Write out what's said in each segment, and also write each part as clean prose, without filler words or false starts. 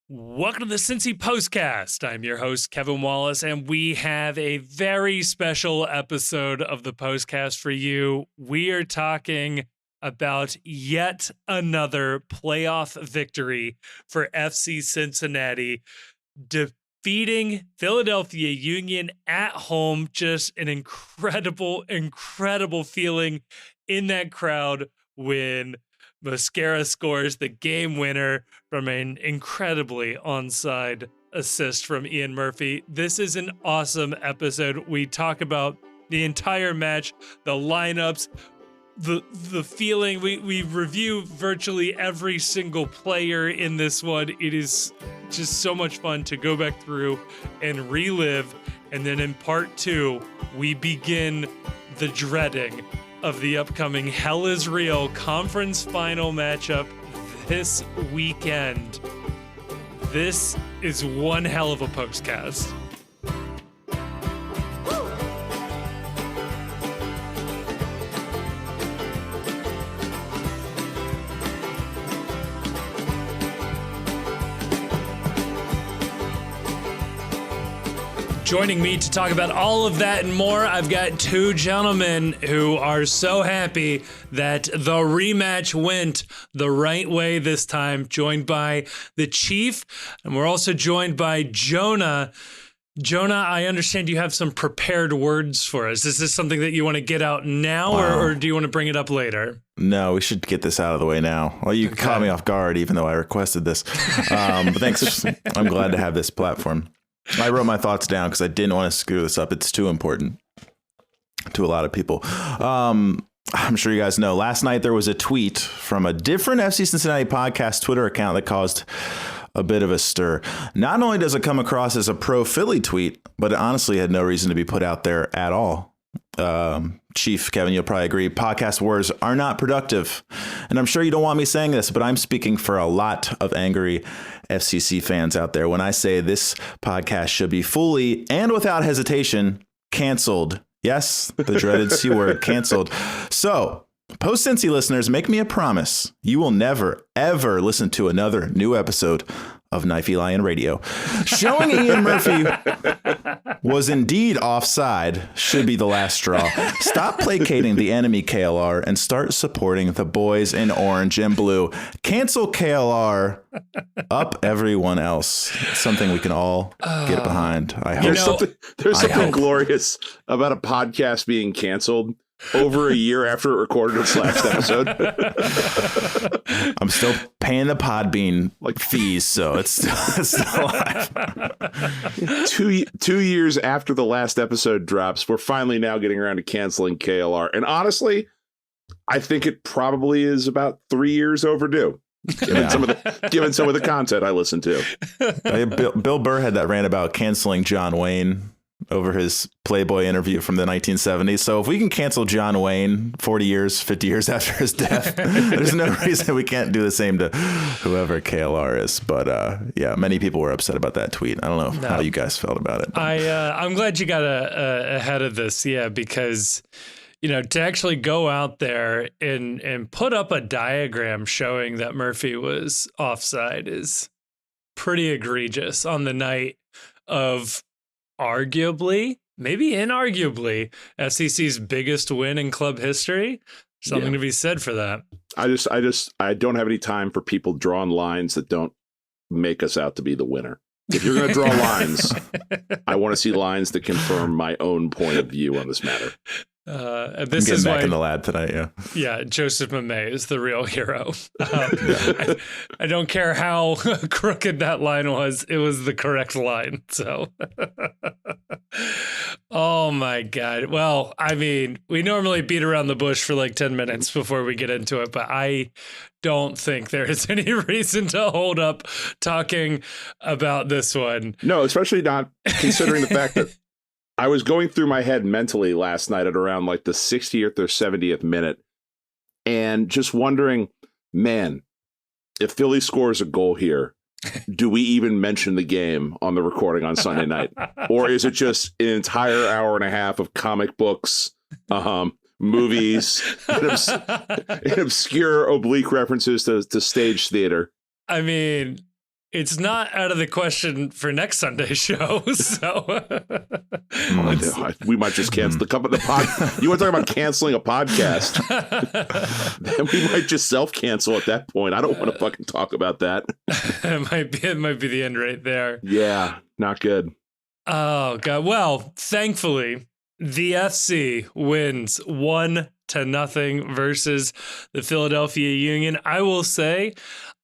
Welcome to the Cincy Postcast. I'm your host, Kevin Wallace, and we have a very special episode of the Postcast for you. We are talking about yet another playoff victory for FC Cincinnati, defeating Philadelphia Union at home. Just an incredible feeling in that crowd when Mosquera scores the game winner from an incredibly onside assist from Ian Murphy. This is an awesome episode. We talk about the entire match, the lineups, the feeling. We review virtually every single player in this one. It is just so much fun to go back through and relive. And then in part two, we begin the dreading of the upcoming Hell is Real conference final matchup this weekend. This is one hell of a postcast. Joining me to talk about all of that and more, I've got two gentlemen who are so happy that the rematch went the right way this time, joined by the Chief, and we're also joined by Jonah. Jonah, I understand you have some prepared words for us. Is this something that you want to get out now, or do you want to bring it up later? No, we should get this out of the way now. Well, you caught me off guard, even though I requested this. But thanks. I'm glad to have this platform. I wrote my thoughts down because I didn't want to screw this up. It's too important to a lot of people. I'm sure you guys know, last night there was a tweet from a different FC Cincinnati podcast Twitter account that caused a bit of a stir. Not only does it come across as a pro-Philly tweet, but it honestly had no reason to be put out there at all. Chief, Kevin, you'll probably agree, podcast wars are not productive. And I'm sure you don't want me saying this, but I'm speaking for a lot of angry FCC fans out there when I say this podcast should be fully and without hesitation canceled. Yes, the dreaded C word, canceled. So, post-Cincy listeners, make me a promise. You will never, ever listen to another new episode of Knifey Lion Radio. Showing Ian Murphy was indeed offside should be the last straw. Stop placating the enemy, KLR, and start supporting the boys in orange and blue. Cancel KLR, up everyone else. It's something we can all get behind. I hope. There's something glorious about a podcast being canceled over a year after it recorded its last episode. I'm still paying the Podbean fees, so it's still alive. 2 years after the last episode drops, we're finally now getting around to canceling KLR. And honestly, I think it probably is about 3 years overdue. Given some of the content I listen to. Bill Burr had that rant about canceling John Wayne over his Playboy interview from the 1970s. So if we can cancel John Wayne 40 years, 50 years after his death, there's no reason we can't do the same to whoever KLR is. But yeah, many people were upset about that tweet. I don't know how you guys felt about it. I'm glad you got ahead of this. Yeah, because to actually go out there and put up a diagram showing that Murphy was offside is pretty egregious on the night of arguably, maybe inarguably, FCC's biggest win in club history. Something to be said for that. I don't have any time for people drawing lines that don't make us out to be the winner. If you're going to draw lines, I want to see lines that confirm my own point of view on this matter. This I'm is back why, in the lab tonight. Yeah, Joseph Mamay is the real hero. I don't care how crooked that line was; it was the correct line. So, oh my God! Well, I mean, we normally beat around the bush for like 10 minutes before we get into it, but I don't think there is any reason to hold up talking about this one. No, especially not considering the fact that I was going through my head mentally last night at around like the 60th or 70th minute and just wondering, man, if Philly scores a goal here, do we even mention the game on the recording on Sunday night? Or is it just an entire hour and a half of comic books, movies, and obscure oblique references to stage theater? I mean, it's not out of the question for next Sunday's show. So we might just cancel the pod. You want to talk about canceling a podcast? Then we might just self-cancel at that point. I don't want to fucking talk about that. It might be the end right there. Yeah, not good. Oh God. Well, thankfully, the FC wins 1-0 versus the Philadelphia Union. I will say,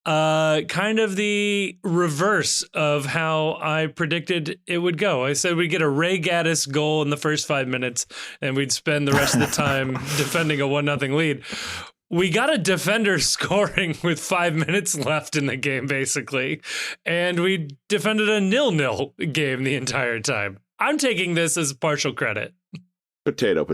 kind of the reverse of how I predicted it would go. I said we'd get a Ray Gaddis goal in the first 5 minutes, and we'd spend the rest of the time defending a 1-0 lead. We got a defender scoring with 5 minutes left in the game, basically, and we defended a 0-0 game the entire time. I'm taking this as partial credit. Potato.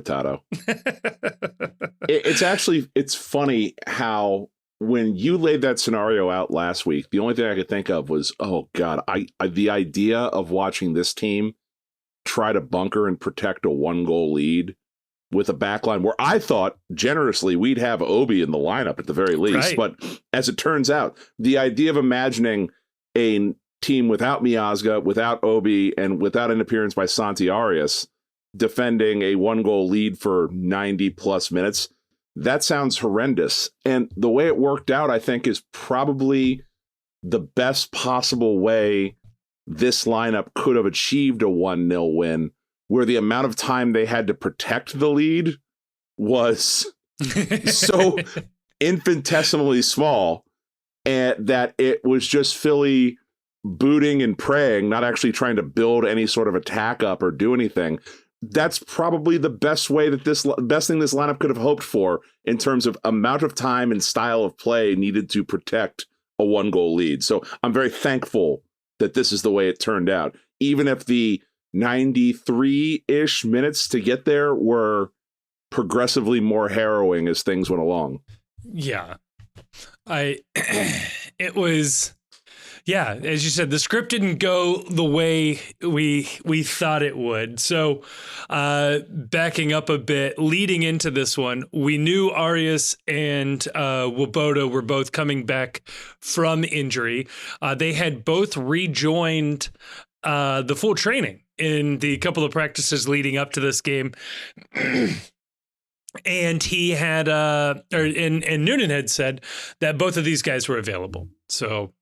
It's funny how when you laid that scenario out last week, the only thing I could think of was, oh God, the idea of watching this team try to bunker and protect a 1-goal lead with a backline where I thought generously we'd have Obi in the lineup at the very least. Right. But as it turns out, the idea of imagining a team without Miazga, without Obi, and without an appearance by Santi Arias defending a 1-goal lead for 90 plus minutes, that sounds horrendous. And the way it worked out, I think, is probably the best possible way this lineup could have achieved a 1-0 win, where the amount of time they had to protect the lead was so infinitesimally small, and that it was just Philly booting and praying, not actually trying to build any sort of attack up or do anything. That's probably the best way that best thing this lineup could have hoped for in terms of amount of time and style of play needed to protect a 1-goal lead. So I'm very thankful that this is the way it turned out, even if the 93-ish minutes to get there were progressively more harrowing as things went along. Yeah. It was, yeah, as you said, the script didn't go the way we thought it would. So backing up a bit, leading into this one, we knew Arias and Swoboda were both coming back from injury. They had both rejoined the full training in the couple of practices leading up to this game. And he had, and Noonan had said that both of these guys were available. So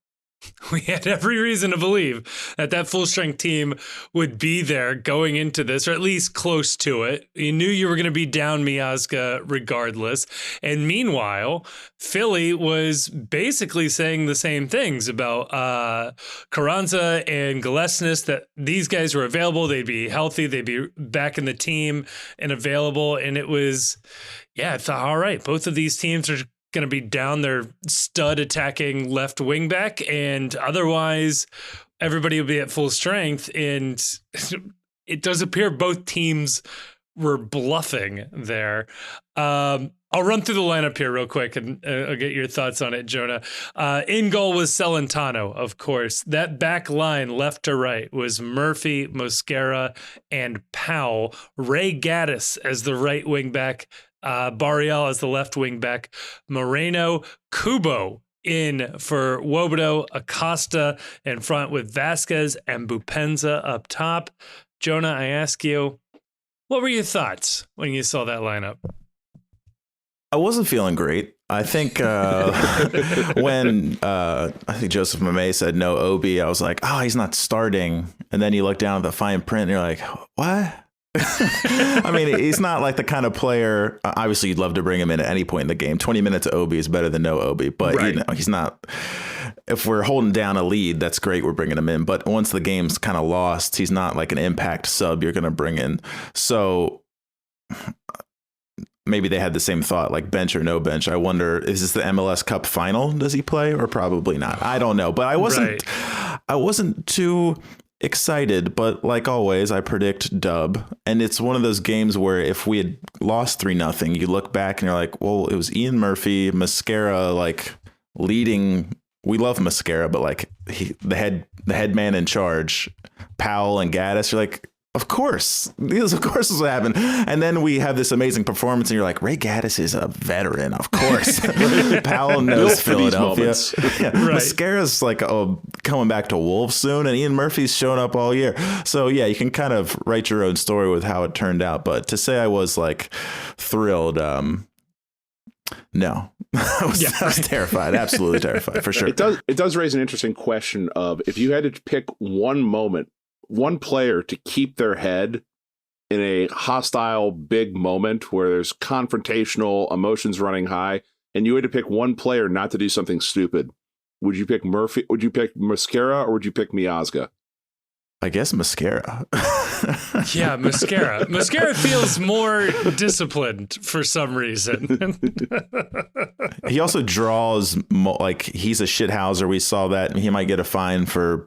we had every reason to believe that full strength team would be there going into this, or at least close to it. You knew you were going to be down Miazga regardless. And meanwhile, Philly was basically saying the same things about Carranza and Galesnis, that these guys were available. They'd be healthy. They'd be back in the team and available. And it was, yeah, I thought, all right, both of these teams are going to be down their stud attacking left wing back, and otherwise everybody will be at full strength. And it does appear both teams were bluffing there. I'll run through the lineup here real quick and I'll get your thoughts on it, Jonah. In goal was Celentano, of course. That back line left to right was Murphy, Mosquera, and Powell. Ray Gaddis as the right wing back, Barreal as the left wing back, Moreno, Kubo in for Swoboda, Acosta in front with Vasquez and Boupendza up top. Jonah, I ask you, what were your thoughts when you saw that lineup? I wasn't feeling great. I think when I think Joseph Mamay said no Obi, I was like, oh, he's not starting. And then you look down at the fine print and you're like, what? I mean, he's not like the kind of player. Obviously, you'd love to bring him in at any point in the game. 20 minutes of Obi is better than no Obi, but right. You know, he's not. If we're holding down a lead, that's great. We're bringing him in. But once the game's kind of lost, he's not like an impact sub you're going to bring in. So maybe they had the same thought, like bench or no bench. I wonder, is this the MLS Cup final? Does he play or probably not? I don't know. But I wasn't too excited, but like always, I predict dub. And it's one of those games where if we had lost 3-0, you look back and you're like, well, it was Ian Murphy, Mosquera, like leading. We love Mosquera, but like the head man in charge, Powell and Gaddis, you're like, Of course. This, of course, is what happened. And then we have this amazing performance, and you're like, Ray Gaddis is a veteran. Of course. Powell knows Philadelphia. Yeah. Right. Mascara's like coming back to Wolves soon, and Ian Murphy's shown up all year. So, yeah, you can kind of write your own story with how it turned out. But to say I was like thrilled, no. I was terrified. Absolutely terrified, for sure. It does raise an interesting question of if you had to pick one moment, one player to keep their head in a hostile big moment where there's confrontational emotions running high, and you had to pick one player not to do something stupid, would you pick Murphy? Would you pick Mosquera, or would you pick Miazga? I guess Mosquera. Yeah, Mosquera. Mosquera feels more disciplined for some reason. He also draws like he's a shithouser. We saw that. He might get a fine for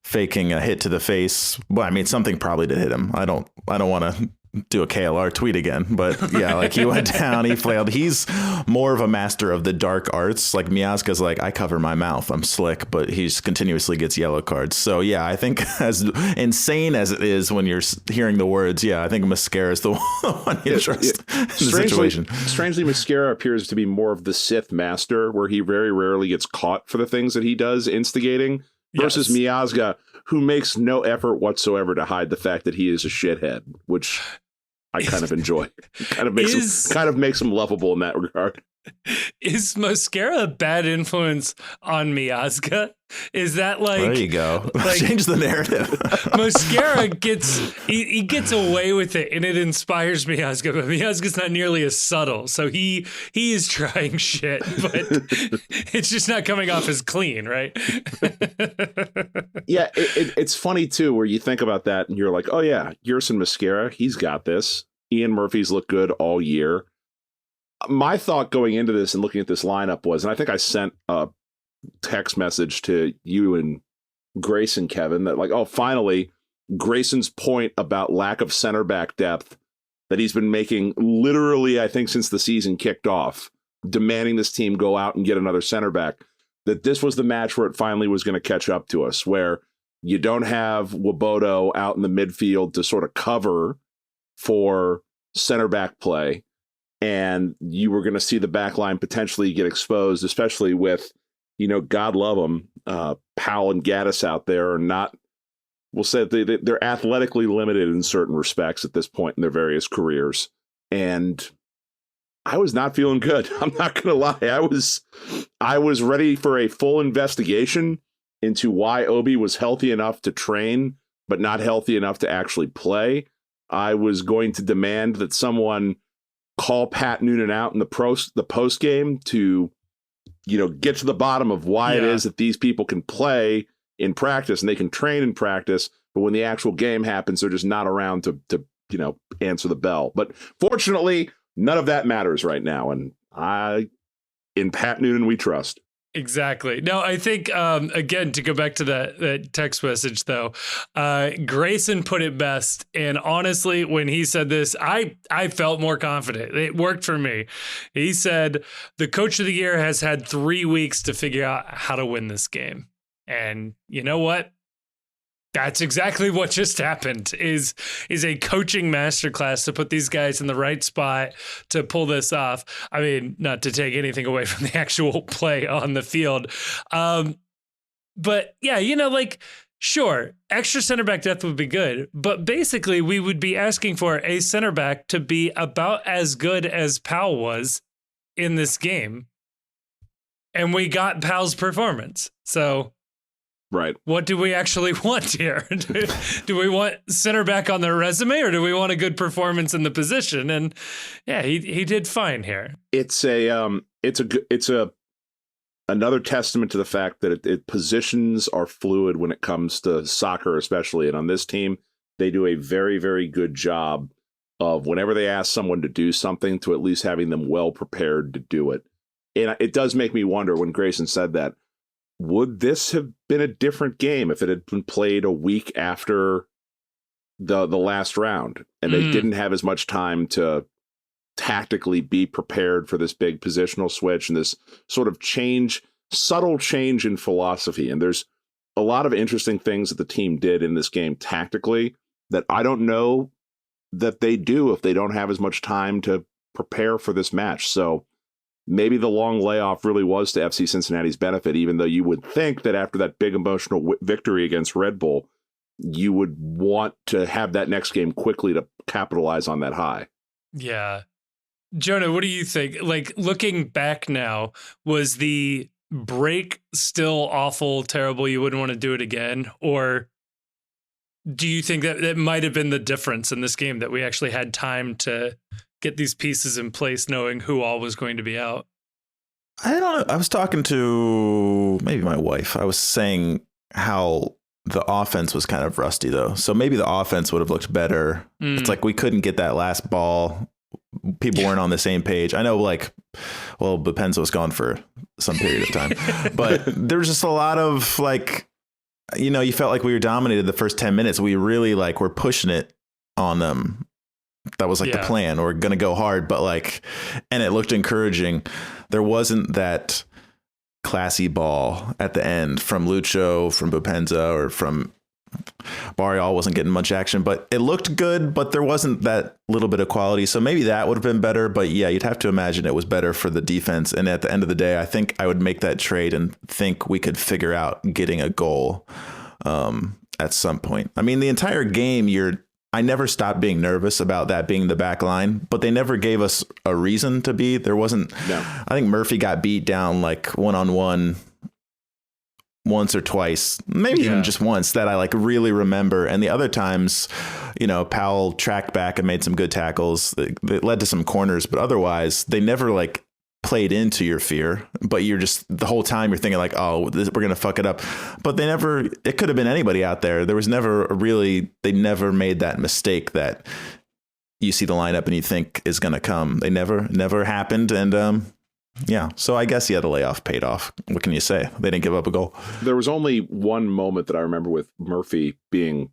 faking a hit to the face. Well, I mean, something probably did hit him. I don't want to do a KLR tweet again, but yeah, like he went down, he flailed. He's more of a master of the dark arts. Like Miazga's like, I cover my mouth, I'm slick, but he continuously gets yellow cards. So yeah, I think as insane as it is when you're hearing the words, yeah, I think Mosquera is the one you trust in the situation. Strangely, Mosquera appears to be more of the Sith master, where he very rarely gets caught for the things that he does instigating, versus Miazga, who makes no effort whatsoever to hide the fact that he is a shithead, which I kind of enjoy. Kind of makes him lovable in that regard. Is Mosquera a bad influence on Miazga? Is that like... There you go. Like, change the narrative. Mosquera he gets away with it, and it inspires Miazga, but Miazga's not nearly as subtle. So he is trying shit, but it's just not coming off as clean, right? Yeah, it's funny, too, where you think about that, and you're like, oh, yeah, Yerson Mosquera, he's got this. Ian Murphy's looked good all year. My thought going into this and looking at this lineup was, and I think I sent a text message to you and Grayson, Kevin, that like, oh, finally, Grayson's point about lack of center back depth that he's been making literally, I think, since the season kicked off, demanding this team go out and get another center back, that this was the match where it finally was going to catch up to us, where you don't have Nwobodo out in the midfield to sort of cover for center back play. And you were going to see the back line potentially get exposed, especially with, God love them, Powell and Gaddis out there are not, we'll say they're athletically limited in certain respects at this point in their various careers. And I was not feeling good. I'm not going to lie. I was ready for a full investigation into why Obi was healthy enough to train, but not healthy enough to actually play. I was going to demand that someone call Pat Noonan out in the post game to, get to the bottom of why it is that these people can play in practice and they can train in practice, but when the actual game happens, they're just not around to answer the bell. But fortunately, none of that matters right now, and in Pat Noonan we trust. Exactly. No, I think, again, to go back to that text message, though, Grayson put it best. And honestly, when he said this, I felt more confident. It worked for me. He said, the coach of the year has had 3 weeks to figure out how to win this game. And you know what? That's exactly what just happened, is a coaching masterclass to put these guys in the right spot to pull this off. I mean, not to take anything away from the actual play on the field. But yeah, sure, extra center back depth would be good, but basically we would be asking for a center back to be about as good as Powell was in this game. And we got Powell's performance. So... Right. What do we actually want here? Do we want center back on their resume, or do we want a good performance in the position? And yeah, he did fine here. It's another testament to the fact that positions are fluid when it comes to soccer, especially. And on this team, they do a very, very good job of whenever they ask someone to do something, to at least having them well prepared to do it. And it does make me wonder, when Grayson said that, would this have been a different game if it had been played a week after the last round and they didn't have as much time to tactically be prepared for this big positional switch and this sort of subtle change in philosophy? And there's a lot of interesting things that the team did in this game tactically that I don't know that they do if they don't have as much time to prepare for this match. So maybe the long layoff really was to FC Cincinnati's benefit, even though you would think that after that big emotional victory against Red Bull, you would want to have that next game quickly to capitalize on that high. Yeah. Jonah, what do you think? Like, looking back now, was the break still awful, terrible, you wouldn't want to do it again? Or do you think that it might have been the difference in this game, that we actually had time to get these pieces in place, knowing who all was going to be out? I don't know. I was talking to maybe my wife. I was saying how the offense was kind of rusty, though. So maybe the offense would have looked better. It's like we couldn't get that last ball. People weren't on the same page. I know, like, well, Bopenza was gone for some period of time, but there was just a lot of, like, you know, you felt like we were dominated the first 10 minutes. We really, like, were pushing it on them. That was like the plan. We're going to go hard, but like, and it looked encouraging. There wasn't that classy ball at the end from Lucho, from Bopenza, or from Barreal. Wasn't getting much action, but it looked good, but there wasn't that little bit of quality. So maybe that would have been better, but yeah, you'd have to imagine it was better for the defense. And at the end of the day, I think I would make that trade and think we could figure out getting a goal at some point. I mean, the entire game, I never stopped being nervous about that being the back line, but they never gave us a reason to be. There wasn't. No. I think Murphy got beat down like 1-on-1 once or twice, maybe even just once, that I like really remember. And the other times, you know, Powell tracked back and made some good tackles that led to some corners, but otherwise they never like played into your fear. But you're just, the whole time you're thinking like, oh, we're going to fuck it up. But it could have been anybody out there. There was never they never made that mistake that you see the lineup and you think is going to come. They never happened. And, yeah. So I guess, the layoff paid off. What can you say? They didn't give up a goal. There was only one moment that I remember with Murphy being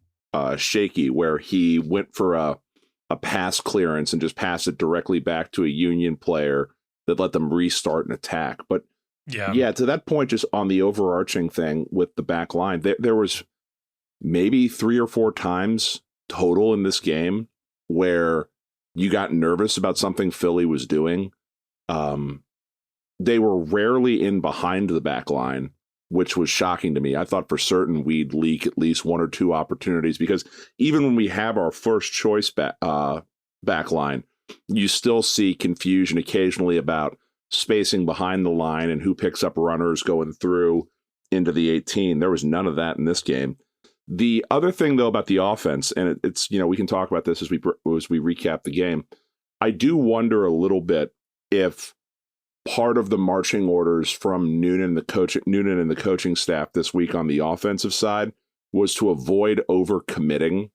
shaky, where he went for a pass clearance and just passed it directly back to a Union player that let them restart an attack. But yeah, to that point, just on the overarching thing with the back line, there was maybe 3 or 4 times total in this game where you got nervous about something Philly was doing. They were rarely in behind the back line, which was shocking to me. I thought for certain we'd leak at least 1 or 2 opportunities, because even when we have our first choice back line, you still see confusion occasionally about spacing behind the line and who picks up runners going through into the 18. There was none of that in this game. The other thing, though, about the offense, and it's, you know, we can talk about this as we recap the game. I do wonder a little bit if part of the marching orders from Noonan and the coaching staff this week on the offensive side was to avoid overcommitting,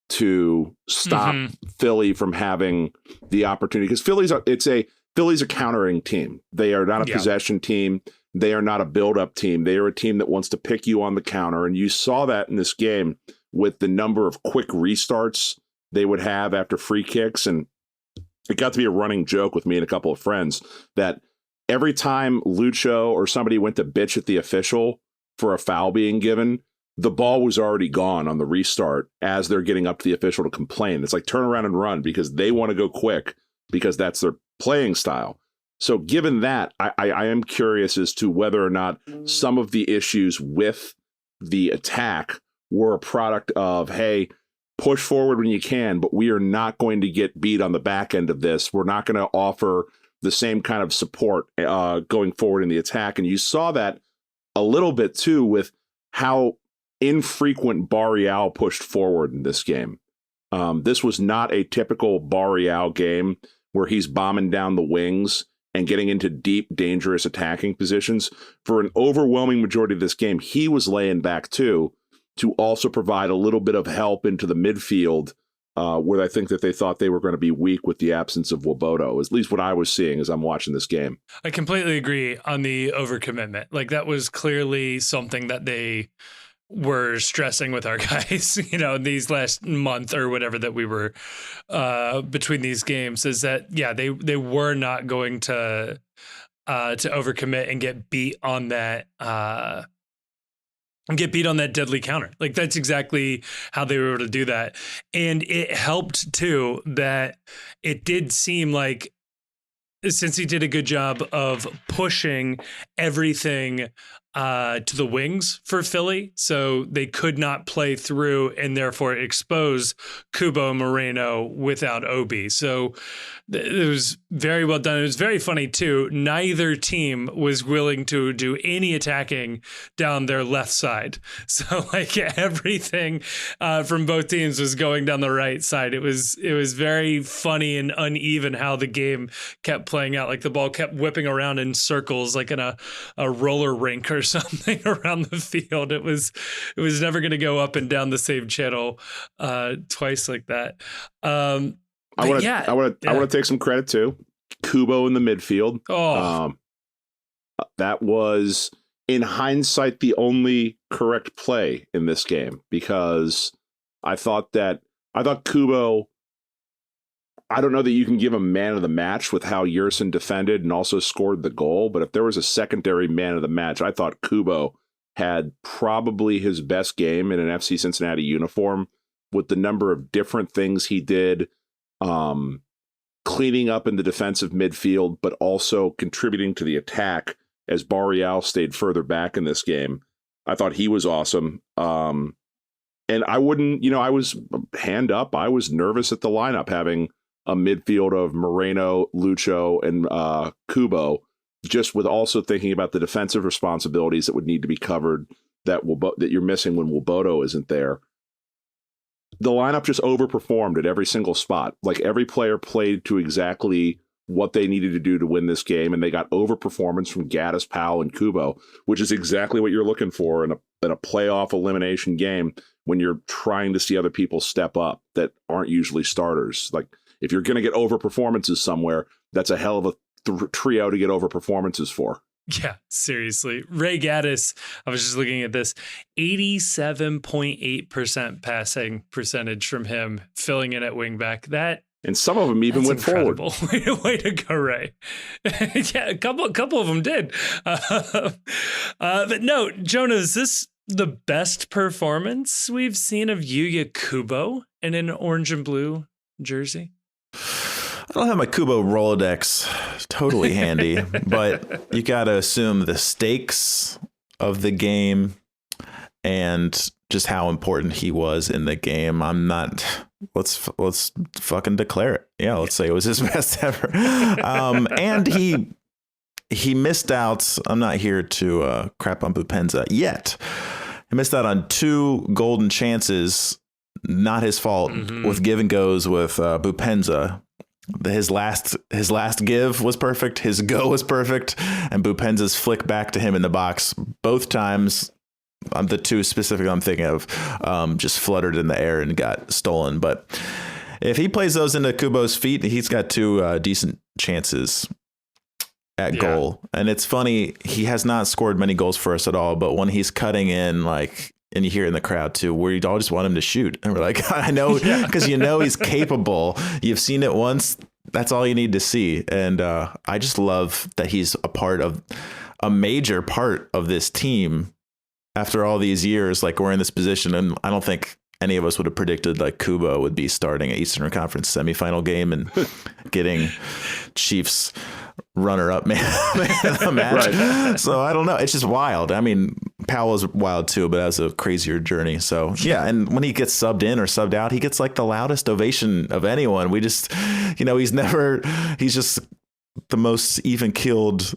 to stop Philly from having the opportunity, because Philly's a countering team. They are not a possession team. They are not a build-up team. They are a team that wants to pick you on the counter, and you saw that in this game with the number of quick restarts they would have after free kicks. And it got to be a running joke with me and a couple of friends that every time Lucho or somebody went to bitch at the official for a foul being given, the ball was already gone on the restart as they're getting up to the official to complain. It's like turn around and run, because they want to go quick, because that's their playing style. So given that, I am curious as to whether or not some of the issues with the attack were a product of, hey, push forward when you can, but we are not going to get beat on the back end of this. We're not going to offer the same kind of support going forward in the attack. And you saw that a little bit too with how infrequent Barreal pushed forward in this game. This was not a typical Barreal game where he's bombing down the wings and getting into deep, dangerous attacking positions. For an overwhelming majority of this game, he was laying back too, to also provide a little bit of help into the midfield, where I think that they thought they were going to be weak with the absence of Nwobodo, at least what I was seeing as I'm watching this game. I completely agree on the overcommitment. Like, that was clearly something that they were stressing with our guys, you know, these last month or whatever that we were between these games, is that, they were not going to overcommit and get beat on that get beat on that deadly counter. Like that's exactly how they were able to do that. And it helped too that it did seem like, since he did a good job of pushing everything to the wings for Philly, so they could not play through and therefore expose Kubo Moreno without Obi. So it was very well done. It was very funny too. Neither team was willing to do any attacking down their left side. So like everything from both teams was going down the right side. It was very funny and uneven how the game kept playing out. Like the ball kept whipping around in circles, like in a roller rink or something around the field. It was never going to go up and down the same channel twice like that. I want to take some credit too. Kubo in the midfield. That was, in hindsight, the only correct play in this game, because I thought Kubo, I don't know that you can give him man of the match with how Yerson defended and also scored the goal, but if there was a secondary man of the match, I thought Kubo had probably his best game in an FC Cincinnati uniform, with the number of different things he did, cleaning up in the defensive midfield, but also contributing to the attack as Barreal stayed further back in this game. I thought he was awesome. And I wouldn't, I was hand up. I was nervous at the lineup having a midfield of Moreno, Lucho, and Kubo, just with also thinking about the defensive responsibilities that would need to be covered that you're missing when Nwobodo isn't there. The lineup just overperformed at every single spot. Like every player played to exactly what they needed to do to win this game, and they got overperformance from Gaddis, Powell, and Kubo, which is exactly what you're looking for in a playoff elimination game when you're trying to see other people step up that aren't usually starters. Like if you're going to get overperformances somewhere, that's a hell of a trio to get overperformances for. Yeah, seriously. Ray Gaddis, I was just looking at this, 87.8% passing percentage from him, filling in at wingback. And some of them even went incredible. forward. Way to go, Ray. Yeah, a couple of them did. But no, Jonah, is this the best performance we've seen of Yuya Kubo in an orange and blue jersey? I don't have my Kubo Rolodex totally handy, but you got to assume the stakes of the game and just how important he was in the game. Let's fucking declare it. Yeah, let's say it was his best ever. And he missed out. I'm not here to crap on Boupendza yet. He missed out on 2 golden chances, not his fault, with give and goes with Boupendza. His last give was perfect. His go was perfect. And Boupendza's flick back to him in the box, both times, the 2 specifically I'm thinking of, just fluttered in the air and got stolen. But if he plays those into Kubo's feet, he's got 2 decent chances at goal. And it's funny, he has not scored many goals for us at all. But when he's cutting in, like, and you hear in the crowd too, where you all just want him to shoot. And we're like, I know, because he's capable. You've seen it once. That's all you need to see. And I just love that he's a major part of this team after all these years. Like, we're in this position, and I don't think any of us would have predicted like Kubo would be starting an Eastern Conference semifinal game and getting Chiefs runner-up man of the match. Right. So I don't know. It's just wild. I mean, Powell was wild too, but that was a crazier journey. So yeah, and when he gets subbed in or subbed out, he gets like the loudest ovation of anyone. We just, he's just the most even-keeled.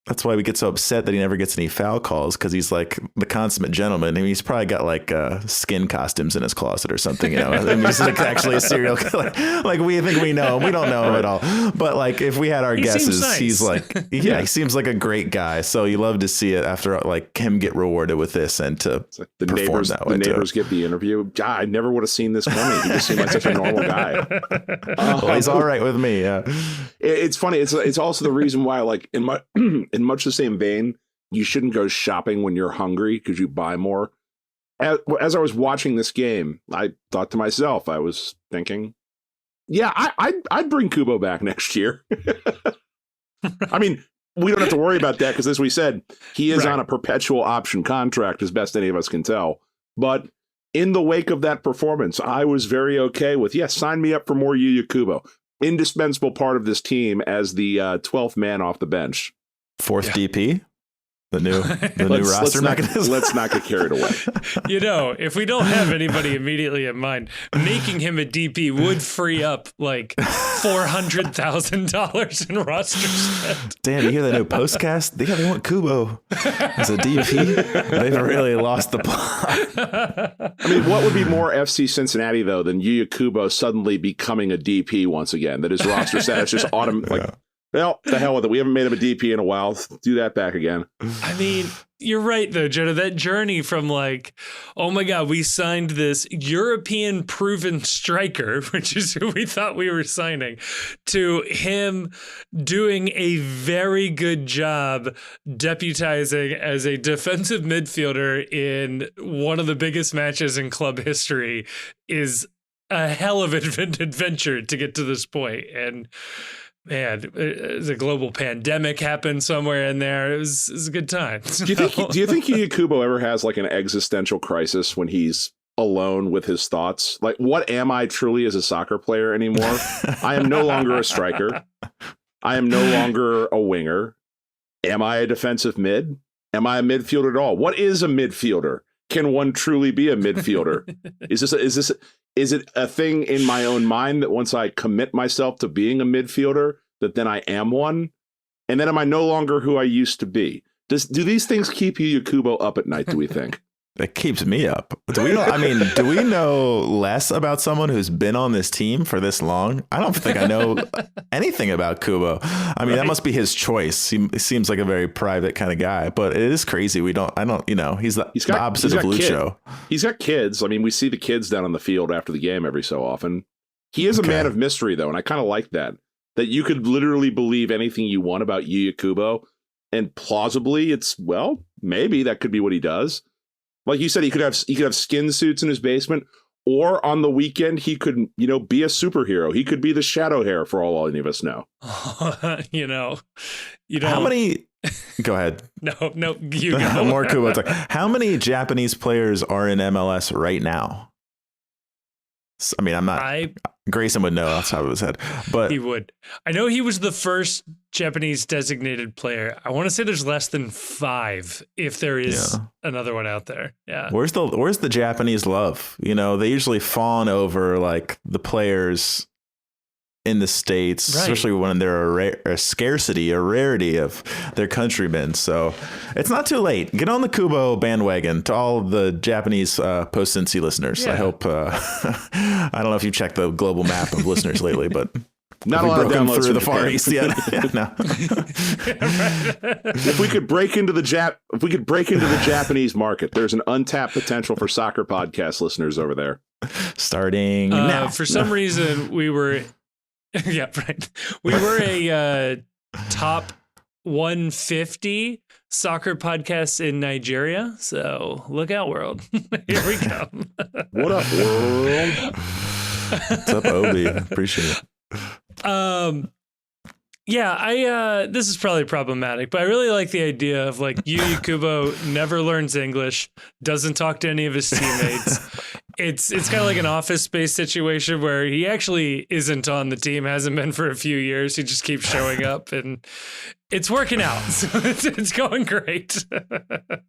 That's why we get so upset that he never gets any foul calls, because he's like the consummate gentleman. I mean, he's probably got like skin costumes in his closet or something. I mean, he's like actually a serial killer. Like we think we know him. We don't know him at all. But like if we had our guesses, nice. He's like, he seems like a great guy. So you love to see it after like him get rewarded with this and to like the neighbors. That way the neighbors get the interview. God, I never would have seen this coming. He just seemed like such a normal guy. Well, he's all right with me. Yeah, it's funny. It's also the reason why, like in much the same vein, you shouldn't go shopping when you're hungry because you buy more. As I was watching this game, I thought to myself, I was thinking, yeah, I'd bring Kubo back next year. I mean, we don't have to worry about that because, as we said, he is Right. on a perpetual option contract, as best any of us can tell. But in the wake of that performance, I was very okay with, yes, sign me up for more Yuya Kubo. Indispensable part of this team as the 12th man off the bench. Fourth DP, the new roster mechanism. Let's not get carried away. If we don't have anybody immediately in mind, making him a DP would free up like $400,000 in roster spend. Dan, you hear that new postcast? They want Kubo as a DP. They've really lost the plot. I mean, what would be more FC Cincinnati, though, than Yuya Kubo suddenly becoming a DP once again? That his roster status just well, the hell with it. We haven't made him a DP in a while. Let's do that back again. I mean, you're right, though, Jonah. That journey from like, oh my God, we signed this European proven striker, which is who we thought we were signing, to him doing a very good job deputizing as a defensive midfielder in one of the biggest matches in club history is a hell of an adventure to get to this point. And man, the global pandemic happened somewhere in there. It was a good time. Do you think Yuya Kubo ever has like an existential crisis when he's alone with his thoughts? Like, what am I truly as a soccer player anymore? I am no longer a striker. I am no longer a winger. Am I a defensive mid? Am I a midfielder at all? What is a midfielder? Can one truly be a midfielder? Is it a thing in my own mind that once I commit myself to being a midfielder, that then I am one? And then am I no longer who I used to be? Do these things keep Yuya Kubo up at night, do we think? It keeps me up. Do we know less about someone who's been on this team for this long? I don't think I know anything about Kubo. I mean, that must be his choice. He seems like a very private kind of guy, but it is crazy. He's the opposite of Lucho. He's got kids. I mean, we see the kids down on the field after the game every so often. He is a man of mystery, though, and I kind of like that you could literally believe anything you want about Yuya Kubo, and plausibly maybe that could be what he does. Like you said, he could have skin suits in his basement, or on the weekend he could, be a superhero. He could be the Shadow Hair for all any of us know. You know. How many? Go ahead. No, you go. More Kubo talk. How many Japanese players are in MLS right now? I mean, Grayson would know off the top of his head, but he would. I know he was the first Japanese designated player. I want to say there's less than 5 if there is another one out there. Yeah. Where's the Japanese love? They usually fawn over like the players in the States, right, especially when they're a scarcity, a rarity of their countrymen. So it's not too late. Get on the Kubo bandwagon to all of the Japanese post-Cincy listeners. Yeah. I hope, I don't know if you checked the global map of listeners lately, but not a lot of downloads through the Far East yet. No. If we could break into the Japanese market, there's an untapped potential for soccer podcast listeners over there. Starting now. For some reason, we were... Yeah, right. We were a top 150 soccer podcast in Nigeria. So look out, world. Here we come. What up, world? What's up, Obi? Appreciate it. Yeah, this is probably problematic, but I really like the idea of like Yuya Kubo never learns English, doesn't talk to any of his teammates. It's kind of like an Office Space situation where he actually isn't on the team, hasn't been for a few years. He just keeps showing up and it's working out. So it's going great.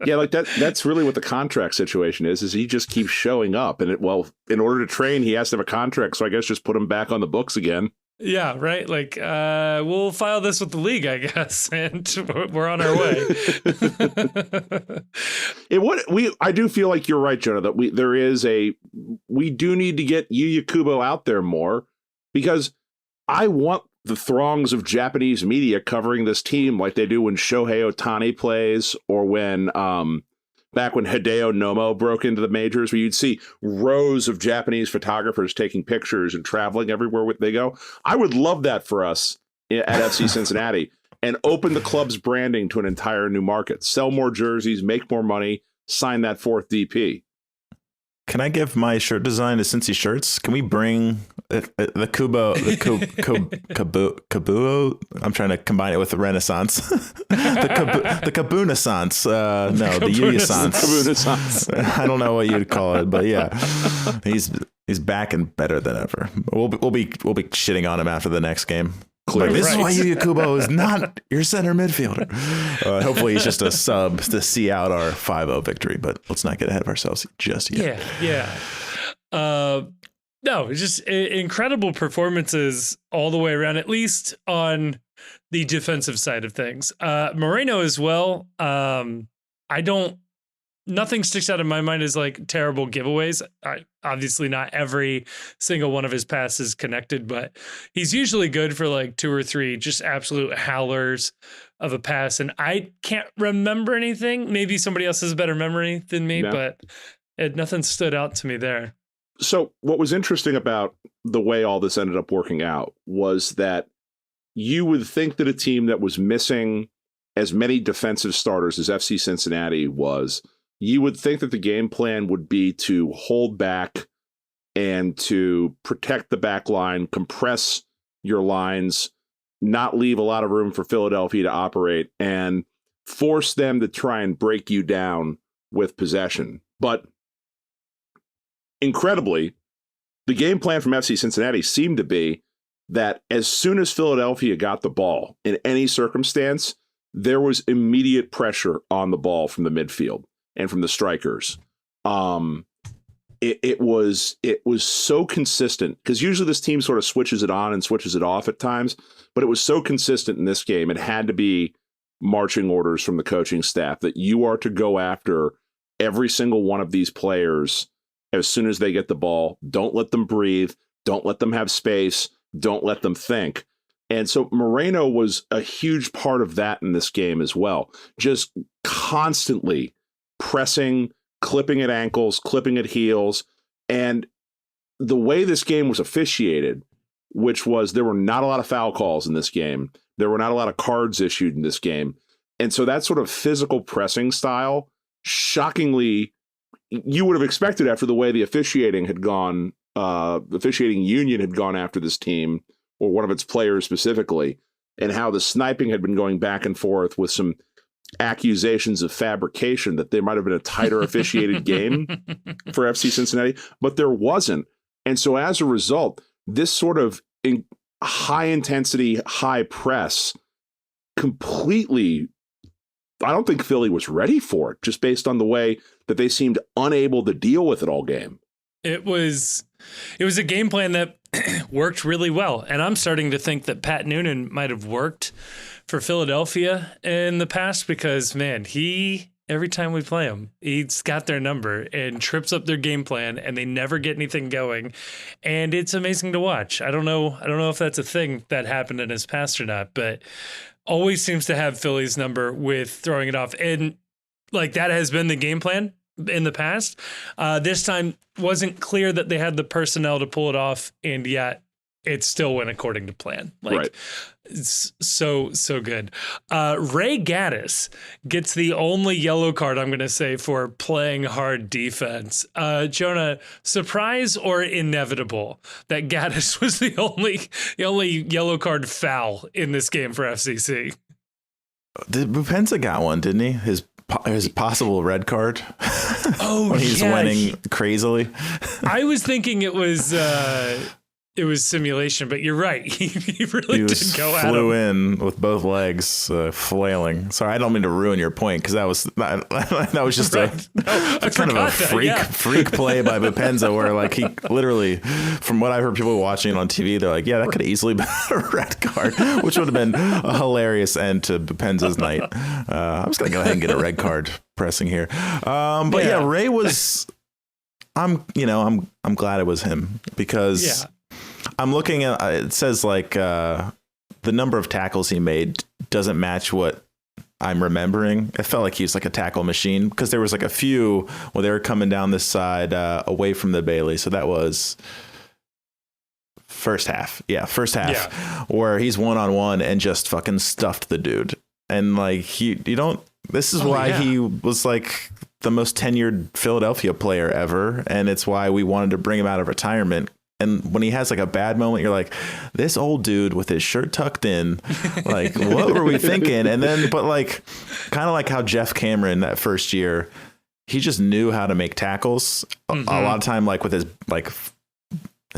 Yeah, like that's really what the contract situation is he just keeps showing up. And in order to train, he has to have a contract. So I guess just put him back on the books again. Yeah, right. Like, we'll file this with the league, I guess, and we're on our way. I do feel like you're right, Jonah, that we do need to get Yuya Kubo out there more, because I want the throngs of Japanese media covering this team like they do when Shohei Ohtani plays, or when back when Hideo Nomo broke into the majors, where you'd see rows of Japanese photographers taking pictures and traveling everywhere they go. I would love that for us at FC Cincinnati, and open the club's branding to an entire new market. Sell more jerseys, make more money, sign that 4th DP. Can I give my shirt design to Cincy Shirts? Can we bring the Kubo, Kabuo? I'm trying to combine it with the Renaissance. the Kabunaissance. No, the Yuya-sans. I don't know what you'd call it, but yeah, he's back and better than ever. We'll be shitting on him after the next game. Like, this is why Yuya Kubo is not your center midfielder. Hopefully he's just a sub to see out our 5-0 victory, but let's not get ahead of ourselves just yet. Yeah. No, just incredible performances all the way around, at least on the defensive side of things. Moreno as well. Nothing sticks out in my mind as like terrible giveaways. Obviously not every single one of his passes connected, but he's usually good for like 2 or 3 just absolute howlers of a pass. And I can't remember anything. Maybe somebody else has a better memory than me, but nothing stood out to me there. So what was interesting about the way all this ended up working out was that you would think that a team that was missing as many defensive starters as FC Cincinnati was, you would think that the game plan would be to hold back and to protect the back line, compress your lines, not leave a lot of room for Philadelphia to operate, and force them to try and break you down with possession. But incredibly, the game plan from FC Cincinnati seemed to be that as soon as Philadelphia got the ball in any circumstance, there was immediate pressure on the ball from the midfield and from the strikers. It was so consistent, because usually this team sort of switches it on and switches it off at times, but it was so consistent in this game. It had to be marching orders from the coaching staff that you are to go after every single one of these players as soon as they get the ball. Don't let them breathe. Don't let them have space. Don't let them think. And so Moreno was a huge part of that in this game as well. Just constantly pressing, clipping at ankles, clipping at heels. And the way this game was officiated, which was there were not a lot of foul calls in this game. There were not a lot of cards issued in this game. And so that sort of physical pressing style, shockingly, you would have expected after the way the officiating had gone, the officiating union had gone after this team, or one of its players specifically, and how the sniping had been going back and forth with some accusations of fabrication, that there might have been a tighter officiated game for FC Cincinnati, but there wasn't. And so as a result, this sort of high intensity, high press completely, I don't think Philly was ready for it, just based on the way that they seemed unable to deal with it all game. It was a game plan that worked really well. And I'm starting to think that Pat Noonan might have worked for Philadelphia in the past, because, man, every time we play him, he's got their number and trips up their game plan, and they never get anything going. And it's amazing to watch. I don't know if that's a thing that happened in his past or not, but always seems to have Philly's number with throwing it off. And like, that has been the game plan in the past. This time wasn't clear that they had the personnel to pull it off, and yet it still went according to plan. Like, right. It's so good. Ray Gaddis gets the only yellow card, I'm going to say, for playing hard defense. Jonah, surprise or inevitable that Gaddis was the only yellow card foul in this game for FCC? Bopensa got one, didn't he? His possible red card. Oh, when he's winning crazily. I was thinking it was simulation, but you're right. He really did go at him. Flew in with both legs flailing. Sorry, I don't mean to ruin your point, because that was just right. a kind of a freak play by Bopensa, where like he literally, from what I've heard people watching on TV, they're like, yeah, that could have easily been a red card, which would have been a hilarious end to Bopensa's night. I'm just gonna go ahead and get a red card pressing here. But yeah, Ray was. I'm glad it was him, because. I'm looking at, it says like the number of tackles he made doesn't match what I'm remembering. It felt like he was like a tackle machine, because there was like a few where they were coming down this side away from the Bailey. So that was first half. Yeah. Where he's 1-on-1 and just fucking stuffed the dude. And like, this is why he was like the most tenured Philadelphia player ever. And it's why we wanted to bring him out of retirement. And when he has like a bad moment, you're like, this old dude with his shirt tucked in, like, what were we thinking? And then, but like, kind of like how Jeff Cameron that first year, he just knew how to make tackles a lot of time, like with his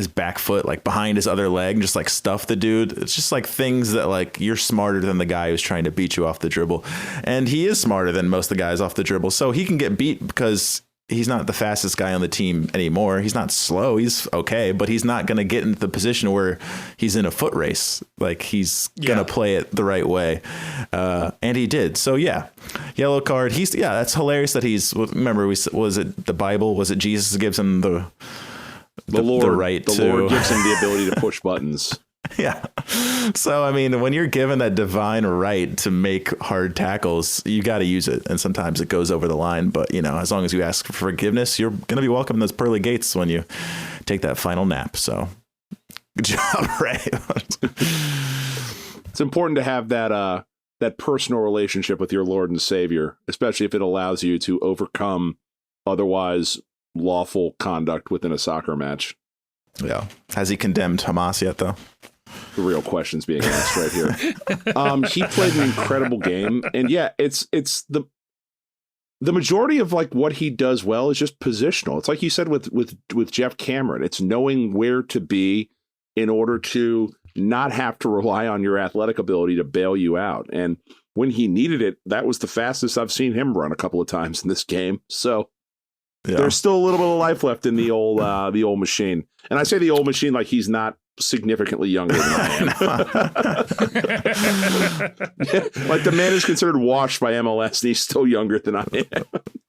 back foot, like behind his other leg, and just like stuff the dude. It's just like things that like you're smarter than the guy who's trying to beat you off the dribble. And he is smarter than most of the guys off the dribble. So he can get beat because he's not the fastest guy on the team anymore. He's not slow. He's okay, but he's not going to get into the position where he's in a foot race. Like he's going to play it the right way. And he did. So yeah, yellow card. That's hilarious that remember, was it the Bible? Was it Jesus gives him the Lord, the right the to... Lord gives him the ability to push buttons. Yeah. So, I mean, when you're given that divine right to make hard tackles, you got to use it. And sometimes it goes over the line. But, as long as you ask for forgiveness, you're going to be welcome in those pearly gates when you take that final nap. So good job, Ray. It's important to have that personal relationship with your Lord and Savior, especially if it allows you to overcome otherwise lawful conduct within a soccer match. Yeah. Has he condemned Hamas yet, though? The real questions being asked right here. He played an incredible game, and yeah, it's the majority of like what he does well is just positional. It's like you said with Jeff Cameron. It's knowing where to be in order to not have to rely on your athletic ability to bail you out. And when he needed it, that was the fastest I've seen him run a couple of times in this game. So. Yeah. There's still a little bit of life left in the old machine. And I say the old machine like he's not significantly younger than I am. Like the man is considered washed by MLS and he's still younger than I am.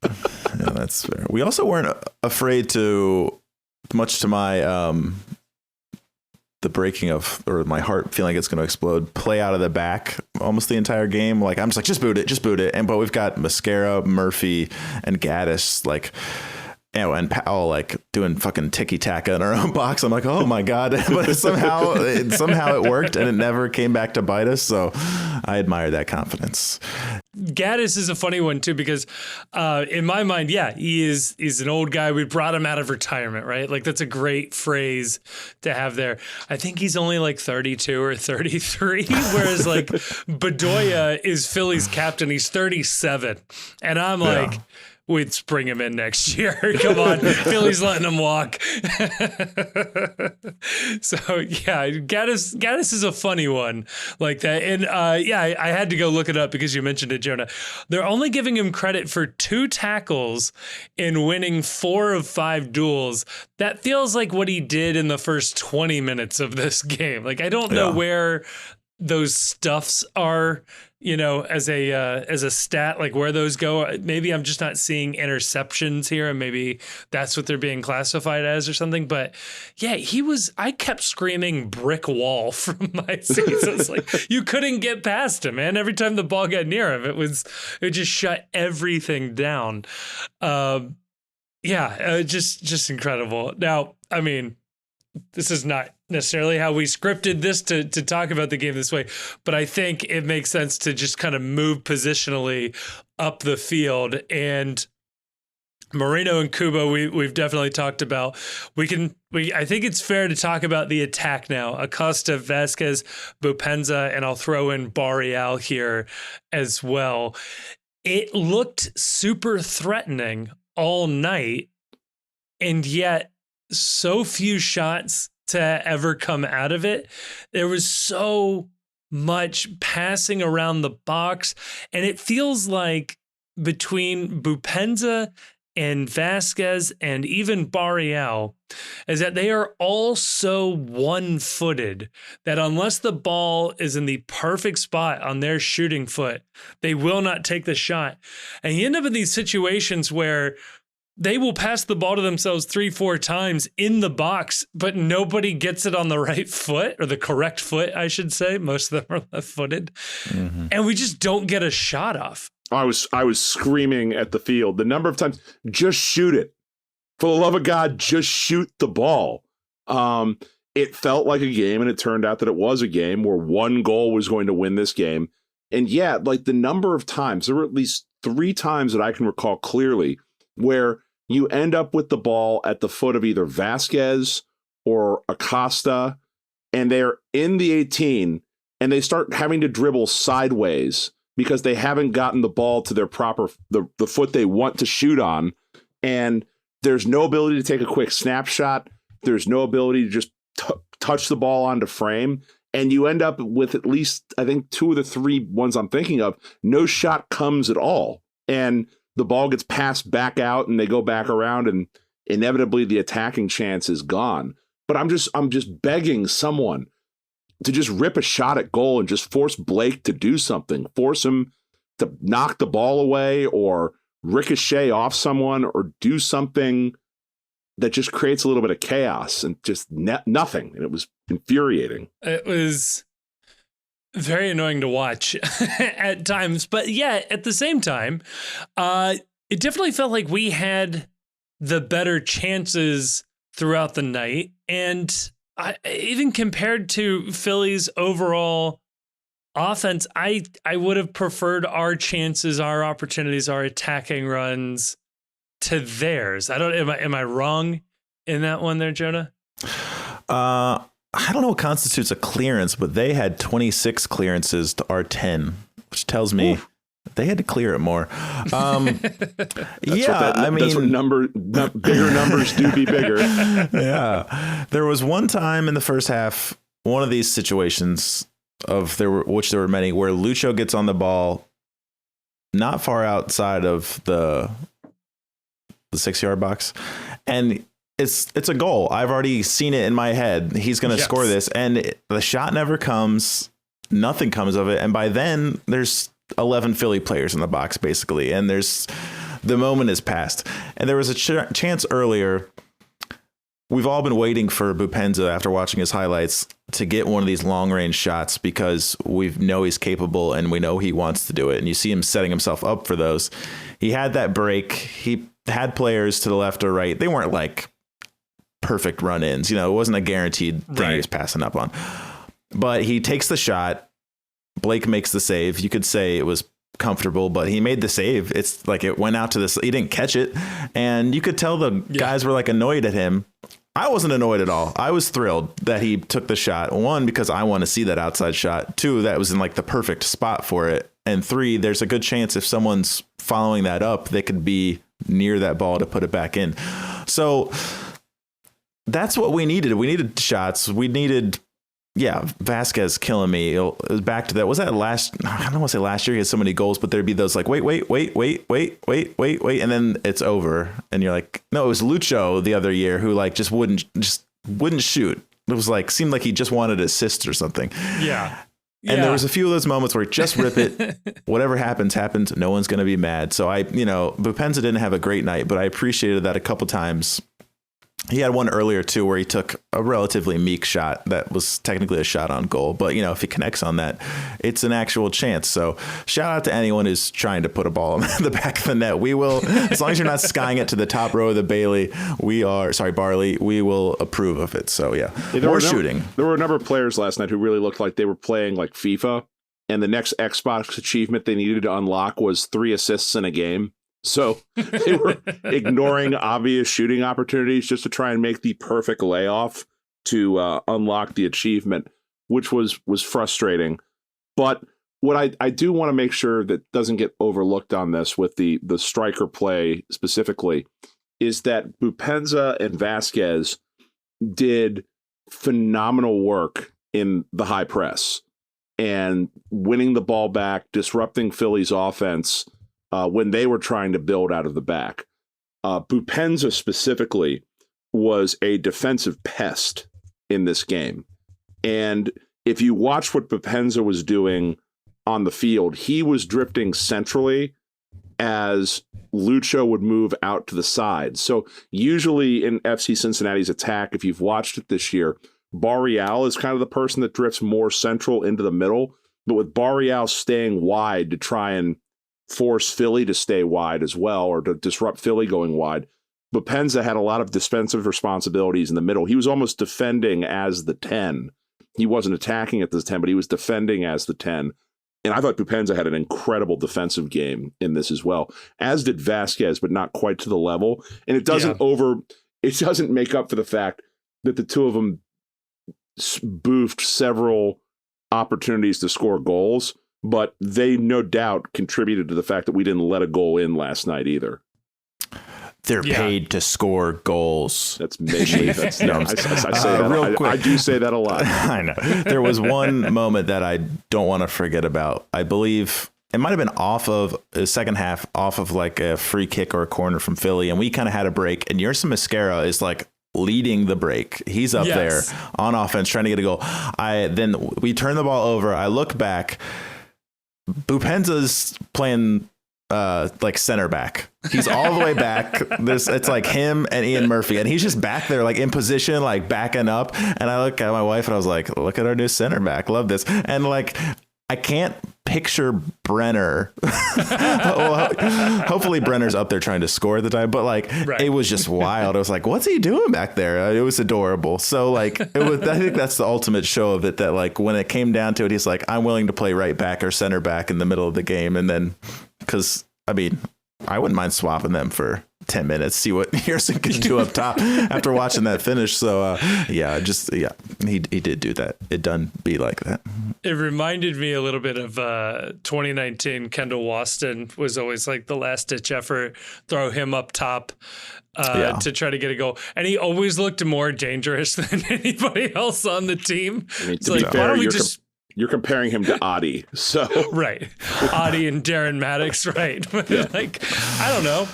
Yeah, that's fair. We also weren't afraid to, much to my the breaking of, or my heart feeling it's going to explode, play out of the back almost the entire game. Like, I'm just like, just boot it. But we've got Mascara, Murphy, and Gaddis, like, and Powell, like, doing fucking ticky-taka in our own box. I'm like, oh my God. But somehow it worked, and it never came back to bite us. So I admire that confidence. Gaddis is a funny one too, because in my mind, he's an old guy. We brought him out of retirement, right? Like, that's a great phrase to have there. I think he's only like 32 or 33, whereas like Bedoya is Philly's captain. He's 37. And I'm like, we'd bring him in next year. Come on. Philly's letting him walk. So, yeah, Gaddis is a funny one like that. And, I had to go look it up because you mentioned it, Jonah. They're only giving him credit for 2 tackles in winning 4 of 5 duels. That feels like what he did in the first 20 minutes of this game. Like, I don't know where those stuffs are, as a stat, like where those go. Maybe I'm just not seeing interceptions here, and maybe that's what they're being classified as or something. But yeah, I kept screaming brick wall from my seats. It's like, you couldn't get past him, man. Every time the ball got near him, it just shut everything down. Just incredible. Now, I mean, this is not necessarily how we scripted this to talk about the game this way, but I think it makes sense to just kind of move positionally up the field. And Moreno and Kubo, we've definitely talked about. I think it's fair to talk about the attack now. Acosta, Vasquez, Bopenza, and I'll throw in Barreal here as well. It looked super threatening all night, and yet so few shots to ever come out of it. There was so much passing around the box, and it feels like between Bopenza and Vasquez and even Barreal is that they are all so one-footed that unless the ball is in the perfect spot on their shooting foot, they will not take the shot. And you end up in these situations where they will pass the ball to themselves 3-4 times in the box, but nobody gets it on the right foot, or the correct foot, I should say. Most of them are left-footed. Mm-hmm. And we just don't get a shot off. I was screaming at the field the number of times, just shoot it. For the love of God, just shoot the ball. It felt like a game, and it turned out that it was a game where one goal was going to win this game. And yeah, like the number of times, there were at least 3 times that I can recall clearly where you end up with the ball at the foot of either Vasquez or Acosta, and they're in the 18, and they start having to dribble sideways because they haven't gotten the ball to their proper, the foot they want to shoot on. And there's no ability to take a quick snapshot. There's no ability to just touch the ball onto frame. And you end up with at least, I think, 2 of the 3 ones I'm thinking of, no shot comes at all. And the ball gets passed back out and they go back around, and inevitably the attacking chance is gone. But I'm just begging someone to just rip a shot at goal and just force Blake to do something. Force him to knock the ball away or ricochet off someone or do something that just creates a little bit of chaos, and just nothing. And it was infuriating. It was very annoying to watch at times. But yeah, at the same time, it definitely felt like we had the better chances throughout the night. And even compared to Philly's overall offense, I would have preferred our chances, our opportunities, our attacking runs to theirs. Am I wrong in that one there, Jonah? I don't know what constitutes a clearance, but they had 26 clearances to our 10, which tells me they had to clear it more. That's what bigger numbers do be bigger. Yeah. There was one time in the first half, one of these situations which there were many, where Lucho gets on the ball not far outside of the 6-yard box, and it's a goal. I've already seen it in my head. He's going to score this, and the shot never comes. Nothing comes of it. And by then, there's 11 Philly players in the box, basically, and the moment is past. And there was a chance earlier. We've all been waiting for Boupendza, after watching his highlights, to get one of these long-range shots because we know he's capable and we know he wants to do it. And you see him setting himself up for those. He had that break. He had players to the left or right. They weren't like perfect run-ins. It wasn't a guaranteed thing he was passing up on. But he takes the shot. Blake makes the save. You could say it was comfortable, but he made the save. It's like it went out to this. He didn't catch it. And you could tell the guys were like annoyed at him. I wasn't annoyed at all. I was thrilled that he took the shot. 1, because I want to see that outside shot. 2, that was in like the perfect spot for it. And 3, there's a good chance if someone's following that up, they could be near that ball to put it back in. So that's what we needed. We needed shots. We needed, Vasquez killing me. It was back to that. Was that I don't want to say last year he had so many goals, but there'd be those like, wait. And then it's over. And you're like, no, it was Lucho the other year who like just wouldn't shoot. It was like, seemed like he just wanted to assist or something. Yeah. And there was a few of those moments where just rip it. Whatever happens. No one's going to be mad. So Boupendza didn't have a great night, but I appreciated that a couple times. He had one earlier, too, where he took a relatively meek shot that was technically a shot on goal. But, if he connects on that, it's an actual chance. So shout out to anyone who's trying to put a ball in the back of the net. We will, as long as you're not skying it to the top row of the Barley, we will approve of it. So, more shooting. There were a number of players last night who really looked like they were playing like FIFA. And the next Xbox achievement they needed to unlock was 3 assists in a game. So they were ignoring obvious shooting opportunities just to try and make the perfect layoff to unlock the achievement, which was frustrating. But what I do want to make sure that doesn't get overlooked on this with the striker play specifically is that Boupendza and Vasquez did phenomenal work in the high press and winning the ball back, disrupting Philly's offense when they were trying to build out of the back. Boupendza specifically was a defensive pest in this game. And if you watch what Boupendza was doing on the field, he was drifting centrally as Lucho would move out to the side. So usually in FC Cincinnati's attack, if you've watched it this year, Barreal is kind of the person that drifts more central into the middle. But with Barreal staying wide to try and force Philly to stay wide as well, or to disrupt Philly going wide, Boupendza had a lot of defensive responsibilities in the middle. He was almost defending as the 10. He wasn't attacking at the 10, but he was defending as the 10. And I thought Boupendza had an incredible defensive game in this as well, as did Vasquez, but not quite to the level. And it doesn't it doesn't make up for the fact that the two of them boofed several opportunities to score goals, but they no doubt contributed to the fact that we didn't let a goal in last night either. They're paid to score goals. That's mainly. I say that. Real quick. I do say that a lot. I know. There was one moment that I don't want to forget about. I believe it might have been off of the second half, off of like a free kick or a corner from Philly, and we kind of had a break. And Yerson Mosquera is like leading the break. He's up there on offense trying to get a goal. Then we turn the ball over. I look back. Boupendza's playing like center back. He's all the way back. It's like him and Ian Murphy, and he's just back there like in position, like backing up. And I look at my wife and I was like, look at our new center back. Love this. And like, I can't picture Brenner. Hopefully Brenner's up there trying to score at the time, but like it was just wild. I was like, what's he doing back there? It was adorable. So like I think that's the ultimate show of it, that like when it came down to it, he's like, I'm willing to play right back or center back in the middle of the game. And then because I mean, I wouldn't mind swapping them for 10 minutes, see what Yerson could do up top after watching that finish. So he did do that. It done be like that. It reminded me a little bit of 2019. Kendall Waston was always like the last ditch effort, throw him up top to try to get a goal. And he always looked more dangerous than anybody else on the team. I mean, to be fair, you're comparing him to Adi, so right, Adi and Darren Maddox, right? Like, I don't know.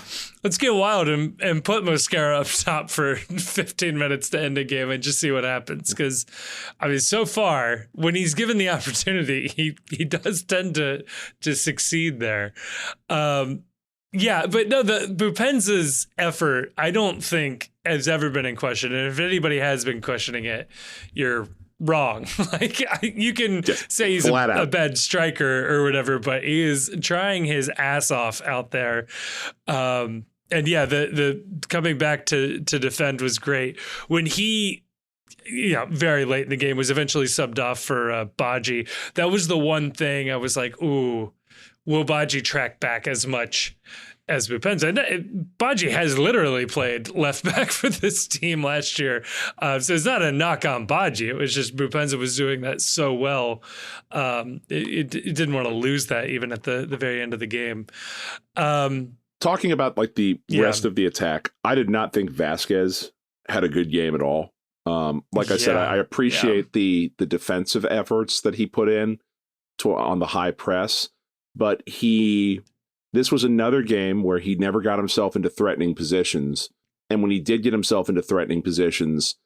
Let's get wild and put Mosquera up top for 15 minutes to end a game and just see what happens. Because, I mean, so far, when he's given the opportunity, he does tend to succeed there. But no, the Boupendza's effort, I don't think has ever been in question. And if anybody has been questioning it, you're wrong. Like, you can say he's a bad striker or whatever, but he is trying his ass off out there. And the coming back to defend was great. When he, very late in the game, was eventually subbed off for Badji. That was the one thing I was like, ooh, will Badji track back as much as Boupendza? And Badji has literally played left back for this team last year. So it's not a knock on Badji. It was just Boupendza was doing that so well. It didn't want to lose that even at the very end of the game. Talking about like the rest of the attack, I did not think Vasquez had a good game at all. Like I said, I appreciate the defensive efforts that he put in on the high press, but this was another game where he never got himself into threatening positions. And when he did get himself into threatening positions,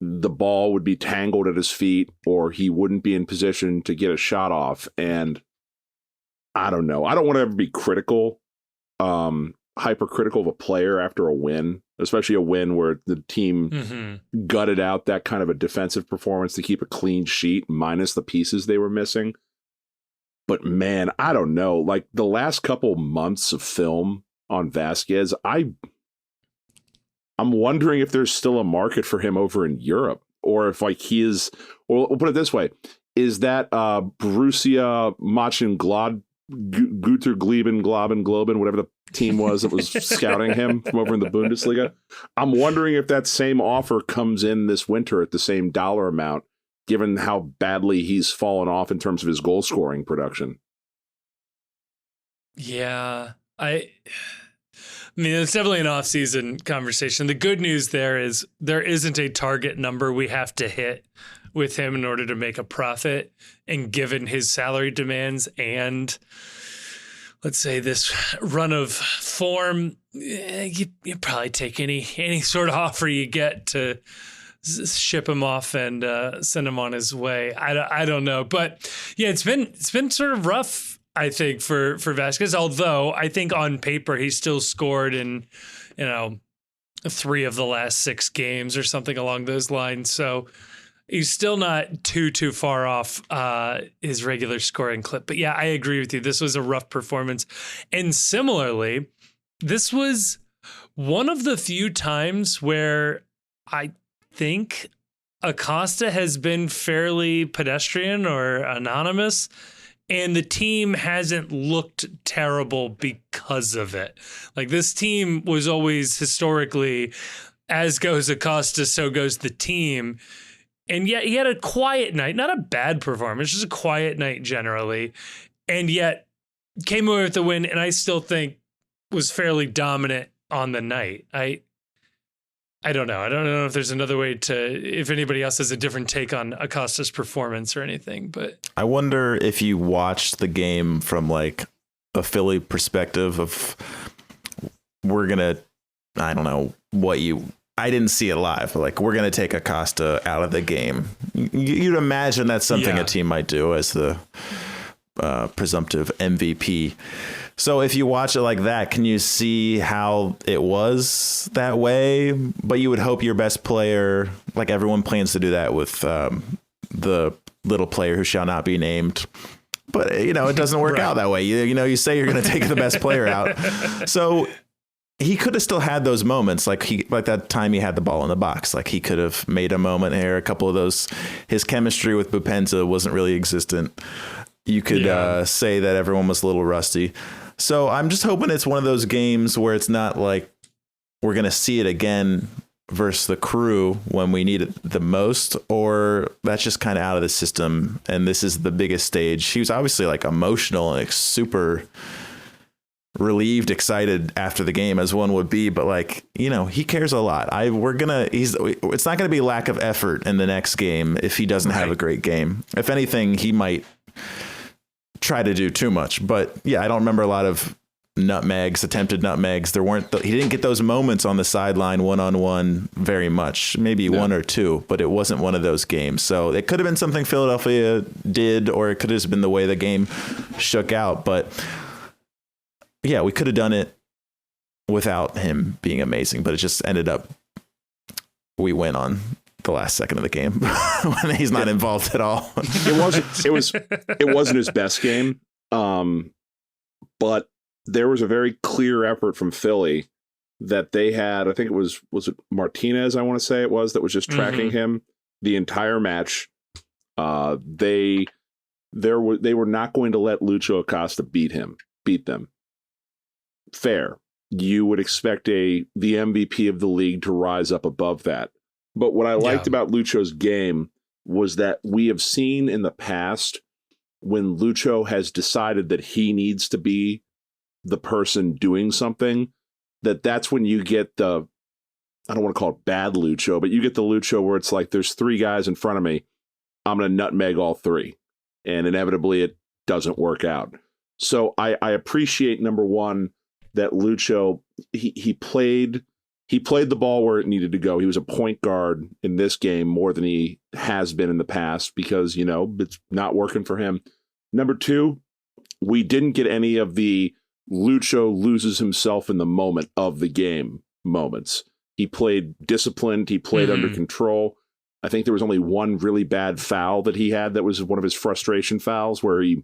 the ball would be tangled at his feet or he wouldn't be in position to get a shot off. And I don't know. I don't want to ever be critical, hypercritical of a player after a win, especially a win where the team gutted out that kind of a defensive performance to keep a clean sheet minus the pieces they were missing. But man, I don't know. Like the last couple months of film on Vasquez, I'm wondering if there's still a market for him over in Europe, or if like he is, or we'll put it this way: is that Borussia Mönchengladbach, Guter Globen, whatever the team was that was scouting him from over in the Bundesliga? I'm wondering if that same offer comes in this winter at the same dollar amount, given how badly he's fallen off in terms of his goal scoring production. Yeah, I mean, it's definitely an off-season conversation. The good news there is there isn't a target number we have to hit with him in order to make a profit. And given his salary demands and, let's say, this run of form, you probably take any sort of offer you get to ship him off and send him on his way. I don't know, but yeah, it's been sort of rough, I think, for Vasquez. Although I think on paper he still scored in 3 of the last 6 games or something along those lines. So he's still not too far off his regular scoring clip. But yeah, I agree with you. This was a rough performance, and similarly, this was one of the few times where I think Acosta has been fairly pedestrian or anonymous And the team hasn't looked terrible because of it. Like, this team was always historically, as goes Acosta, so goes the team. And yet he had a quiet night, not a bad performance, just a quiet night generally. And yet came away with the win, and I still think was fairly dominant on the night. I don't know. I don't know if there's another way if anybody else has a different take on Acosta's performance or anything, but I wonder if you watched the game from like a Philly perspective of I don't know I didn't see it live, but like, we're going to take Acosta out of the game. You'd imagine that's something a team might do as the presumptive MVP. So if you watch it like that, can you see how it was that way? But you would hope your best player, like everyone plans to do that with the little player who shall not be named. But, it doesn't work out that way. You say you're going to take the best player out. So he could have still had those moments, like that time he had the ball in the box. Like, he could have made a moment here. A couple of those, his chemistry with Boupendza wasn't really existent. You could say that everyone was a little rusty. So I'm just hoping it's one of those games where it's not like we're going to see it again versus the Crew when we need it the most, or that's just kind of out of the system. And this is the biggest stage. He was obviously like emotional and like super relieved, excited after the game, as one would be. But like, he cares a lot. It's not going to be lack of effort in the next game if he doesn't have a great game. If anything, he might try to do too much. But I don't remember a lot of attempted nutmegs. He didn't get those moments on the sideline one-on-one very much, maybe one or two, but it wasn't one of those games. So it could have been something Philadelphia did, or it could have been the way the game shook out. But we could have done it without him being amazing, but it just ended up we win on the last second of the game when he's not involved at all. It wasn't his best game. But there was a very clear effort from Philly that they had. I think it was it Martinez, I want to say it was, that was just tracking him the entire match. They were not going to let Lucho Acosta beat them. Fair. You would expect the MVP of the league to rise up above that. But what I liked about Lucho's game was that we have seen in the past when Lucho has decided that he needs to be the person doing something, that's when you get I don't want to call it bad Lucho, but you get the Lucho where it's like, there's three guys in front of me, I'm going to nutmeg all three. And inevitably it doesn't work out. So I appreciate, number one, that Lucho, he played the ball where it needed to go. He was a point guard in this game more than he has been in the past because, it's not working for him. Number two, we didn't get any of the Lucho loses himself in the moment of the game moments. He played disciplined. He played under control. I think there was only one really bad foul that he had that was one of his frustration fouls where he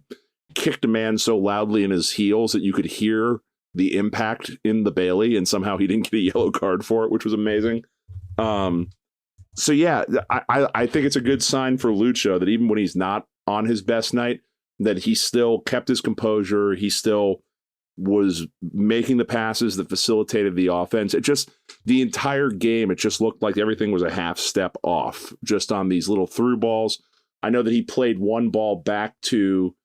kicked a man so loudly in his heels that you could hear the impact in the Bailey, and somehow he didn't get a yellow card for it, which was amazing. So I think it's a good sign for Lucho that even when he's not on his best night, that he still kept his composure. He still was making the passes that facilitated the offense. The entire game, it just looked like everything was a half step off just on these little through balls. I know that he played one ball back to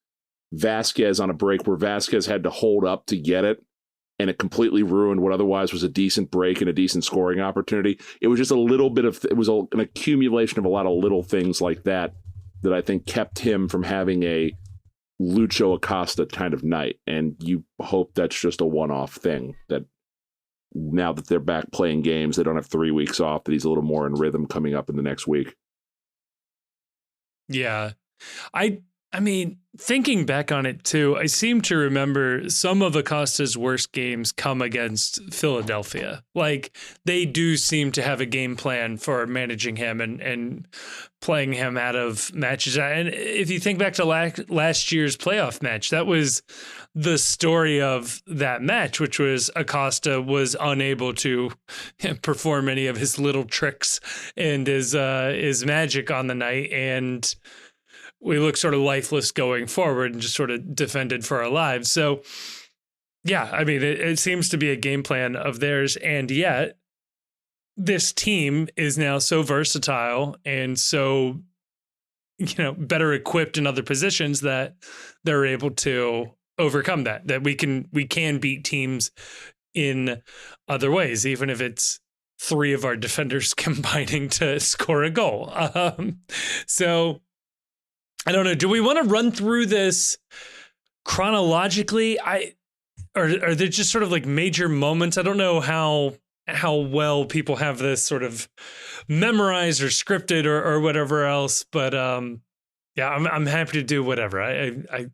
Vasquez on a break where Vasquez had to hold up to get it, and it completely ruined what otherwise was a decent break and a decent scoring opportunity. It was just a little bit of, it was an accumulation of a lot of little things like that I think kept him from having a Lucho Acosta kind of night. And you hope that's just a one-off thing, that now that they're back playing games, they don't have 3 weeks off, that he's a little more in rhythm coming up in the next week. Yeah. I mean, thinking back on it too, I seem to remember some of Acosta's worst games come against Philadelphia. Like, they do seem to have a game plan for managing him and playing him out of matches. And if you think back to last year's playoff match, that was the story of that match, which was Acosta was unable to perform any of his little tricks and his magic on the night. And we look sort of lifeless going forward and just sort of defended for our lives. So, yeah, I mean, it seems to be a game plan of theirs. And yet this team is now so versatile and so, better equipped in other positions that they're able to overcome that we can beat teams in other ways, even if it's three of our defenders combining to score a goal. So I don't know. Do we want to run through this chronologically? Or are there just sort of like major moments? I don't know how well people have this sort of memorized or scripted or whatever else, but yeah, I'm happy to do whatever.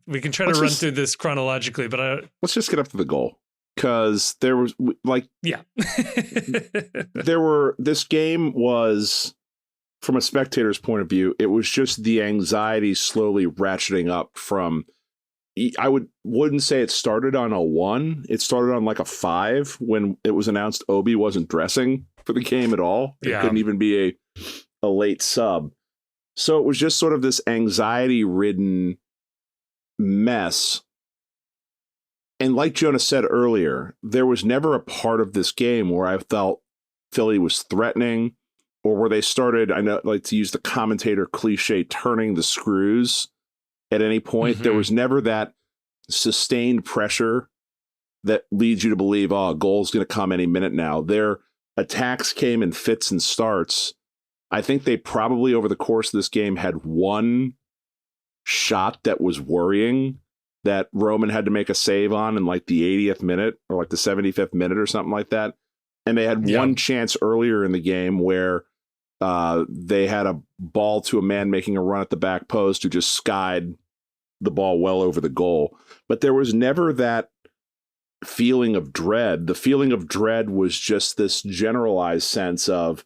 We can try to run through this chronologically, but let's just get up to the goal, because there was this game was, from a spectator's point of view, it was just the anxiety slowly ratcheting up from. I wouldn't say it started on a 1. It started on like a 5 when it was announced Obi wasn't dressing for the game at all. It couldn't even be a late sub. So it was just sort of this anxiety-ridden mess. And like Jonah said earlier, there was never a part of this game where I felt Philly was threatening, or where they started, I know, like to use the commentator cliche, turning the screws. At any point, there was never that sustained pressure that leads you to believe, a goal's going to come any minute now. Their attacks came in fits and starts. I think they probably, over the course of this game, had one shot that was worrying that Roman had to make a save on in like the 80th minute or like the 75th minute or something like that. And they had one chance earlier in the game where they had a ball to a man making a run at the back post who just skied the ball well over the goal. But there was never that feeling of dread. The feeling of dread was just this generalized sense of,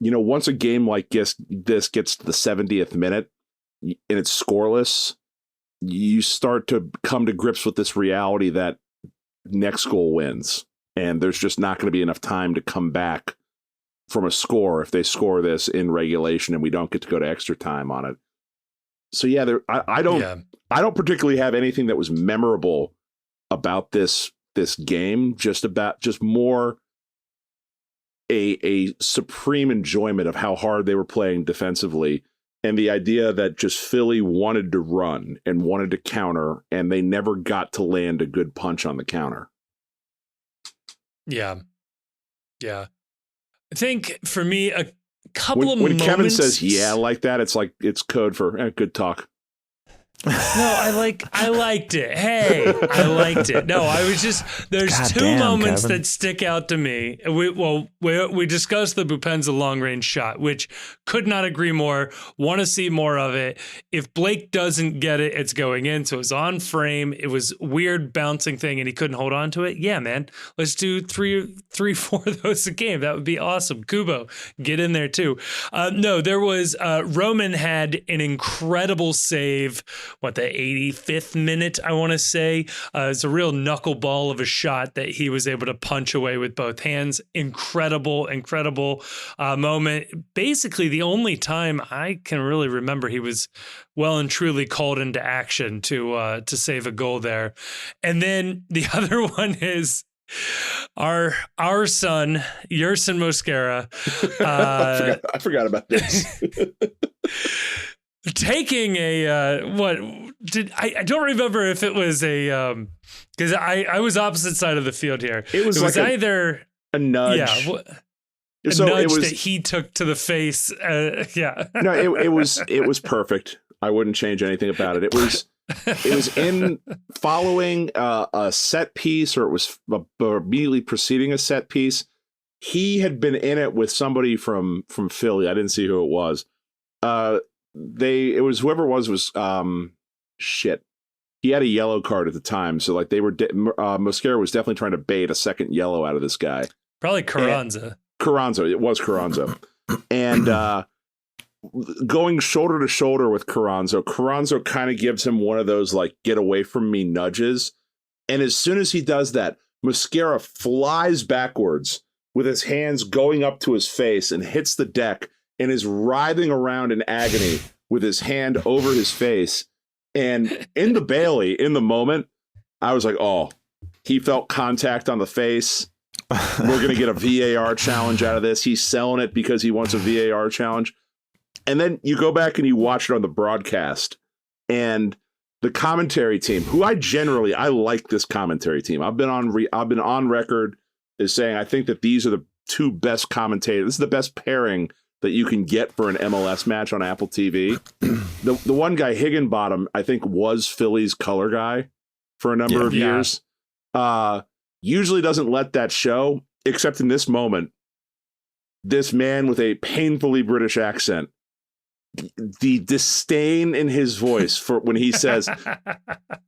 once a game like this gets to the 70th minute and it's scoreless, you start to come to grips with this reality that next goal wins. And there's just not going to be enough time to come back from a score if they score this in regulation and we don't get to go to extra time on it. So yeah, I don't particularly have anything that was memorable about this game. Just more a supreme enjoyment of how hard they were playing defensively, and the idea that just Philly wanted to run and wanted to counter, and they never got to land a good punch on the counter. Yeah. I think for me, a couple of when moments. Kevin says like that, it's code for good talk. No, I liked it. Hey, I liked it. No, there's two moments Kevin. That stick out to me. We discussed the Boupendza long range shot, which could not agree more. Want to see more of it. If Blake doesn't get it, it's going in. So it was on frame. It was weird bouncing thing and he couldn't hold on to it. Yeah, man, let's do three, 4 of those a game. That would be awesome. Kubo, get in there too. No, there was, Roman had an incredible save. The 85th minute, I want to say. It's a real knuckleball of a shot that he was able to punch away with both hands. Incredible moment. Basically, the only time I can really remember he was well and truly called into action to save a goal there. And then the other one is our son, Yerson Mosquera. I forgot about this. Taking I don't remember if it was a because I was opposite side of the field here. It was like either a nudge. Yeah, nudge that he took to the face. No, it was perfect. I wouldn't change anything about it. It was in following a set piece, or it was immediately preceding a set piece. He had been in it with somebody from Philly. I didn't see who it was. It was whoever it was shit. He had a yellow card at the time, so like they were Mosquera was definitely trying to bait a second yellow out of this guy. Probably Carranza. It was Carranza. And going shoulder to shoulder with Carranza kind of gives him one of those like get away from me nudges. And as soon as he does that, Mosquera flies backwards with his hands going up to his face and hits the deck and is writhing around in agony with his hand over his face. And in the Bailey, in the moment, I was like, oh, he felt contact on the face. We're going to get a VAR challenge out of this. He's selling it because he wants a VAR challenge. And then you go back and you watch it on the broadcast, and the commentary team, who I like this commentary team. I've been on record as saying I think that these are the two best commentators. This is the best pairing that you can get for an MLS match on Apple TV. The one guy, Higginbottom, I think was Philly's color guy for a number of years. Usually doesn't let that show, except in this moment. This man with a painfully British accent, the disdain in his voice for when he says,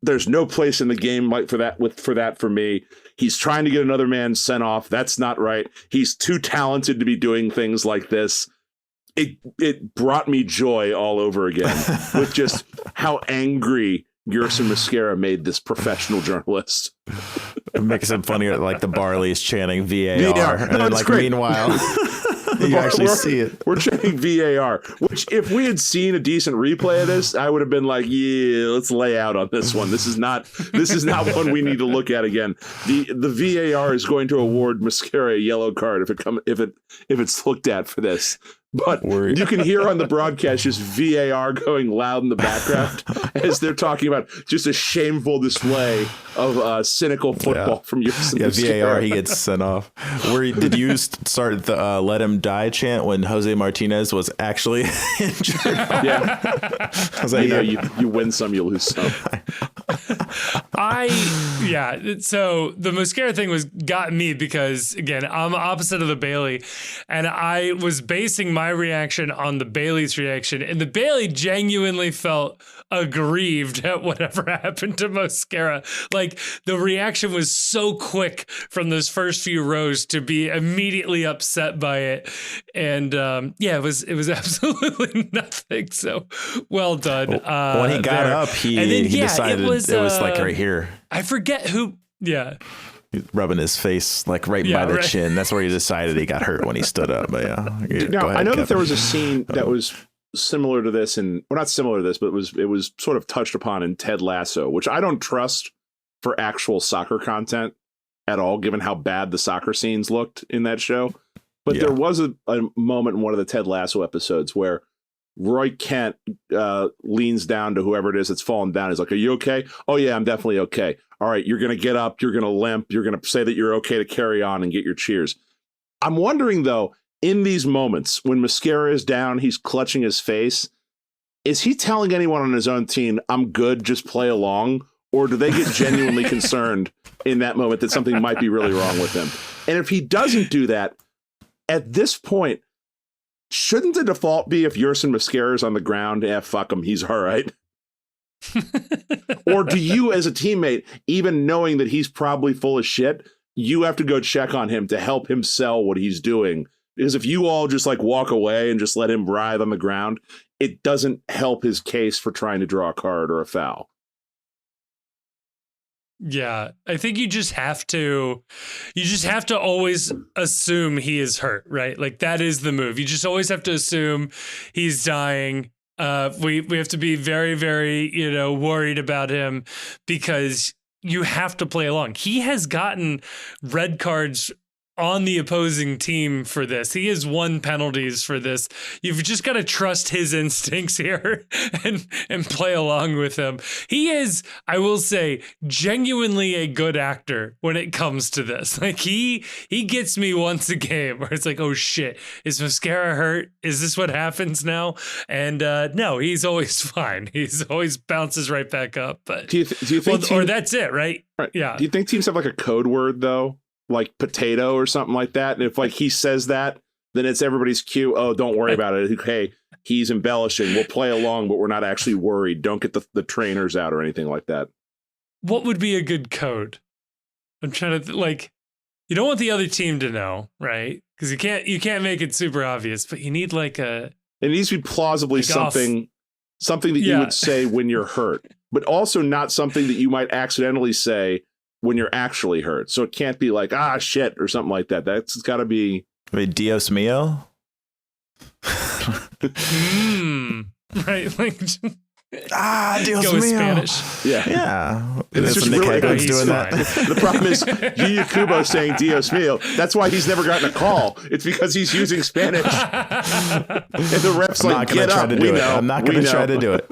"There's no place in the game like for that for me." He's trying to get another man sent off. That's not right. He's too talented to be doing things like this. It brought me joy all over again with just how angry Yerson Mosquera made this professional journalist. It makes it funnier, like the Barley's chanting VAR, and then like great. Meanwhile, you actually see it. We're chanting VAR, which if we had seen a decent replay of this, I would have been like, yeah, let's lay out on this one. This is not one we need to look at again. The VAR is going to award Mosquera a yellow card if it's looked at for this. But you can hear on the broadcast just VAR going loud in the background as they're talking about just a shameful display of cynical football from Yerson Mosquera. VAR, he gets sent off. Did you start the "Let Him Die" chant when Jose Martinez was actually injured? Yeah. I was like, you win some, you lose some. So the Mosquera thing got me because, again, I'm opposite of the Bailey, and I was basing my reaction on the Bailey's reaction, and the Bailey genuinely felt aggrieved at whatever happened to Mosquera. Like, the reaction was so quick from those first few rows to be immediately upset by it, and it was absolutely nothing. So well done. When he got up, he decided it was like right here. I forget who. Yeah. Rubbing his face like by the chin. That's where he decided he got hurt when he stood up. But now I know that there was a scene that was similar to this, not similar to this, but it was sort of touched upon in Ted Lasso, which I don't trust for actual soccer content at all, given how bad the soccer scenes looked in that show. But there was a moment in one of the Ted Lasso episodes where Roy Kent leans down to whoever it is that's fallen down. He's like, "Are you okay?" "Oh yeah, I'm definitely okay." "All right, you're going to get up, you're going to limp, you're going to say that you're okay to carry on and get your cheers." I'm wondering, though, in these moments when Mosquera is down, he's clutching his face, is he telling anyone on his own team, "I'm good, just play along"? Or do they get genuinely concerned in that moment that something might be really wrong with him? And if he doesn't do that, at this point, shouldn't the default be if Yerson Mosquera is on the ground, fuck him, he's all right? Or do you, as a teammate, even knowing that he's probably full of shit, you have to go check on him to help him sell what he's doing? Because if you all just like walk away and just let him writhe on the ground, it doesn't help his case for trying to draw a card or a foul. Yeah, I think you just have to always assume he is hurt, right? Like, that is the move. You just always have to assume he's dying. We have to be very, very, worried about him because you have to play along. He has gotten red cards on the opposing team for this. He has won penalties for this. You've just got to trust his instincts here and play along with him. He is, I will say, genuinely a good actor when it comes to this. Like, he gets me once a game where it's like, oh shit, is Mosquera hurt? Is this what happens now? And no, he's always fine. He's always bounces right back up. But do you think or that's it, right? Yeah. Do you think teams have like a code word though? Like potato or something like that? And if like he says that, then it's everybody's cue. Oh, don't worry about it. Hey, he's embellishing. We'll play along, but we're not actually worried. Don't get the trainers out or anything like that. What would be a good code? I'm trying to you don't want the other team to know, right? Because you can't make it super obvious, but you need like a. It needs to be plausibly something that you would say when you're hurt, but also not something that you might accidentally say when you're actually hurt. So it can't be like, shit, or something like that. That's got to be... Wait, Dios mio? right? Like, Dios go with mío. Spanish. Yeah. It's just Nick really Hagen's he's doing fine. that. The problem is Yu Kubo saying Dios mío. That's why he's never gotten a call. It's because he's using Spanish. And the ref's I'm like, not going get to try up. to We do it. know. I'm not We going to know." try to do it.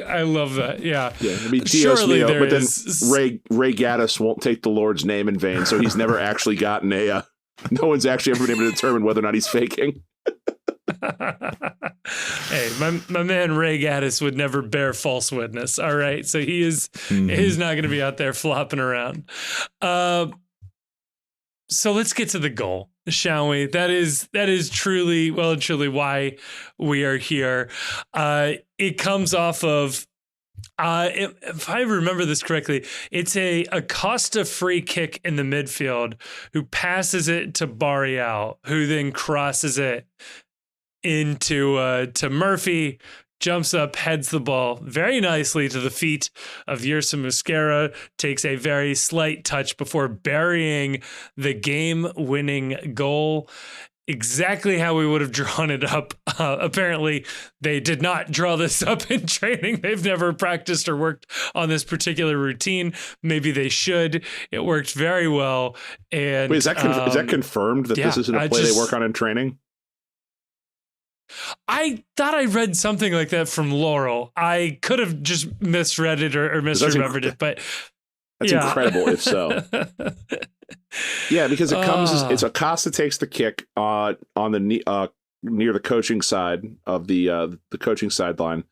I love that. Yeah. Yeah, it'd be Dios Surely mío, there but then is- Ray Gaddis won't take the Lord's name in vain, so he's never actually gotten a. No one's actually ever been able to determine whether or not he's faking. Hey, my man Ray Gaddis would never bear false witness. All right, so he's not going to be out there flopping around. So let's get to the goal, shall we? That is truly, well and truly why we are here. It comes off of, if I remember this correctly, it's a Acosta free kick in the midfield who passes it to Barreal, who then crosses it into to Murphy, jumps up, heads the ball very nicely to the feet of Yersa Mosquera, takes a very slight touch before burying the game-winning goal. Exactly how we would have drawn it up. Apparently, they did not draw this up in training. They've never practiced or worked on this particular routine. Maybe they should. It worked very well. And Wait, is that confirmed that this isn't a play they work on in training? I thought I read something like that from Laurel. I could have just misread it or misremembered it, but that's incredible if so. Yeah, because it comes it's Acosta takes the kick on the near the coaching side of the coaching sideline,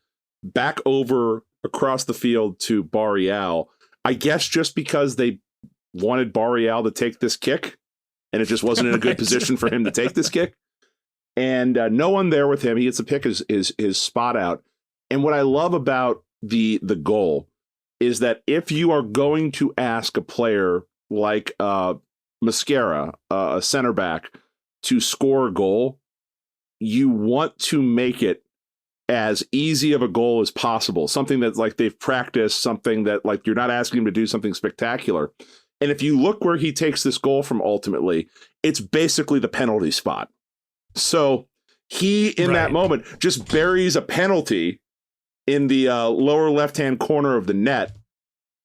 back over across the field to Barreal. I guess just because they wanted Barreal to take this kick, and it just wasn't in a good position for him to take this kick. And no one there with him. He gets to pick his spot out. And what I love about the goal is that if you are going to ask a player like Mosquera, a center back, to score a goal, you want to make it as easy of a goal as possible. Something that like they've practiced, something that like you're not asking him to do something spectacular. And if you look where he takes this goal from ultimately, it's basically the penalty spot. So he, in that moment, just buries a penalty in the lower left-hand corner of the net.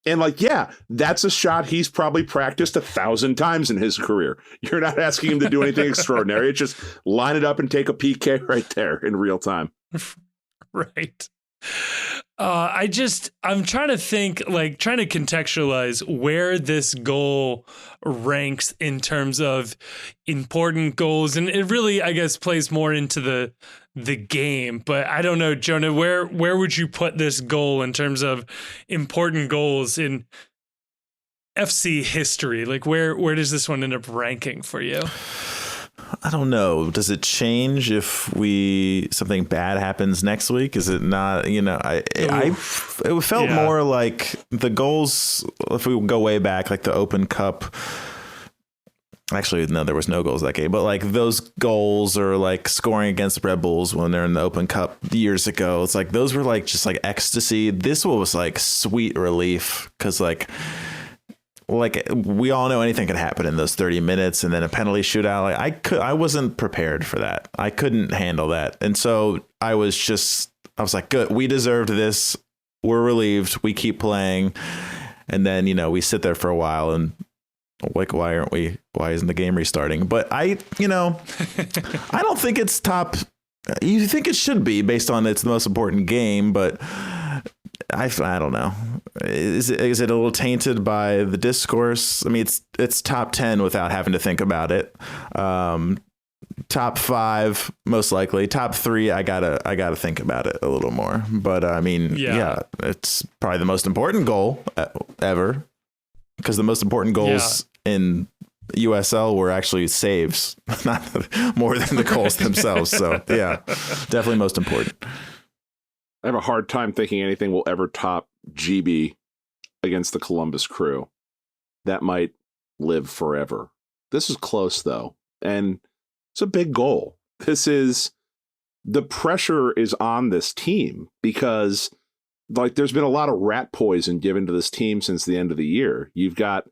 And like, yeah, that's a shot he's probably practiced 1,000 times in his career. You're not asking him to do anything extraordinary. It's just line it up and take a PK right there in real time. Right. I'm trying to think, like trying to contextualize where this goal ranks in terms of important goals. And it really, I guess, plays more into the game. But I don't know, Jonah, where would you put this goal in terms of important goals in FC history? Like where does this one end up ranking for you? I don't know. Does it change if something bad happens next week? Is it not? You know, it felt more like the goals. If we go way back, like the Open Cup. Actually, no, there was no goals that game. But like those goals or like scoring against Red Bulls when they're in the Open Cup years ago, it's like those were like just like ecstasy. This was like sweet relief because like we all know anything can happen in those 30 minutes and then a penalty shootout. Like I wasn't prepared for that. I couldn't handle that. And so I was like, good, we deserved this. We're relieved. We keep playing. And then, you know, we sit there for a while and like, why isn't the game restarting? But I don't think it's top. You think it should be based on it's the most important game, but I don't know. Is it a little tainted by the discourse? I mean, it's top 10 without having to think about it. Top 5, most likely. Top 3, I gotta think about it a little more. But I mean, yeah, it's probably the most important goal ever because the most important goals in USL were actually saves, not more than the goals themselves. So yeah, definitely most important. I have a hard time thinking anything will ever top GB against the Columbus Crew. That might live forever. This is close, though, and it's a big goal. The pressure is on this team because, like, there's been a lot of rat poison given to this team since the end of the year. You've got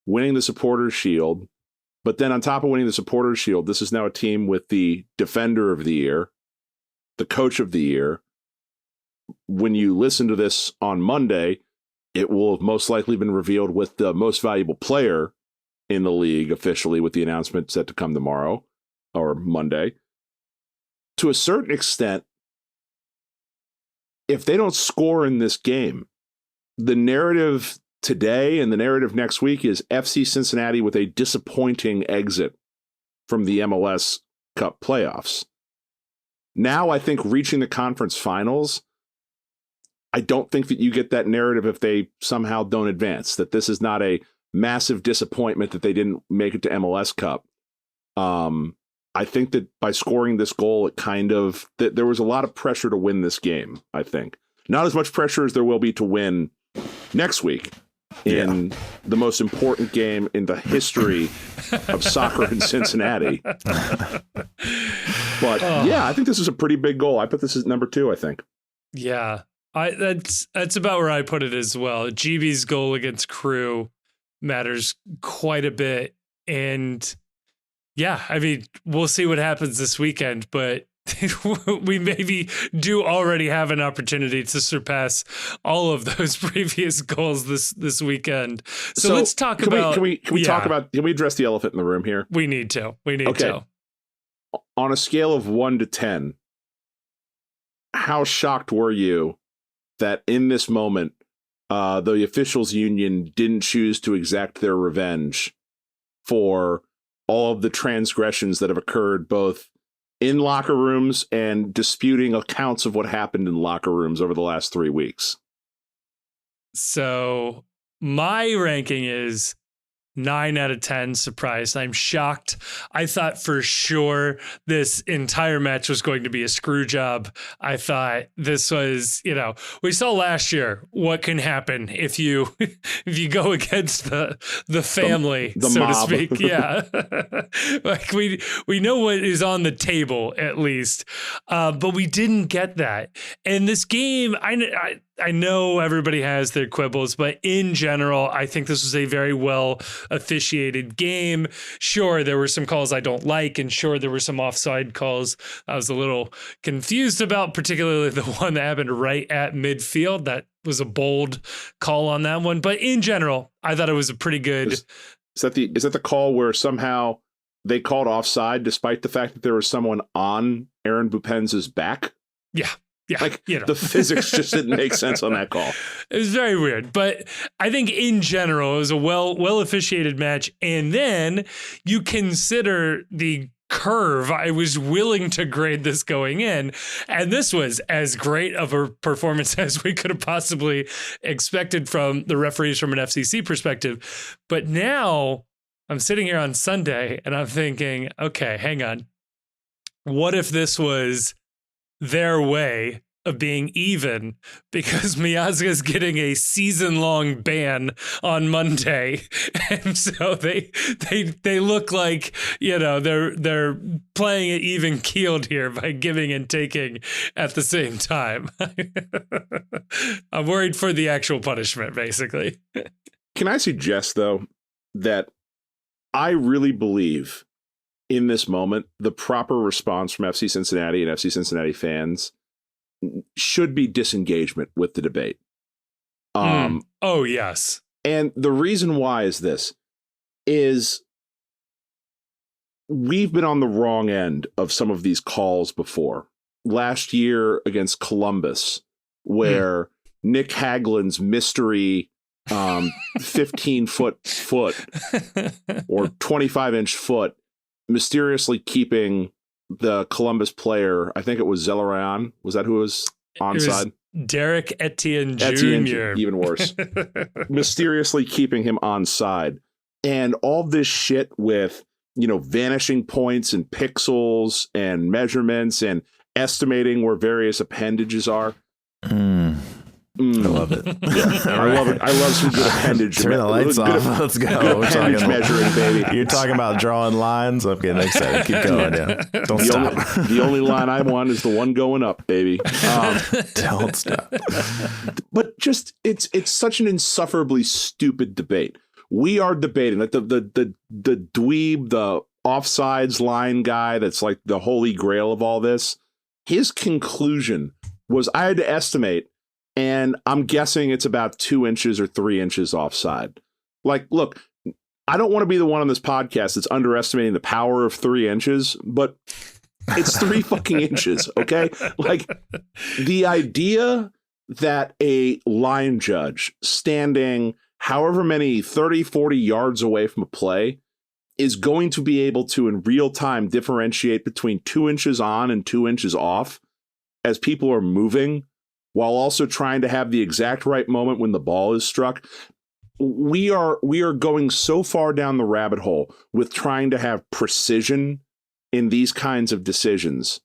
winning the Supporters' Shield, But then on top of winning the Supporters Shield, this is now a team with the Defender of the Year, the Coach of the Year. When you listen to this on Monday, it will have most likely been revealed with the most valuable player in the league officially, with the announcement set to come tomorrow or Monday. To a certain extent, if they don't score in this game, the narrative today and the narrative next week is FC Cincinnati with a disappointing exit from the MLS Cup playoffs. Now, I think reaching the conference finals, I don't think that you get that narrative if they somehow don't advance, that this is not a massive disappointment that they didn't make it to MLS Cup. I think that by scoring this goal, that there was a lot of pressure to win this game, I think. Not as much pressure as there will be to win next week in the most important game in the history of soccer in Cincinnati. But I think this is a pretty big goal. I put this as number 2, I think. Yeah, that's about where I put it as well. GB's goal against Crew matters quite a bit. And yeah, I mean, we'll see what happens this weekend, but we maybe do already have an opportunity to surpass all of those previous goals this weekend. So let's talk about. Can we address the elephant in the room here? We need to. Okay. On a scale of 1 to 10, how shocked were you that in this moment, the officials union didn't choose to exact their revenge for all of the transgressions that have occurred both in locker rooms and disputing accounts of what happened in locker rooms over the last 3 weeks? So my ranking is 9 out of 10. Surprised. I'm shocked. I thought for sure this entire match was going to be a screw job. I thought this was, we saw last year what can happen if you go against the family, the so mob. to speak. Yeah. Like we know what is on the table at least. But we didn't get that. And this game, I know everybody has their quibbles, but in general, I think this was a very well officiated game. Sure, there were some calls I don't like, and sure, there were some offside calls I was a little confused about, particularly the one that happened right at midfield. That was a bold call on that one. But in general, I thought it was a pretty good. Is that the call where somehow they called offside despite the fact that there was someone on Aaron Bupenz's back? Yeah. Yeah, like the physics just didn't make sense on that call. It was very weird, but I think in general it was a well officiated match. And then you consider the curve I was willing to grade this going in, and this was as great of a performance as we could have possibly expected from the referees from an FCC perspective. But now I'm sitting here on Sunday and I'm thinking, okay, hang on. What if this was their way of being even, because Miazga is getting a season-long ban on Monday, and so they look like they're playing it even keeled here by giving and taking at the same time. I'm worried for the actual punishment, basically. Can I suggest though that I really believe in this moment, the proper response from FC Cincinnati and FC Cincinnati fans should be disengagement with the debate. Oh, yes. And the reason why is we've been on the wrong end of some of these calls before. Last year against Columbus, where Nick Hagland's mystery 15-foot or 25-inch foot mysteriously keeping the Columbus player, I think it was Zelarayan. Was that who was onside? Derek Etienne Jr. Even worse. Mysteriously keeping him onside. And all this shit with, vanishing points and pixels and measurements and estimating where various appendages are. I love it. I love it. I love some good appendage. Turn the lights off. Let's go. We're talking measuring, baby. You're talking about drawing lines. I'm getting excited. Keep going. Yeah. Don't stop. The only line I want is the one going up, baby. Don't stop. But just it's such an insufferably stupid debate. we are debating like the dweeb, the offsides line guy that's like the holy grail of all this. His conclusion was I had to estimate, and I'm guessing it's about 2 inches or 3 inches offside. Like, look, I don't want to be the one on this podcast that's underestimating the power of 3 inches, but it's 3 fucking inches, okay? Like, the idea that a line judge standing however many 30, 40 yards away from a play is going to be able to in real time differentiate between 2 inches on and 2 inches off as people are moving while also trying to have the exact right moment when the ball is struck. We are going so far down the rabbit hole with trying to have precision in these kinds of decisions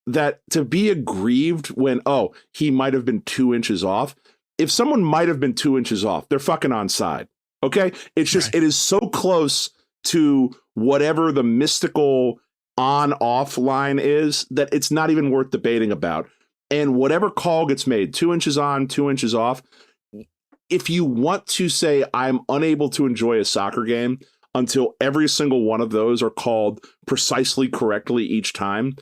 that to be aggrieved when, oh, he might have been 2 inches off. If someone might have been 2 inches off, they're fucking onside. Okay. It's just, It is so close to whatever the mystical on-off line is that it's not even worth debating about. And whatever call gets made, 2 inches on, 2 inches off, if you want to say I'm unable to enjoy a soccer game until every single one of those are called precisely correctly each time,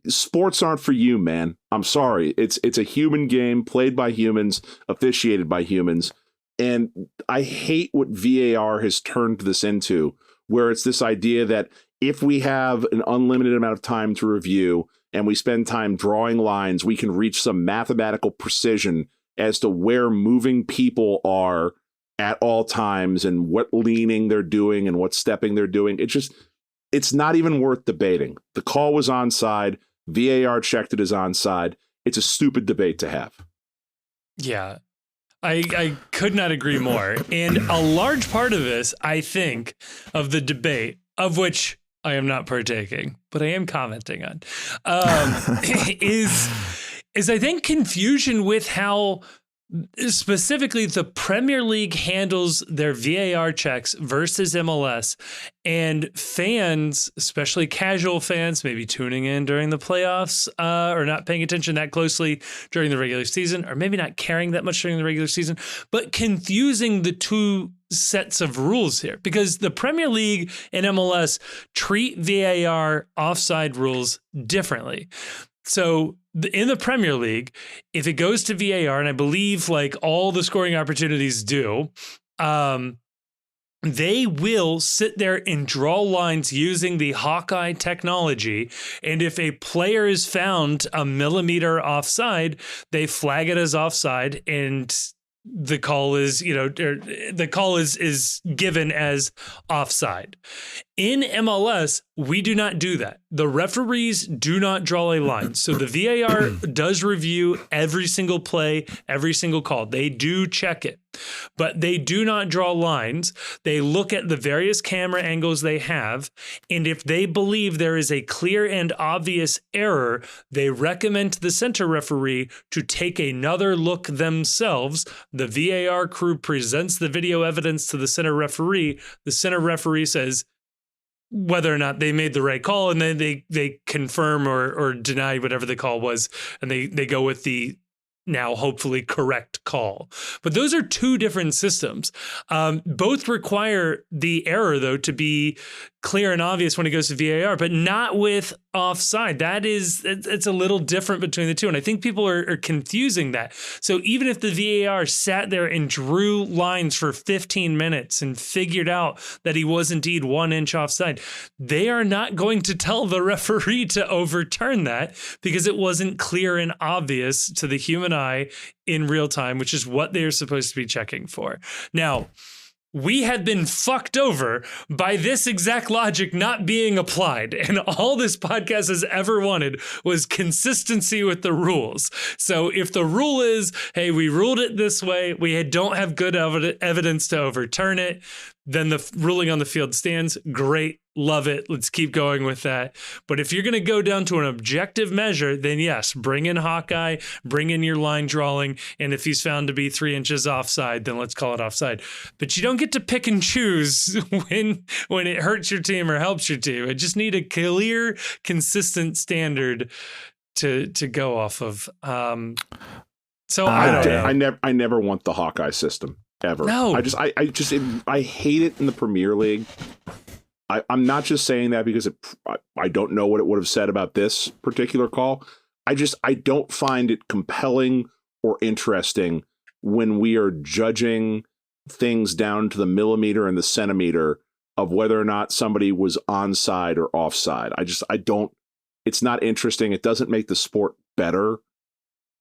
sports aren't for you, man. I'm sorry. It's a human game played by humans, officiated by humans. And I hate what VAR has turned this into, where it's this idea that if we have an unlimited amount of time to review and we spend time drawing lines, we can reach some mathematical precision as to where moving people are at all times and what leaning they're doing and what stepping they're doing. It's not even worth debating. The call was onside. VAR checked it as onside. It's a stupid debate to have. Yeah. I could not agree more. And a large part of this, I think, of the debate, of which I am not partaking, but I am commenting on, is I think confusion with how specifically the Premier League handles their VAR checks versus MLS, and fans, especially casual fans, maybe tuning in during the playoffs or not paying attention that closely during the regular season, or maybe not caring that much during the regular season, but confusing the two sets of rules here, because the Premier League and MLS treat VAR offside rules differently. So in the Premier League, if it goes to VAR, and I believe like all the scoring opportunities do, they will sit there and draw lines using the Hawkeye technology. And if a player is found a millimeter offside, they flag it as offside, and the call is, is given as offside. In MLS, we do not do that. The referees do not draw a line. So the VAR does review every single play, every single call. They do check it, but they do not draw lines. They look at the various camera angles they have, and if they believe there is a clear and obvious error, they recommend to the center referee to take another look themselves. The VAR crew presents the video evidence to the center referee. The center referee says whether or not they made the right call, and then they confirm or deny whatever the call was, and they go with the now hopefully correct call. But those are two different systems. Both require the error, though, to be clear and obvious when it goes to VAR, but not with offside. It's a little different between the two. And I think people are confusing that. So even if the VAR sat there and drew lines for 15 minutes and figured out that he was indeed 1 inch offside, they are not going to tell the referee to overturn that because it wasn't clear and obvious to the human eye in real time, which is what they're supposed to be checking for. Now, we had been fucked over by this exact logic not being applied. And all this podcast has ever wanted was consistency with the rules. So if the rule is, hey, we ruled it this way, we don't have good evidence to overturn it, then the ruling on the field stands. Great. Love it. Let's keep going with that. But if you're going to go down to an objective measure, then yes, bring in Hawkeye, bring in your line drawing. And if he's found to be 3 inches offside, then let's call it offside. But you don't get to pick and choose when it hurts your team or helps your team. I just need a clear, consistent standard to go off of. So I don't know. I never want the Hawkeye system. ever. No. I hate it in the Premier League. I'm not just saying that because I don't know what it would have said about this particular call. I don't find it compelling or interesting when we are judging things down to the millimeter and the centimeter of whether or not somebody was onside or offside. I don't, it's not interesting. It doesn't make the sport better.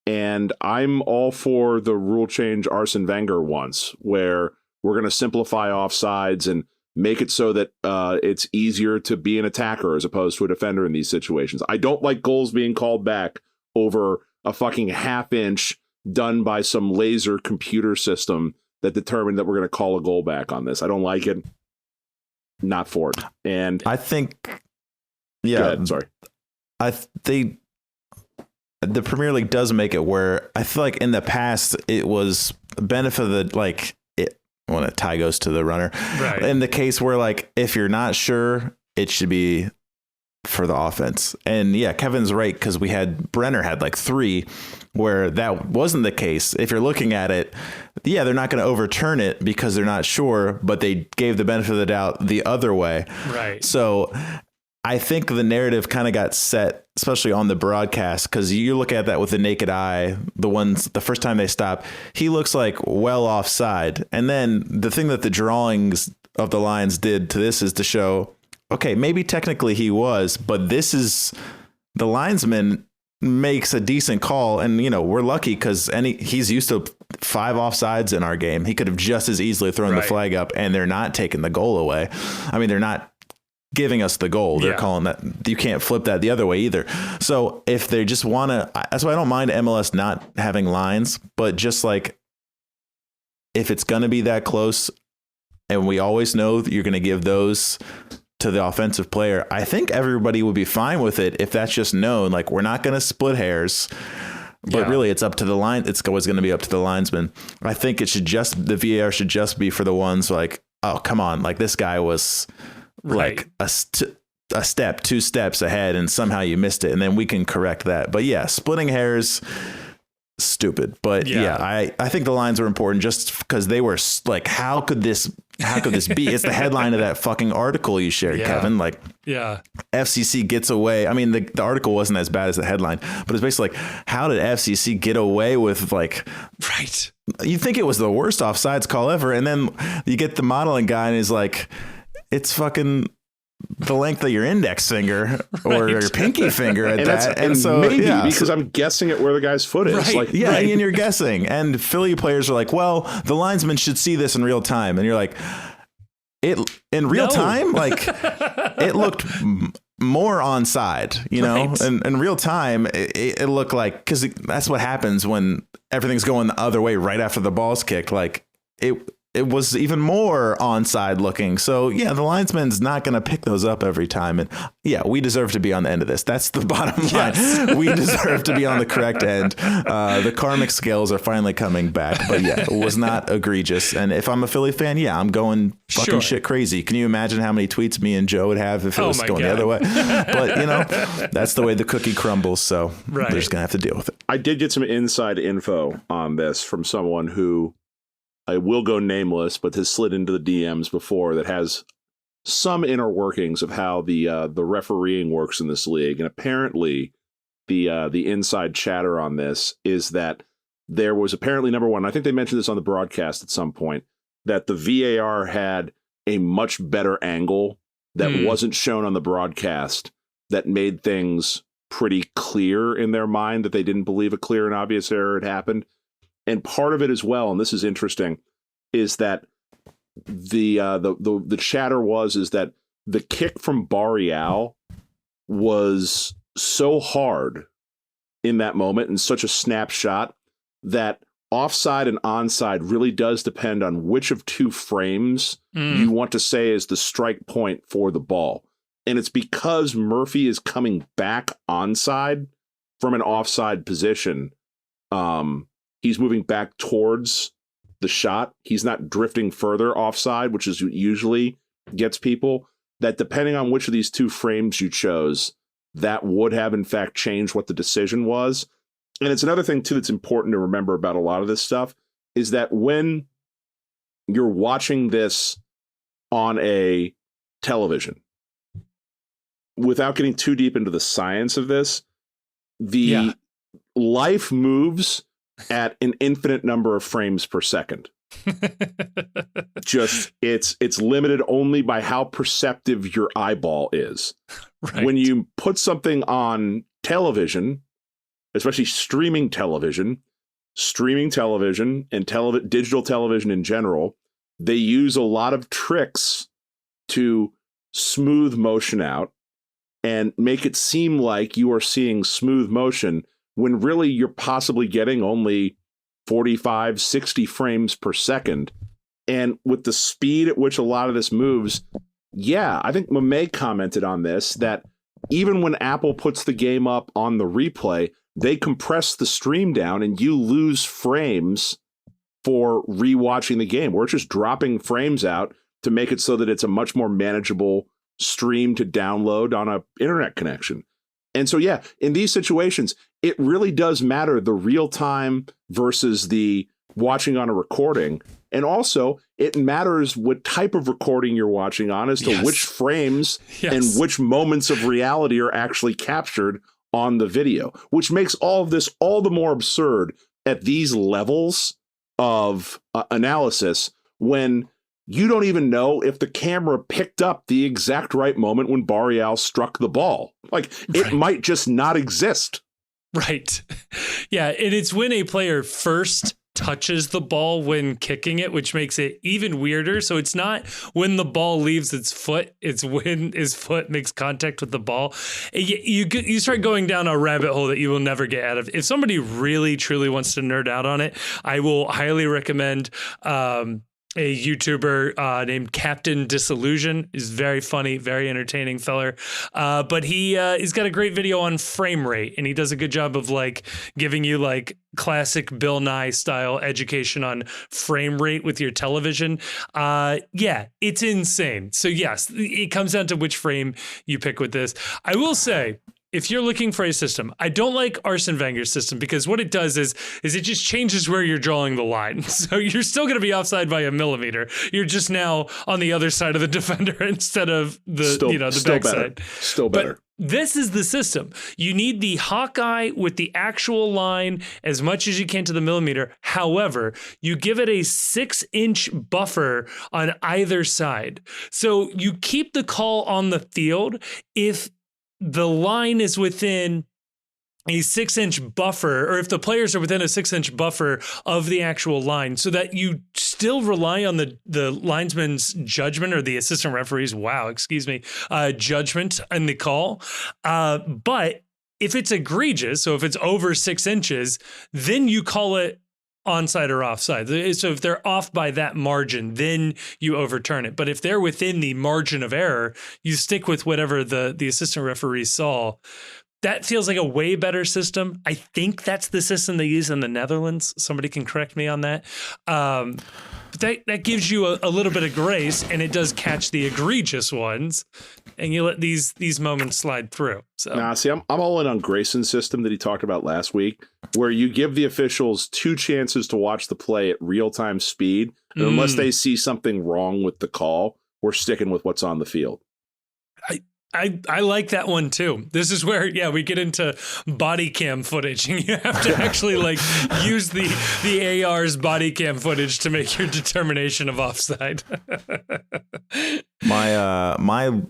And I'm all for the rule change Arsene Wenger once, where we're going to simplify offsides and make it so that it's easier to be an attacker as opposed to a defender in these situations. I don't like goals being called back over a fucking half inch done by some laser computer system that determined that we're going to call a goal back on this. I don't like it. Not for it. And I think, yeah, I'm sorry. The Premier League does make it where I feel like in the past it was benefit of the, like, when a tie goes to the runner. Right. In the case where, like, if you're not sure, it should be for the offense. And yeah, Kevin's right, because Brenner had like 3 where that wasn't the case. If you're looking at it, yeah, they're not going to overturn it because they're not sure, but they gave the benefit of the doubt the other way. Right. So I think the narrative kind of got set, especially on the broadcast, because you look at that with the naked eye, the first time they stop, he looks like well offside. And then the thing that the drawings of the lines did to this is to show, okay, maybe technically he was, but this is the linesman makes a decent call. And, you know, we're lucky because he's used to 5 offsides in our game. He could have just as easily thrown the flag up, and they're not taking the goal away. I mean, they're not giving us the goal. They're calling that. You can't flip that the other way either. So if they just want to, that's why I don't mind MLS not having lines, but just like, if it's going to be that close and we always know that you're going to give those to the offensive player, I think everybody would be fine with it if that's just known. Like, we're not going to split hairs, but really it's up to the line. It's always going to be up to the linesman. I think the VAR should just be for the ones like, oh, come on. Like, this guy was like a step, 2 steps ahead, and somehow you missed it. And then we can correct that. But yeah, splitting hairs, stupid. But yeah, I think the lines were important just because they were like, how could this be? It's the headline of that fucking article you shared, Kevin. Like, FCC gets away. I mean, the article wasn't as bad as the headline, but it's basically like, how did FCC get away with, like, you think it was the worst offsides call ever. And then you get the modeling guy and he's like, it's fucking the length of your index finger or your pinky finger at that. And so maybe because I'm guessing at where the guy's foot is. Right. Like, and you're guessing. And Philly players are like, well, the linesman should see this in real time. And you're like, it in real time? Like, it looked more onside, you know, and in real time, it looked like, because that's what happens when everything's going the other way right after the ball's kicked. Like, it was even more onside looking. So yeah, the linesman's not going to pick those up every time. And yeah, we deserve to be on the end of this. That's the bottom line. We deserve to be on the correct end. The karmic scales are finally coming back, but yeah, it was not egregious. And if I'm a Philly fan, yeah, I'm going fucking shit crazy. Can you imagine how many tweets me and Joe would have if it was going the other way? But you know, that's the way the cookie crumbles. So they're just going to have to deal with it. I did get some inside info on this from someone who, I will go nameless, but has slid into the DMs before, that has some inner workings of how the refereeing works in this league. And apparently the inside chatter on this is that there was apparently, number one, I think they mentioned this on the broadcast at some point, that the VAR had a much better angle that wasn't shown on the broadcast that made things pretty clear in their mind that they didn't believe a clear and obvious error had happened. And part of it as well, and this is interesting, is that the chatter is that the kick from Barreal was so hard in that moment and such a snapshot that offside and onside really does depend on which of 2 frames you want to say is the strike point for the ball. And it's because Murphy is coming back onside from an offside position. He's moving back towards the shot. He's not drifting further offside, which is usually gets people. That depending on which of these 2 frames you chose, that would have in fact changed what the decision was. And it's another thing too that's important to remember about a lot of this stuff is that when you're watching this on a television. Without getting too deep into the science of this, the life moves at an infinite number of frames per second. Just it's limited only by how perceptive your eyeball is. Right. When you put something on television, especially streaming television and digital television in general, they use a lot of tricks to smooth motion out and make it seem like you are seeing smooth motion when really you're possibly getting only 45, 60 frames per second. And with the speed at which a lot of this moves, I think Mame commented on this, that even when Apple puts the game up on the replay, they compress the stream down and you lose frames for rewatching the game. We're just dropping frames out to make it so that it's a much more manageable stream to download on an internet connection. And so, in these situations, it really does matter the real time versus the watching on a recording. And also, it matters what type of recording you're watching on as to which frames and which moments of reality are actually captured on the video, which makes all of this all the more absurd at these levels of analysis when you don't even know if the camera picked up the exact right moment when Barreal struck the ball. Like, it might just not exist. Right. Yeah. And it's when a player first touches the ball when kicking it, which makes it even weirder. So it's not when the ball leaves its foot, it's when his foot makes contact with the ball. You start going down a rabbit hole that you will never get out of. If somebody really, truly wants to nerd out on it, I will highly recommend a YouTuber named Captain Disillusion. Is very funny, very entertaining feller. But he's got a great video on frame rate, and he does a good job of like giving you like classic Bill Nye style education on frame rate with your television. It's insane. So yes, it comes down to which frame you pick with this. I will say, if you're looking for a system, I don't like Arsene Wenger's system because what it does is it just changes where you're drawing the line. So you're still going to be offside by a millimeter. You're just now on the other side of the defender instead of the backside. Still better. But this is the system. You need the Hawkeye with the actual line as much as you can to the millimeter. However, you give it a 6-inch buffer on either side. So you keep the call on the field if the line is within a 6-inch buffer, or if the players are within a 6-inch buffer of the actual line, so that you still rely on the linesman's judgment or the assistant referee's, judgment in the call. But if it's egregious, so if it's over 6 inches, then you call it onside or offside. So if they're off by that margin, then you overturn it. But if they're within the margin of error, you stick with whatever the assistant referee saw. That feels like a way better system. I think that's the system they use in the Netherlands. Somebody can correct me on that. But that gives you a little bit of grace, and it does catch the egregious ones, and you let these moments slide through. So I'm all in on Grayson's system that he talked about last week, where you give the officials 2 chances to watch the play at real-time speed, and unless they see something wrong with the call, we're sticking with what's on the field. I like that one too. This is where, we get into body cam footage, and you have to actually use the AR's body cam footage to make your determination of offside. The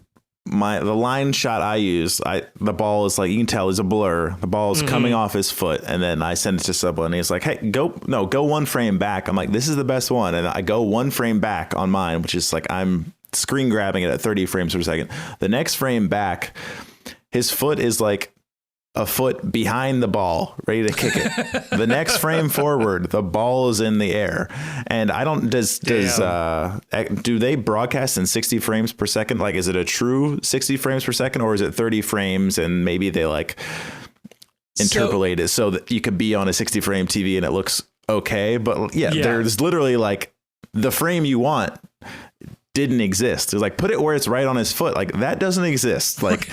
line shot I use, the ball is you can tell is a blur. The ball is coming off his foot, and then I send it to Subway, and he's like, "Hey, go 1 frame back." I'm like, "This is the best one," and I go 1 frame back on mine, which is I'm screen grabbing it at 30 frames per second. The next frame back, his foot is a foot behind the ball, ready to kick it. The next frame forward, the ball is in the air. And I don't, do they broadcast in 60 frames per second? Is it a true 60 frames per second, or is it 30 frames and maybe they interpolate it so that you could be on a 60 frame TV and it looks okay? But there's literally the frame you want didn't exist. It was like, put it where it's right on his foot. Like, that doesn't exist. Like,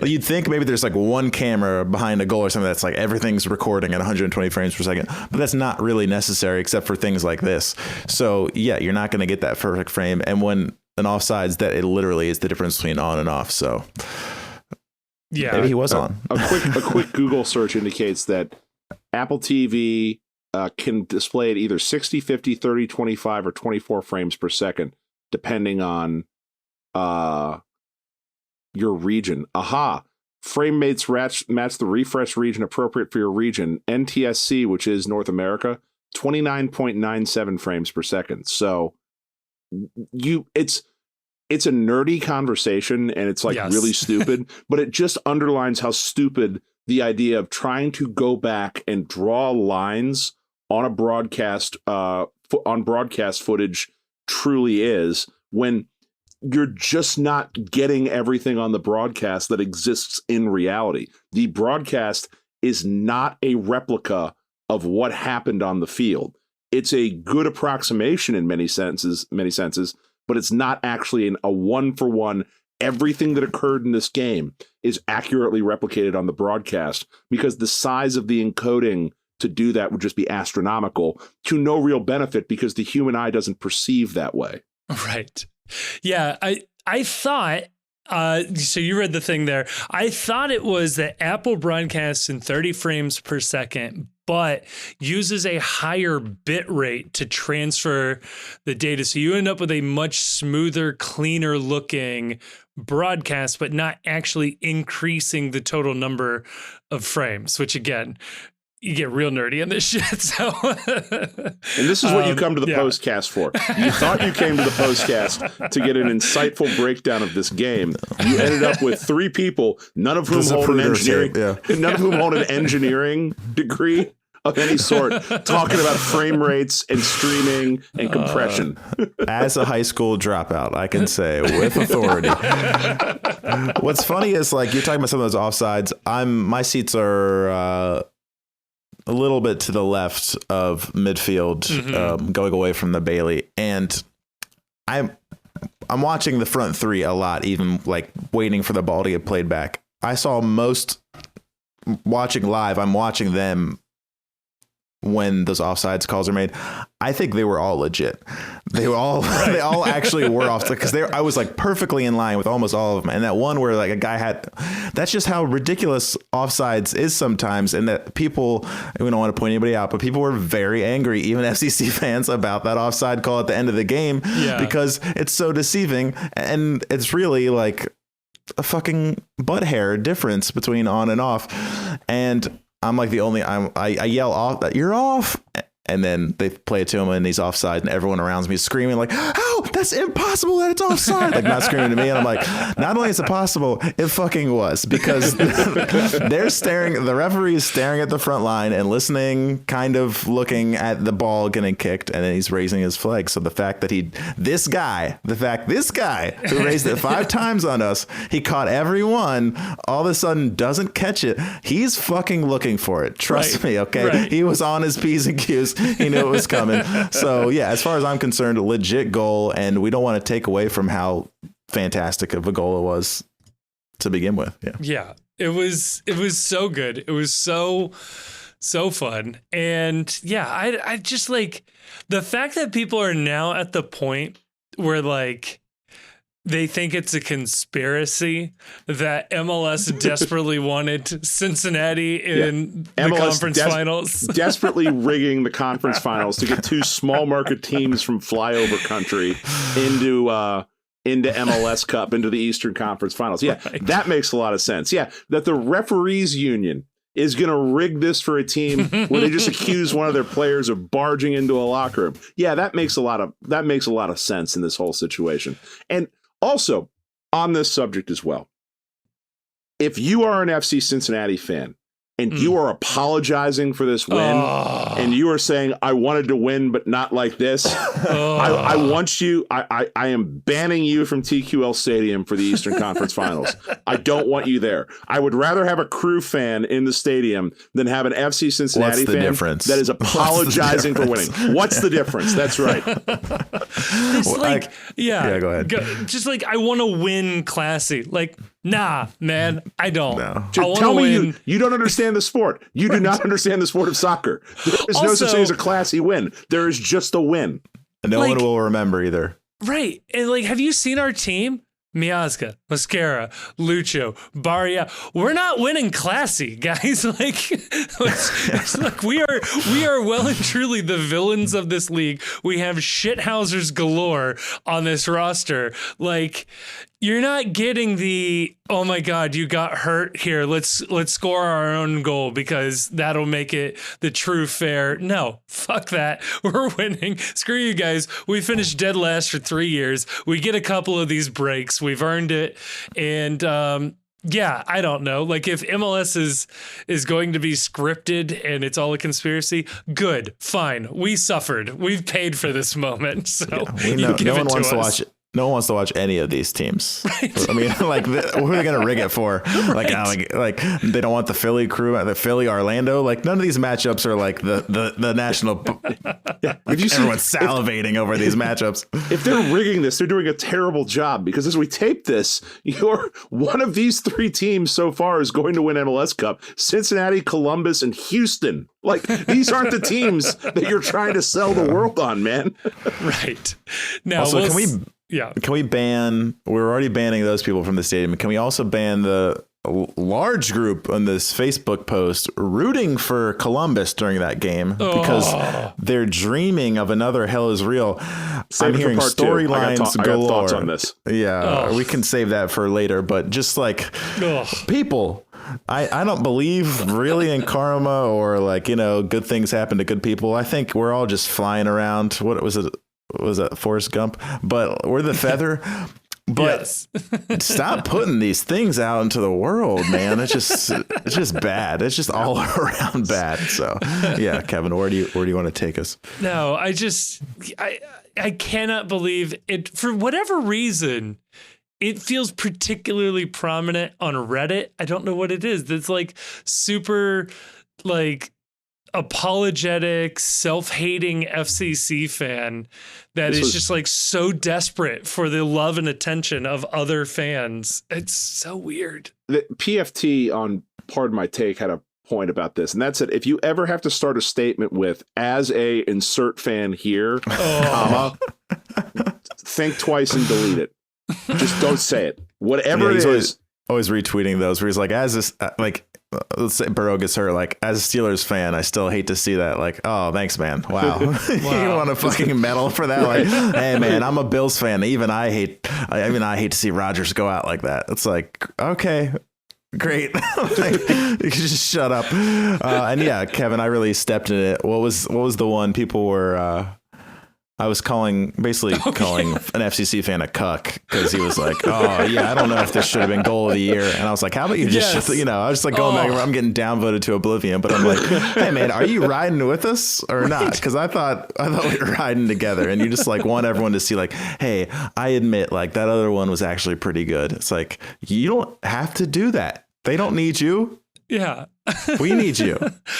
you'd think maybe there's like one camera behind a goal or something that's like everything's recording at 120 frames per second, but that's not really necessary except for things like this. So yeah, you're not going to get that perfect frame. And when an offsides, that it literally is the difference between on and off. So yeah, maybe he was on. A quick Google search indicates that Apple TV can display at either 60, 50, 30, 25, or 24 frames per second, depending on your region. Aha. Frame rates match the refresh region appropriate for your region. NTSC, which is North America, 29.97 frames per second. So it's a nerdy conversation, and it's like really stupid, but it just underlines how stupid the idea of trying to go back and draw lines on a broadcast on broadcast footage truly is, when you're just not getting everything on the broadcast that exists in reality. The broadcast is not a replica of what happened on the field. It's a good approximation in many senses, but it's not actually a one-for-one. Everything that occurred in this game is accurately replicated on the broadcast, because the size of the encoding to do that would just be astronomical, to no real benefit, because the human eye doesn't perceive that way. Right. Yeah. I thought, so you read the thing there. I thought it was that Apple broadcasts in 30 frames per second, but uses a higher bit rate to transfer the data. So you end up with a much smoother, cleaner looking broadcast, but not actually increasing the total number of frames, which again, you get real nerdy in this shit. So, and this is what you come to the postcast for. You thought you came to the postcast to get an insightful breakdown of this game. You ended up with three people, none of whom hold an engineering degree of any sort, talking about frame rates and streaming and compression. As a high school dropout, I can say with authority. What's funny is, like, you're talking about some of those offsides. My seats are a little bit to the left of midfield, going away from the Bailey, and I'm watching the front three a lot, even like waiting for the ball to get played back. I saw most watching live. I'm watching them when those offsides calls are made. I think they were all legit. They were all they all actually were off, because I was like perfectly in line with almost all of them. And that one where like a guy had, that's just how ridiculous offsides is sometimes. And that people, we don't want to point anybody out, but people were very angry, even FCC fans, about that offside call at the end of the game, because it's so deceiving. And it's really like a fucking butt hair difference between on and off. And I'm like I yell off that you're off, and then they play it to him and he's offside, and everyone around me is screaming like, "Oh, that's impossible that it's offside!" Like, not screaming to me, and I'm like, not only is it possible, it fucking was, because the referee is staring at the front line and listening, kind of looking at the ball getting kicked, and then he's raising his flag. So the fact that this guy who raised it 5 times on us, he caught every one, all of a sudden doesn't catch it. He's fucking looking for it. Trust me, okay? Right. He was on his P's and Q's. He knew it was coming. So yeah, as far as I'm concerned, a legit goal, and we don't want to take away from how fantastic of a goal it was to begin with. Yeah, it was so good. It was so fun. And yeah, I just like the fact that people are now at the point where like they think it's a conspiracy that MLS desperately wanted Cincinnati in the conference finals. Desperately rigging the conference finals to get 2 small market teams from flyover country into MLS Cup, into the Eastern Conference Finals. Yeah, right. That makes a lot of sense. Yeah, that the referees union is going to rig this for a team where they just accuse one of their players of barging into a locker room. Yeah, that makes a lot of sense in this whole situation. And also, on this subject as well, if you are an FC Cincinnati fan and you are apologizing for this win, and you are saying, I wanted to win, but not like this. I want you, I am banning you from TQL Stadium for the Eastern Conference Finals. I don't want you there. I would rather have a Crew fan in the stadium than have an FC Cincinnati fan difference? that is apologizing for winning. What's the difference? That's right. It's go ahead. Just like, I want to win classy. Like, nah, man, I don't. No. Just tell me you don't understand the sport. You do not understand the sport of soccer. There is no such thing as a classy win. There is just a win. No one will remember either. Right. And like, have you seen our team? Miazga, Mascara, Lucho, Barria. We're not winning classy, guys. Like, it's like we are well and truly the villains of this league. We have shithousers galore on this roster. Like, you're not getting the, oh my God, you got hurt here. Let's score our own goal because that'll make it the true fair. No, fuck that. We're winning. Screw you guys. We finished dead last for 3 years. We get a couple of these breaks. We've earned it. And yeah, I don't know. Like, if MLS is going to be scripted and it's all a conspiracy, good, fine. We suffered. We've paid for this moment. So no one wants to watch it. No one wants to watch any of these teams. Right. I mean, like, who are they going to rig it for? Like, right. like they don't want the Philly Crew, the Philly Orlando. Like, none of these matchups are like the national. Everyone's salivating over these matchups. If they're rigging this, they're doing a terrible job, because as we tape this, one of these 3 teams so far is going to win MLS Cup: Cincinnati, Columbus, and Houston. Like, these aren't the teams that you're trying to sell the world on, man. Right. Now, also, can we ban, we're already banning those people from the stadium. Can we also ban the large group on this Facebook post rooting for Columbus during that game because they're dreaming of another Hell is Real? I'm hearing storylines galore. I got thoughts on this. Yeah, we can save that for later, but just like people, I don't believe really in karma or like, good things happen to good people. I think we're all just flying around. What was it? Was that Forrest Gump? But we're the feather. But stop putting these things out into the world, man. It's just bad. It's just all around bad. So yeah, Kevin, where do you want to take us? No, I cannot believe it. For whatever reason, it feels particularly prominent on Reddit. I don't know what it is. That's like super like apologetic, self-hating FCC fan that is just like so desperate for the love and attention of other fans. It's so weird. The PFT on Pardon My Take had a point about this, and that's it. If you ever have to start a statement with "as a insert fan here," comma, think twice and delete it. Just don't say it. Whatever it is. Always retweeting those where he's like, as this, like, let's say Burrow gets hurt, like, as a Steelers fan, I still hate to see that. Like, oh, thanks, man. Wow. You want a fucking medal for that? Like, hey, man, I'm a Bills fan. Even I hate to see Rodgers go out like that. It's like, okay, great. Like, you can just shut up. And yeah, Kevin, I really stepped in it. What was the one people were, I was calling an FCC fan a cuck because he was like, oh, yeah, I don't know if this should have been goal of the year. And I was like, how about you just, I was just like going back, I'm getting downvoted to oblivion. But I'm like, hey, man, are you riding with us or not? Because I thought we were riding together, and you just like want everyone to see like, hey, I admit like that other one was actually pretty good. It's like, you don't have to do that. They don't need you. Yeah. We need you.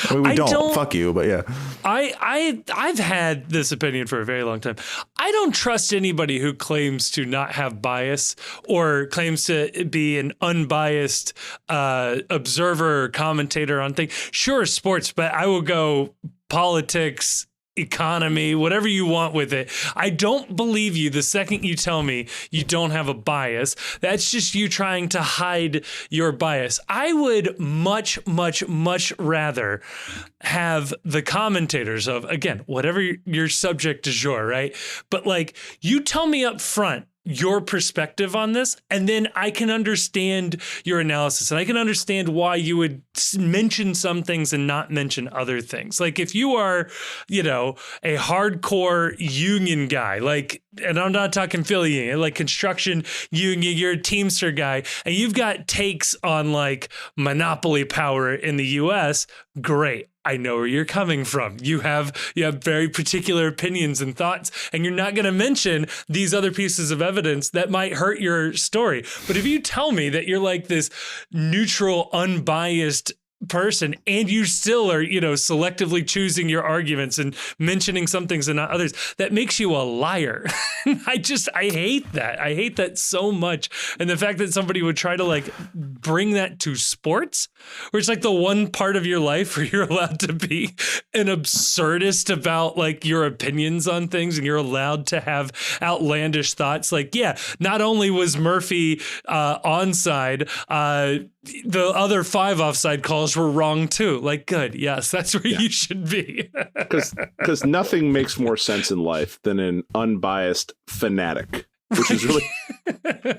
I mean, we don't. Fuck you, but yeah. I've had this opinion for a very long time. I don't trust anybody who claims to not have bias or claims to be an unbiased observer or commentator on things. Sure, sports, but I will go politics, economy, whatever you want with it. I don't believe you the second you tell me you don't have a bias. That's just you trying to hide your bias. I would much, much, much rather have the commentators of, again, whatever your subject du jour, right? But like, you tell me up front your perspective on this, and then I can understand your analysis, and I can understand why you would mention some things and not mention other things. Like if you are, you know, a hardcore union guy, like, and I'm not talking Philly union, like construction union, you're a Teamster guy, and you've got takes on like monopoly power in the US, great. I know where you're coming from. You have very particular opinions and thoughts, and you're not going to mention these other pieces of evidence that might hurt your story. But if you tell me that you're like this neutral, unbiased person, and you still are, you know, selectively choosing your arguments and mentioning some things and not others, that makes you a liar. I hate that. I hate that so much. And the fact that somebody would try to like bring that to sports, where it's like the one part of your life where you're allowed to be an absurdist about like your opinions on things, and you're allowed to have outlandish thoughts. Like, yeah, not only was Murphy onside, the other 5 offside calls were wrong too. Like, good. Yes, that's where you should be. Because nothing makes more sense in life than an unbiased fanatic, which is really,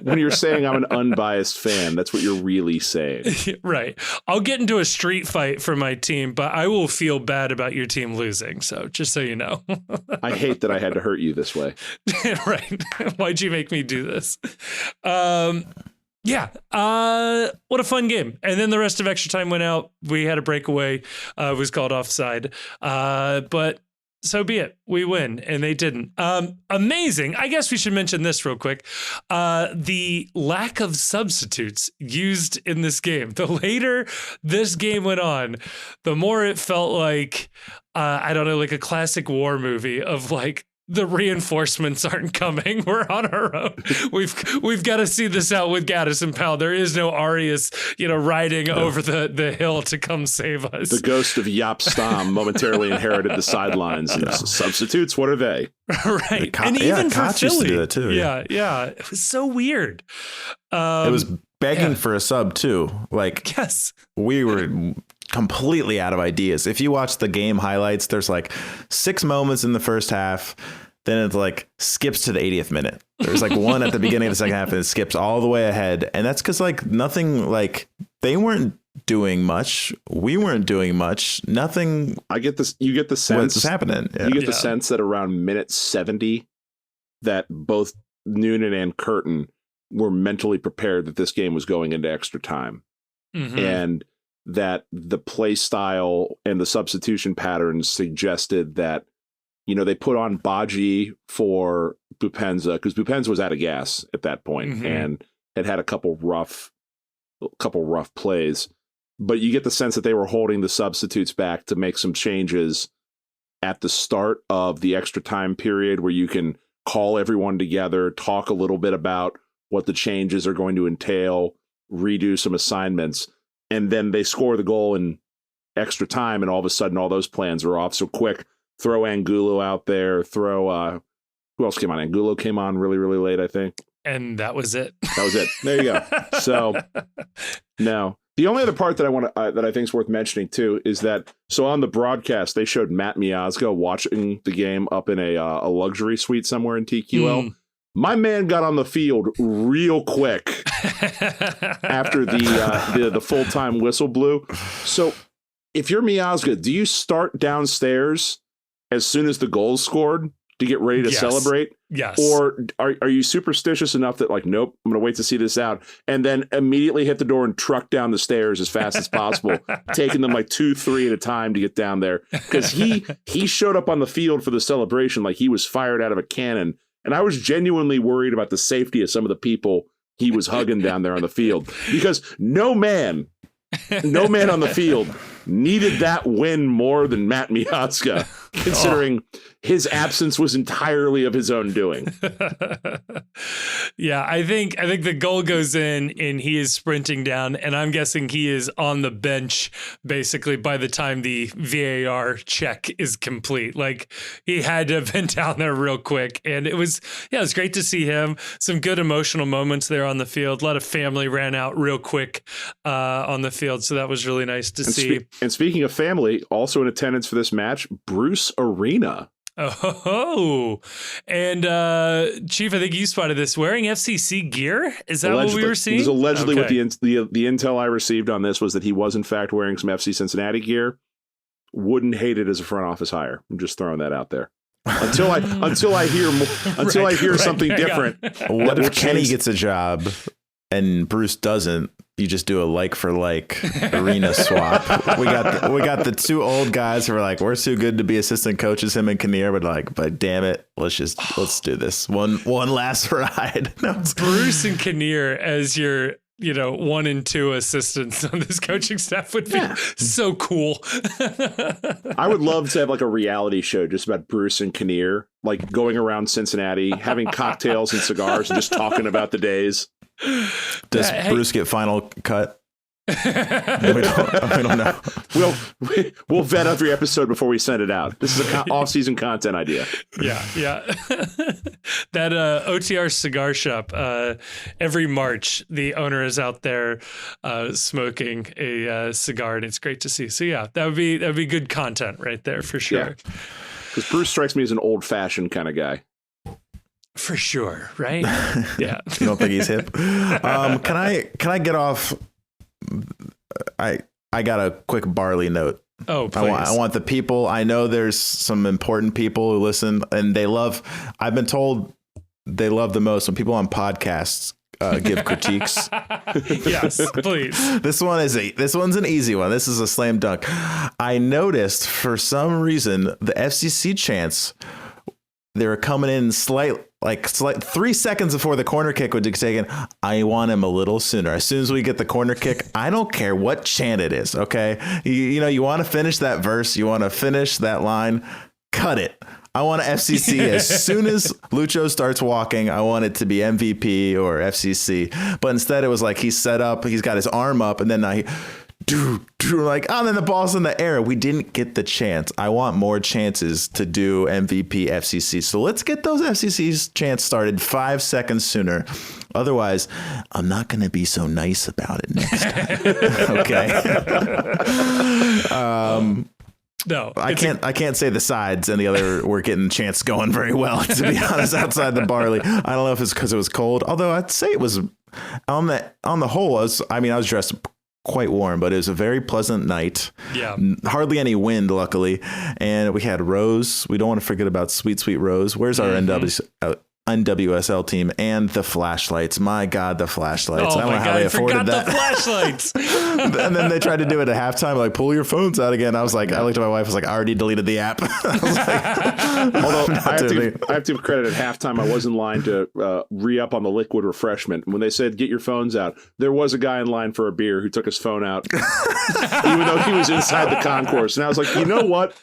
when you're saying I'm an unbiased fan, that's what you're really saying. Right. I'll get into a street fight for my team, but I will feel bad about your team losing. So just so you know. I hate that I had to hurt you this way. Right. Why'd you make me do this? Yeah. What a fun game. And then the rest of extra time went out. We had a breakaway. It was called offside. But so be it. We win, and they didn't. Amazing. I guess we should mention this real quick. The lack of substitutes used in this game. The later this game went on, the more it felt like, I don't know, like a classic war movie of like, the reinforcements aren't coming. We're on our own. We've got to see this out with Gaddis and Powell. There is no Arias, you know, riding over the hill to come save us. The ghost of Jaap Stam momentarily inherited the sidelines. And substitutes, what are they? Right. And even for Koch used to Philly. do that too. Yeah. It was so weird. It was begging for a sub too. Like, yes, we were completely out of ideas. If you watch the game highlights, there's like 6 moments in the first half, then it like skips to the 80th minute. There's like one at the beginning of the second half, and it skips all the way ahead. And that's because like nothing, like they weren't doing much. We weren't doing much. Nothing. I get this. You get the sense what's happening. Yeah. You get the sense that around minute 70 that both Noonan and Curtin were mentally prepared that this game was going into extra time. Mm-hmm. And that the play style and the substitution patterns suggested that, you know, they put on Badji for Boupendza because Boupendza was out of gas at that point and had a couple rough plays. But you get the sense that they were holding the substitutes back to make some changes at the start of the extra time period where you can call everyone together, talk a little bit about what the changes are going to entail, redo some assignments. And then they score the goal in extra time, and all of a sudden, all those plans are off. So quick, throw Angulo out there. Throw who else came on? Angulo came on really, really late, I think. And that was it. That was it. There you go. So now the only other part that I want to that I think is worth mentioning too is that so on the broadcast they showed Matt Miazga watching the game up in a luxury suite somewhere in TQL. My man got on the field real quick after the full-time whistle blew. So if you're Miazga, do you start downstairs as soon as the goal's scored to get ready to celebrate? Yes. Or are you superstitious enough that like, nope, I'm going to wait to see this out and then immediately hit the door and truck down the stairs as fast as possible, taking them like 2-3 at a time to get down there? Because he showed up on the field for the celebration like he was fired out of a cannon. And I was genuinely worried about the safety of some of the people he was hugging down there on the field because no man on the field needed that win more than Matt Miazga, considering his absence was entirely of his own doing. Yeah, I think the goal goes in and he is sprinting down, and I'm guessing he is on the bench basically by the time the VAR check is complete. Like he had to have been down there real quick, and it was great to see him. Some good emotional moments there on the field. A lot of family ran out real quick on the field, so that was really nice to see. And speaking of family, also in attendance for this match, Bruce Arena. Oh, and Chief, I think you spotted this. Wearing FCC gear? Is that Allegedly. what we were seeing? It was allegedly what Okay. the intel I received on this was that he was in fact wearing some FC Cincinnati gear. Wouldn't hate it as a front office hire. I'm just throwing that out there. Until I hear I hear something hang on. different. What will if Kenny change- gets a job and Bruce doesn't? You just do a like for like arena swap. We got the two old guys who are like, we're too good to be assistant coaches, him and Kinnear, but damn it, let's do this one last ride. No, Bruce and Kinnear as your 1 and 2 assistants on this coaching staff would be so cool. I would love to have like a reality show just about Bruce and Kinnear, like going around Cincinnati, having cocktails and cigars, and just talking about the days. Does Hey. Bruce get final cut? We don't know. We'll vet every episode before we send it out. This is an off-season content idea. Yeah. That OTR cigar shop, every March, the owner is out there smoking a cigar, and it's great to see. So yeah, that'd be good content right there for sure. Because Bruce strikes me as an old-fashioned kind of guy. For sure, right? Yeah. You don't think he's hip? Can I get off? I got a quick barley note. Oh, please. I want the people. I know there's some important people who listen, and I've been told they love the most when people on podcasts give critiques. Yes, please. This one's an easy one. This is a slam dunk. I noticed for some reason the FCC chants, they were coming in slight 3 seconds before the corner kick would be taken. I want him a little sooner. As soon as we get the corner kick, I don't care what chant it is. Okay. You want to finish that verse. You want to finish that line. Cut it. I want an FCC as soon as Lucho starts walking. I want it to be MVP or FCC. But instead it was like he's set up. He's got his arm up and then now then the ball's in the air. We didn't get the chance. I want more chances to do MVP FCC. So let's get those FCC's chants started 5 seconds sooner. Otherwise, I'm not going to be so nice about it next time. Okay. No, I can't say the sides and the other were getting chants going very well, to be honest, outside the barley. I don't know if it's because it was cold, although I'd say it was on the whole, I was dressed quite warm, but it was a very pleasant night. Yeah. Hardly any wind, luckily. And we had Rose. We don't want to forget about sweet Rose. Where's our NWSL team and the flashlights? My God, the flashlights. Oh I don't know how they afforded that. The flashlights. And then they tried to do it at halftime, like pull your phones out again. I was like, I looked at my wife, I was like, I already deleted the app. I was like, although I have to give credit, at halftime I was in line to re-up on the liquid refreshment. When they said get your phones out, there was a guy in line for a beer who took his phone out even though he was inside the concourse. And I was like, you know what?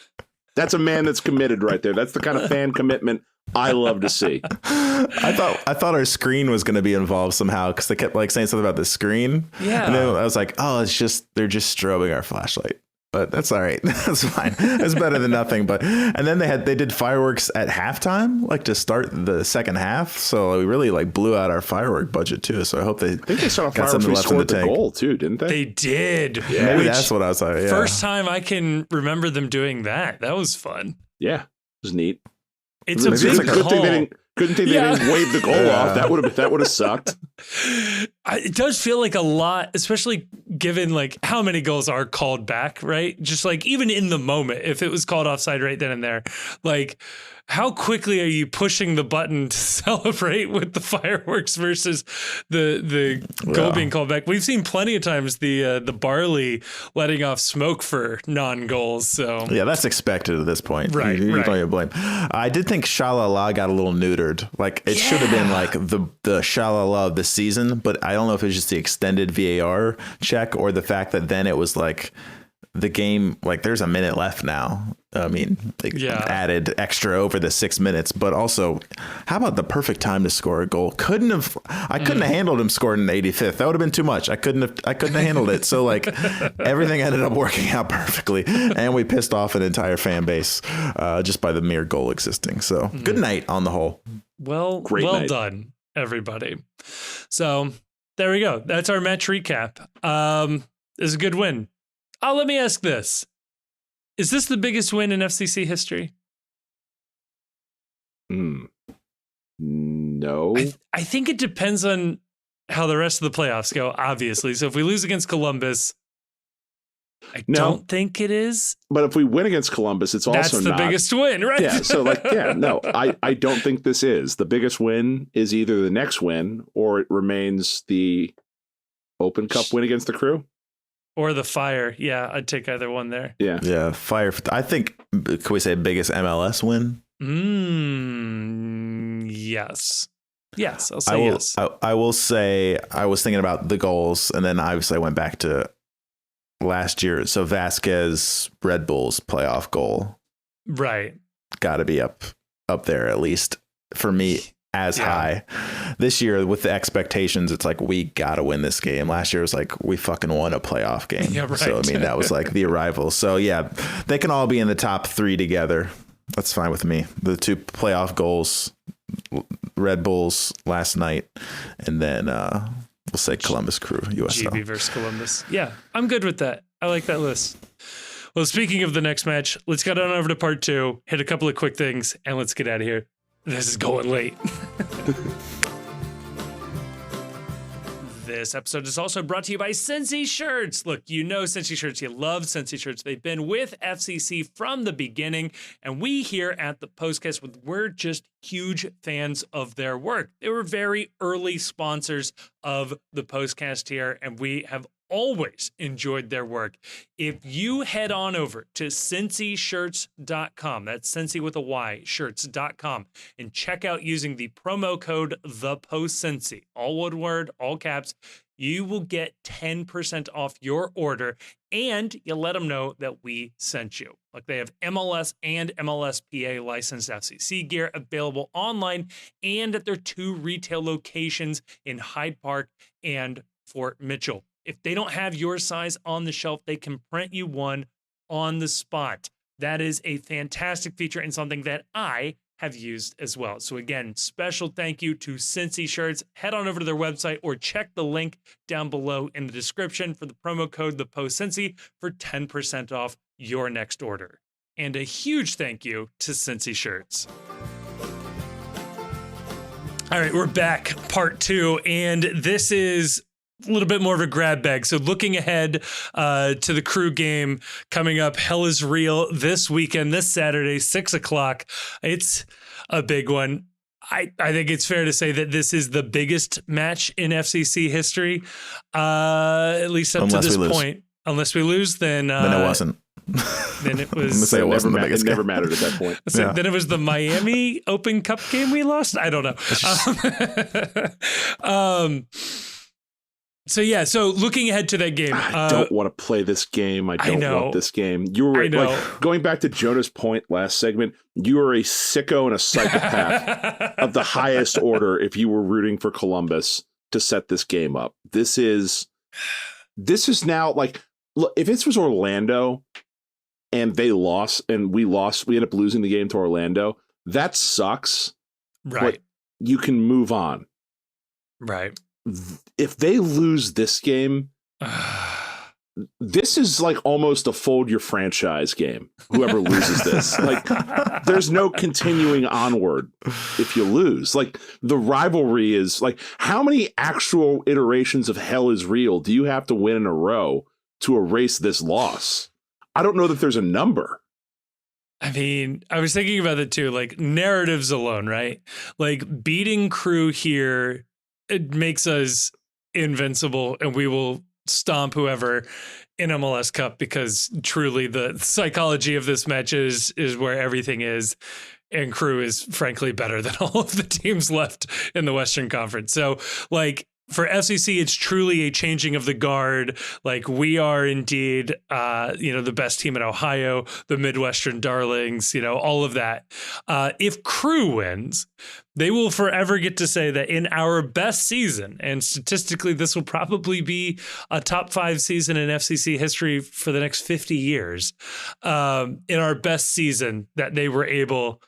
That's a man that's committed right there. That's the kind of fan commitment I love to see. I thought our screen was going to be involved somehow because they kept like saying something about the screen. Yeah. And then I was like, oh, they're just strobing our flashlight. But that's all right. That's fine. It's better than nothing. And then they did fireworks at halftime, like to start the second half. So we really like blew out our firework budget too. So I hope I think they saw got fireworks something we left in the scored the tank. goal too, didn't they? They did. Yeah. Maybe Which, that's what I was like. Yeah. first time I can remember them doing that. That was fun. Yeah, it was neat. It's a It's big a good call. thing they didn't wave the goal off. That would have sucked. It does feel like a lot, especially given like how many goals are called back, right? Just like even in the moment, if it was called offside right then and there, like how quickly are you pushing the button to celebrate with the fireworks versus the goal being called back? We've seen plenty of times the barley letting off smoke for non-goals. So yeah, that's expected at this point. Right, You right. don't even blame. I did think Shalala got a little neutered. Like it should have been like the Shalala of the season, but I don't know if it was just the extended VAR check or the fact that then it was like the game, like there's a minute left now. I mean, they added extra over the 6 minutes, but also how about the perfect time to score a goal? I couldn't have handled him scoring in the 85th. That would have been too much. I couldn't have handled it. So like everything ended up working out perfectly and we pissed off an entire fan base just by the mere goal existing. So good night on the whole. well night. done, everybody. So there we go. That's our match recap. It's a good win. Let me ask this. Is this the biggest win in FCC history? No. I think it depends on how the rest of the playoffs go, obviously. So if we lose against Columbus, I don't think it is. But if we win against Columbus, it's also that's the biggest win, right? Yeah. So no, I don't think this is. The biggest win is either the next win or it remains the Open Cup win against the Crew. Or the Fire. Yeah, I'd take either one there. Yeah. Yeah, Fire. I think, can we say biggest MLS win? Yes. Yes, I'll say yes. I will say I was thinking about the goals, and then obviously I went back to last year. So Vasquez, Red Bulls playoff goal. Right. Got to be up there, at least for me, as high. This year, with the expectations, it's like, we got to win this game. Last year was like, we fucking won a playoff game. Yeah, right. So, I mean, that was like the arrival. So, yeah, they can all be in the top three together. That's fine with me. The two playoff goals, Red Bulls last night, and then we'll say Columbus Crew, USL. GB versus Columbus. Yeah, I'm good with that. I like that list. Well, speaking of the next match, let's get on over to part 2, hit a couple of quick things, and let's get out of here. This is going late. This episode is also brought to you by Cincy Shirts. Look, you know Cincy Shirts. You love Cincy Shirts. They've been with FCC from the beginning, and we here at the Postcast, we're just huge fans of their work. They were very early sponsors of the Postcast here, and we have always enjoyed their work. If you head on over to cincyshirts.com, that's Cincy with a Y, shirts.com, and check out using the promo code ThePostCincy, all one word, all caps, you will get 10% off your order, and you let them know that we sent you. Like, they have MLS and MLSPA licensed FCC gear available online and at their 2 retail locations in Hyde Park and Fort Mitchell. If they don't have your size on the shelf, they can print you one on the spot. That is a fantastic feature and something that I have used as well. So again, special thank you to Cincy Shirts. Head on over to their website or check the link down below in the description for the promo code ThePostCincy for 10% off your next order. And a huge thank you to Cincy Shirts. All right, we're back, part 2, and this is a little bit more of a grab bag. So looking ahead to the Crew game coming up, Hell is Real this weekend, this Saturday, 6 o'clock. It's a big one. I think it's fair to say that this is the biggest match in FCC history, at least up to this point. Unless we lose, then it wasn't. Then it was. I'm gonna say it wasn't the biggest game. It never mattered at that point. So then it was the Miami Open Cup game we lost. I don't know. So looking ahead to that game. I don't want to play this game. I don't want this game. You were like, going back to Jonah's point last segment, you are a sicko and a psychopath of the highest order if you were rooting for Columbus to set this game up. This is now like, look, if this was Orlando and they lost and we ended up losing the game to Orlando, that sucks. Right. But you can move on. Right. If they lose this game, this is like almost a fold your franchise game. Whoever loses this, like, there's no continuing onward if you lose. Like, the rivalry is like, how many actual iterations of Hell is Real do you have to win in a row to erase this loss? I don't know that there's a number. I mean, I was thinking about it too, like narratives alone, right? Like, beating Crew here, it makes us invincible and we will stomp whoever in MLS Cup, because truly the psychology of this match is where everything is. And Crew is frankly better than all of the teams left in the Western Conference. So like, for FCC, it's truly a changing of the guard. Like, we are indeed, the best team in Ohio, the Midwestern darlings, all of that. If Crew wins, they will forever get to say that in our best season, and statistically, this will probably be a top 5 season in FCC history for the next 50 years. In our best season, that they were able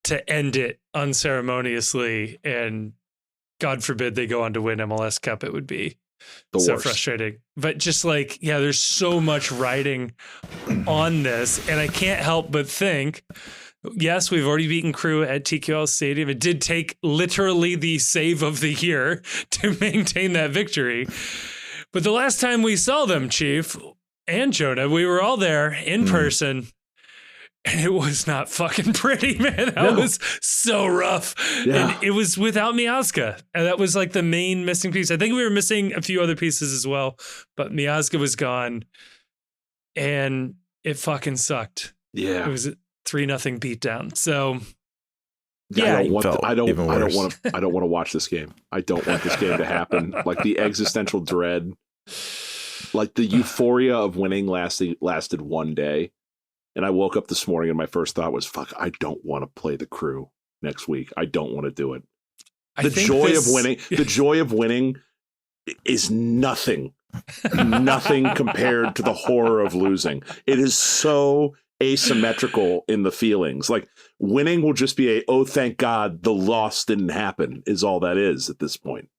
to end it unceremoniously, and God forbid they go on to win MLS Cup. It would be so frustrating. But just like, there's so much riding on this. And I can't help but think Yes, we've already beaten Crew at TQL Stadium. It did take literally the save of the year to maintain that victory. But the last time we saw them, Chief and Jonah, we were all there in person. And it was not fucking pretty, man. That was so rough. Yeah. And it was without Miazga. And that was like the main missing piece. I think we were missing a few other pieces as well, but Miazga was gone. And it fucking sucked. Yeah. It was a 3-0 beatdown. So I don't want to watch this game. I don't want this game to happen. Like the existential dread, like the euphoria of winning lasted one day. And I woke up this morning and my first thought was, fuck, I don't want to play the Crew next week. I don't want to do it. The joy of winning is nothing compared to the horror of losing. It is so asymmetrical in the feelings. Like winning will just be oh, thank God the loss didn't happen is all that is at this point.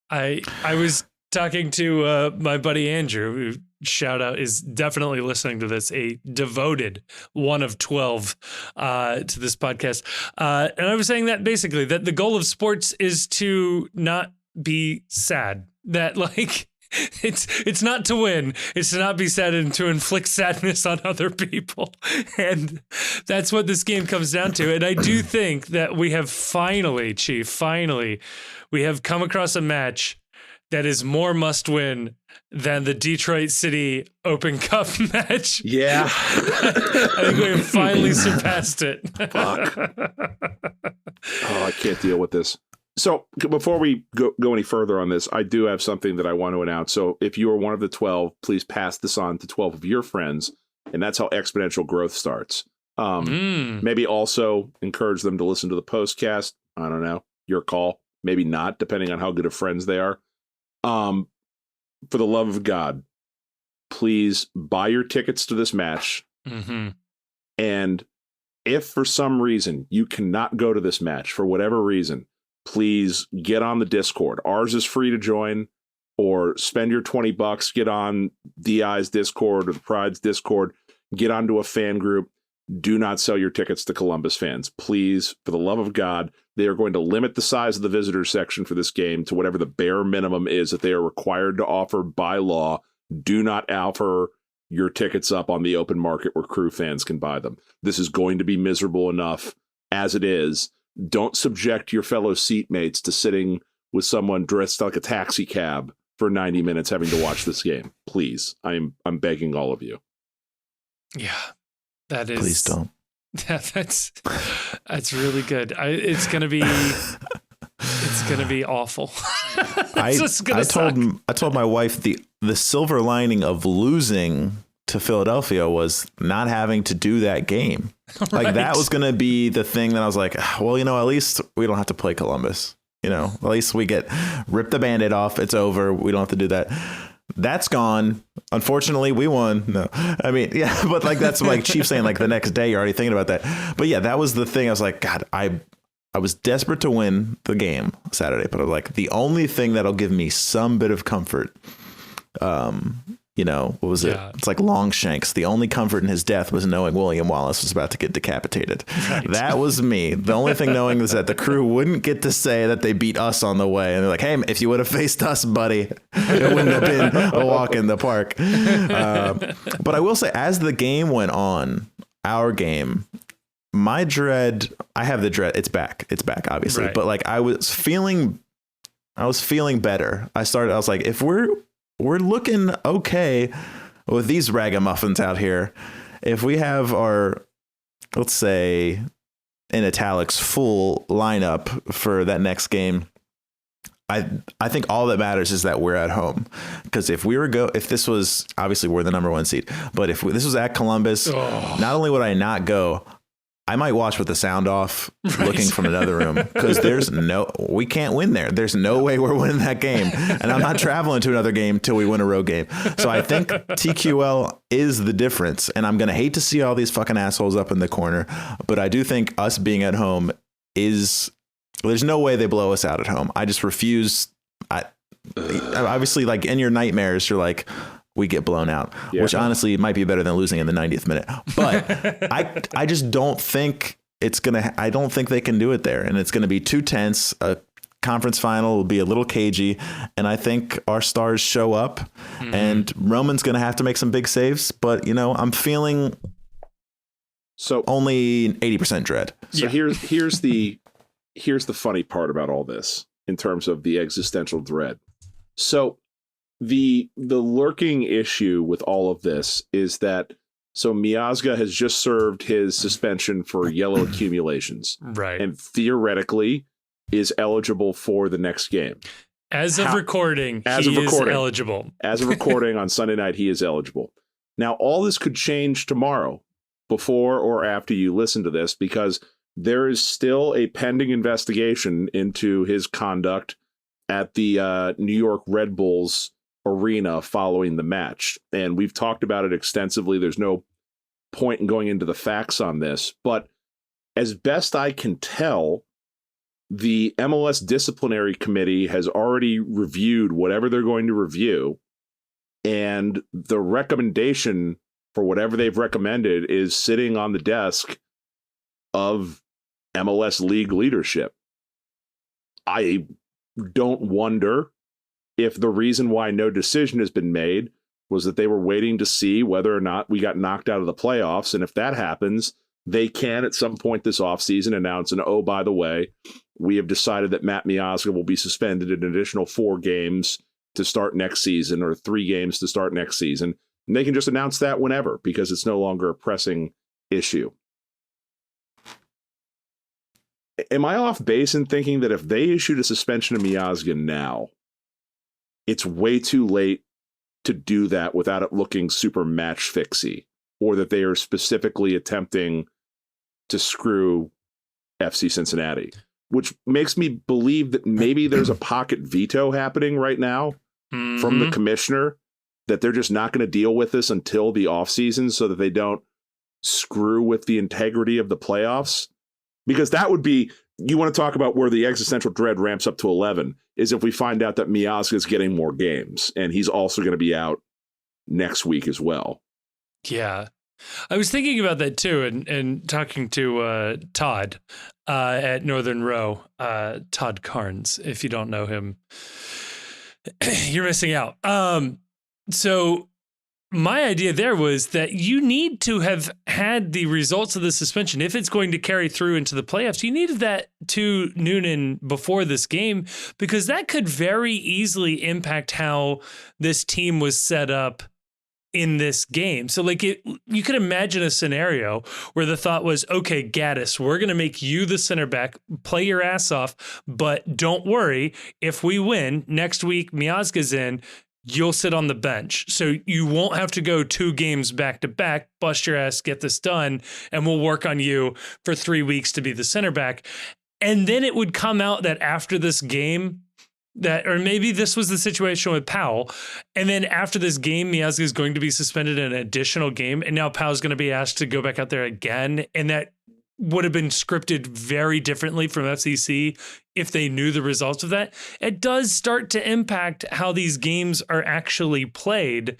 I was talking to my buddy Andrew, who shout out is definitely listening to this, a devoted one of 12 to this podcast. And I was saying that basically that the goal of sports is to not be sad, that like it's not to win, it's to not be sad and to inflict sadness on other people. And that's what this game comes down to. And I do think that we have finally, Chief, we have come across a match that is more must win than the Detroit City Open Cup match. Yeah. I think we have finally surpassed it. Fuck. Oh, I can't deal with this. So before we go any further on this, I do have something that I want to announce. So if you are one of the 12, please pass this on to 12 of your friends. And that's how exponential growth starts. Maybe also encourage them to listen to the postcast. I don't know. Your call. Maybe not, depending on how good of friends they are. For the love of God, please buy your tickets to this match. Mm-hmm. And if for some reason you cannot go to this match for whatever reason, please get on the Discord. Ours is free to join, or spend your $20, get on DI's Discord or the Pride's Discord, get onto a fan group. Do not sell your tickets to Columbus fans. Please, for the love of God, they are going to limit the size of the visitor section for this game to whatever the bare minimum is that they are required to offer by law. Do not offer your tickets up on the open market where Crew fans can buy them. This is going to be miserable enough as it is. Don't subject your fellow seatmates to sitting with someone dressed like a taxi cab for 90 minutes having to watch this game. Please, I'm begging all of you. Yeah, that is. Please don't. That's really good. It's gonna be awful. I told my wife the silver lining of losing to Philadelphia was not having to do that game. Like Right. that was going to be the thing that I was like, well, at least we don't have to play Columbus. At least we rip the Band-Aid off. It's over. We don't have to do that. That's gone. Unfortunately, we won. No, I mean, yeah, but like that's like Chief saying like the next day you're already thinking about that. But yeah, that was the thing. I was like, God, I was desperate to win the game Saturday, but I was like, the only thing that'll give me some bit of comfort, what was it? It's like Longshanks. The only comfort in his death was knowing William Wallace was about to get decapitated. Right. That was me. The only thing knowing was that the Crew wouldn't get to say that they beat us on the way. And they're like, hey, if you would have faced us, buddy, it wouldn't have been a walk in the park. But I will say, as the game went on, our game, my dread, I have the dread. It's back, obviously. Right. But like, I was feeling better. I was like, if we're looking okay with these ragamuffins out here, if we have our, let's say, in italics, full lineup for that next game, I think all that matters is that we're at home. Because if this was, obviously we're the number 1 seed, but if this was at Columbus, not only would I not go, I might watch with the sound off, looking from another room, because we can't win there. There's no way we're winning that game. And I'm not traveling to another game till we win a road game. So I think TQL is the difference. And I'm going to hate to see all these fucking assholes up in the corner. But I do think us being at home there's no way they blow us out at home. I just refuse. Obviously, like in your nightmares, you're like, we get blown out, which honestly might be better than losing in the 90th minute. But I just don't think I don't think they can do it there. And it's going to be too tense. A conference final will be a little cagey. And I think our stars show up and Roman's going to have to make some big saves. But, I'm feeling only 80% dread. So here's the funny part about all this in terms of the existential dread. So the lurking issue with all of this is that Miazga has just served his suspension for yellow accumulations. Right. And theoretically is eligible for the next game. As of recording, he is eligible. As of recording on Sunday night, he is eligible. Now, all this could change tomorrow before or after you listen to this, because there is still a pending investigation into his conduct at the New York Red Bulls arena following the match. And we've talked about it extensively. There's no point in going into the facts on this. But as best I can tell, the MLS disciplinary committee has already reviewed whatever they're going to review. And the recommendation for whatever they've recommended is sitting on the desk of MLS league leadership. I don't wonder if the reason why no decision has been made was that they were waiting to see whether or not we got knocked out of the playoffs. And if that happens, they can at some point this offseason announce, and oh, by the way, we have decided that Matt Miazga will be suspended an additional 4 games to start next season, or 3 games to start next season. And they can just announce that whenever, because it's no longer a pressing issue. Am I off base in thinking that if they issued a suspension of Miazga now, it's way too late to do that without it looking super match fixy, or that they are specifically attempting to screw FC Cincinnati, which makes me believe that maybe there's a pocket veto happening right now from the commissioner, that they're just not going to deal with this until the offseason so that they don't screw with the integrity of the playoffs. Because that would be, you want to talk about where the existential dread ramps up to 11, is if we find out that Miazga is getting more games, and he's also going to be out next week as well. Yeah. I was thinking about that too, and talking to Todd at Northern Row, Todd Carnes. If you don't know him, you're missing out. So my idea there was that you need to have had the results of the suspension. If it's going to carry through into the playoffs, you needed that to Noonan before this game, because that could very easily impact how this team was set up in this game. So you could imagine a scenario where the thought was, okay, Gaddis, we're going to make you the center back, play your ass off, but don't worry, if we win next week, Miazga's in, you'll sit on the bench. So you won't have to go 2 games back to back, bust your ass, get this done, and we'll work on you for 3 weeks to be the center back. And then it would come out that after this game, or maybe this was the situation with Powell, and then after this game, Miazga is going to be suspended an additional game, and now Powell's going to be asked to go back out there again, and that would have been scripted very differently from FCC if they knew the results of that. It does start to impact how these games are actually played.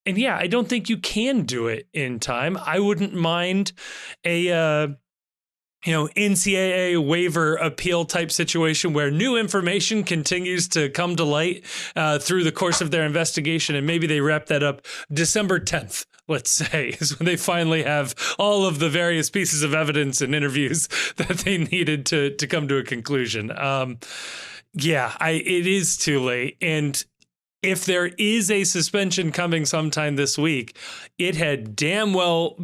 And yeah, I don't think you can do it in time. I wouldn't mind a NCAA waiver appeal type situation where new information continues to come to light through the course of their investigation. And maybe they wrap that up December 10th, let's say, is when they finally have all of the various pieces of evidence and interviews that they needed to come to a conclusion. It is too late. And if there is a suspension coming sometime this week, it had damn well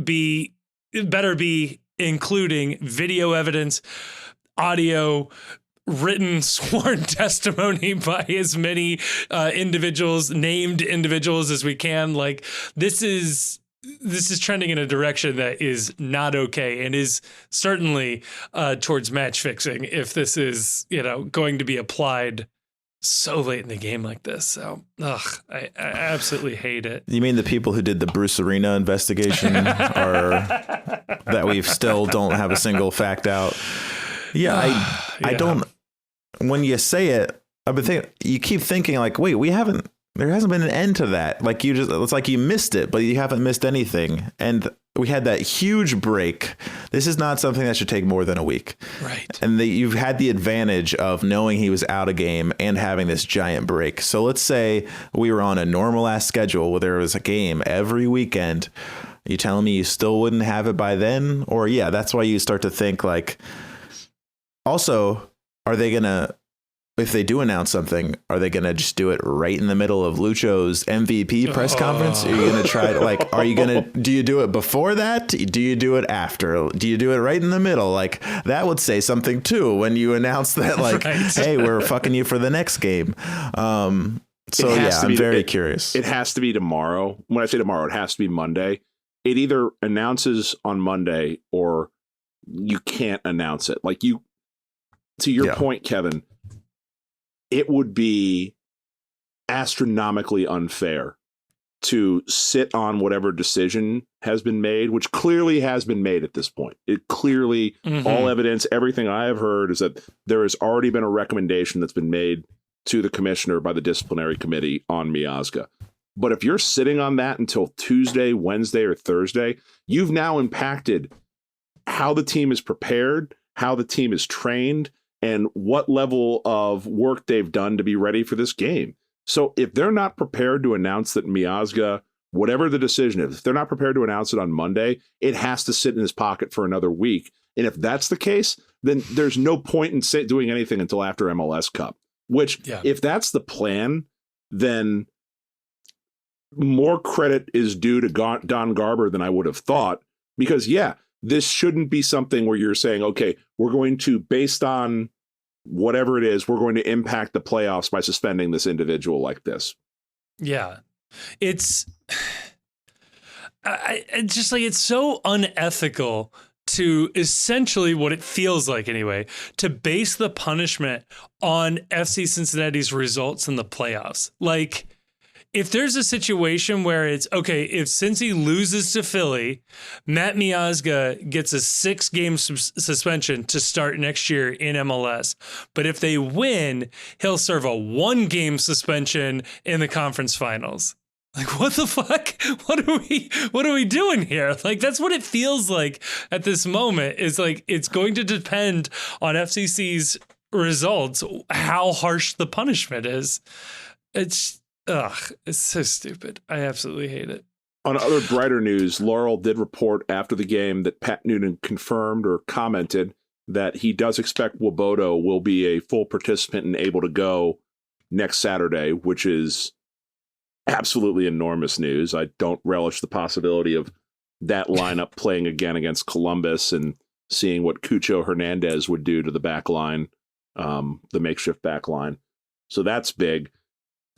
better be including video evidence, audio, written sworn testimony by as many named individuals as we can. Like, this is trending in a direction that is not okay, and is certainly towards match fixing if this is, going to be applied so late in the game like this. So, I absolutely hate it. You mean the people who did the Bruce Arena investigation that we still don't have a single fact out? I don't. When you say it, I've been thinking. You keep thinking like, wait, we haven't there hasn't been an end to that. Like it's like you missed it, but you haven't missed anything. And we had that huge break. This is not something that should take more than a week. Right. And you've had the advantage of knowing he was out of game and having this giant break. So let's say we were on a normal ass schedule where there was a game every weekend. Are you telling me you still wouldn't have it by then? Or yeah, that's why you start to think like, also, are they going to, if they do announce something, are they going to just do it right in the middle of Lucho's MVP press conference? Are you going to try to do you do it before that? Do you do it after? Do you do it right in the middle? Like that would say something too when you announce that like, right. Hey, we're fucking you for the next game. I'm very curious. It has to be tomorrow. When I say tomorrow, it has to be Monday. It either announces on Monday or you can't announce it. Like to your point, Kevin, it would be astronomically unfair to sit on whatever decision has been made, which clearly has been made at this point. It clearly, all evidence, everything I have heard is that there has already been a recommendation that's been made to the commissioner by the disciplinary committee on Miazga. But if you're sitting on that until Tuesday, Wednesday, or Thursday, you've now impacted how the team is prepared, how the team is trained, and what level of work they've done to be ready for this game. So if they're not prepared to announce that Miazga, whatever the decision is, if they're not prepared to announce it on Monday, it has to sit in his pocket for another week. And if that's the case, then there's no point in doing anything until after MLS Cup, which if that's the plan, then more credit is due to Don Garber than I would have thought, because this shouldn't be something where you're saying, okay, we're going to, based on whatever it is, we're going to impact the playoffs by suspending this individual like this. Yeah. It's just like, it's so unethical to essentially what it feels like anyway, to base the punishment on FC Cincinnati's results in the playoffs. Like, if there's a situation where it's, okay, if Cincy loses to Philly, Matt Miazga gets a 6-game suspension to start next year in MLS. But if they win, he'll serve a 1-game suspension in the conference finals. Like, what the fuck? What are we doing here? Like, that's what it feels like at this moment. Is like, it's going to depend on FCC's results, how harsh the punishment is. It's so stupid. I absolutely hate it. On other brighter news, Laurel did report after the game that Pat Noonan confirmed or commented that he does expect Nwobodo will be a full participant and able to go next Saturday, which is absolutely enormous news. I don't relish the possibility of that lineup playing again against Columbus and seeing what Cucho Hernandez would do to the back line, the makeshift back line. So that's big.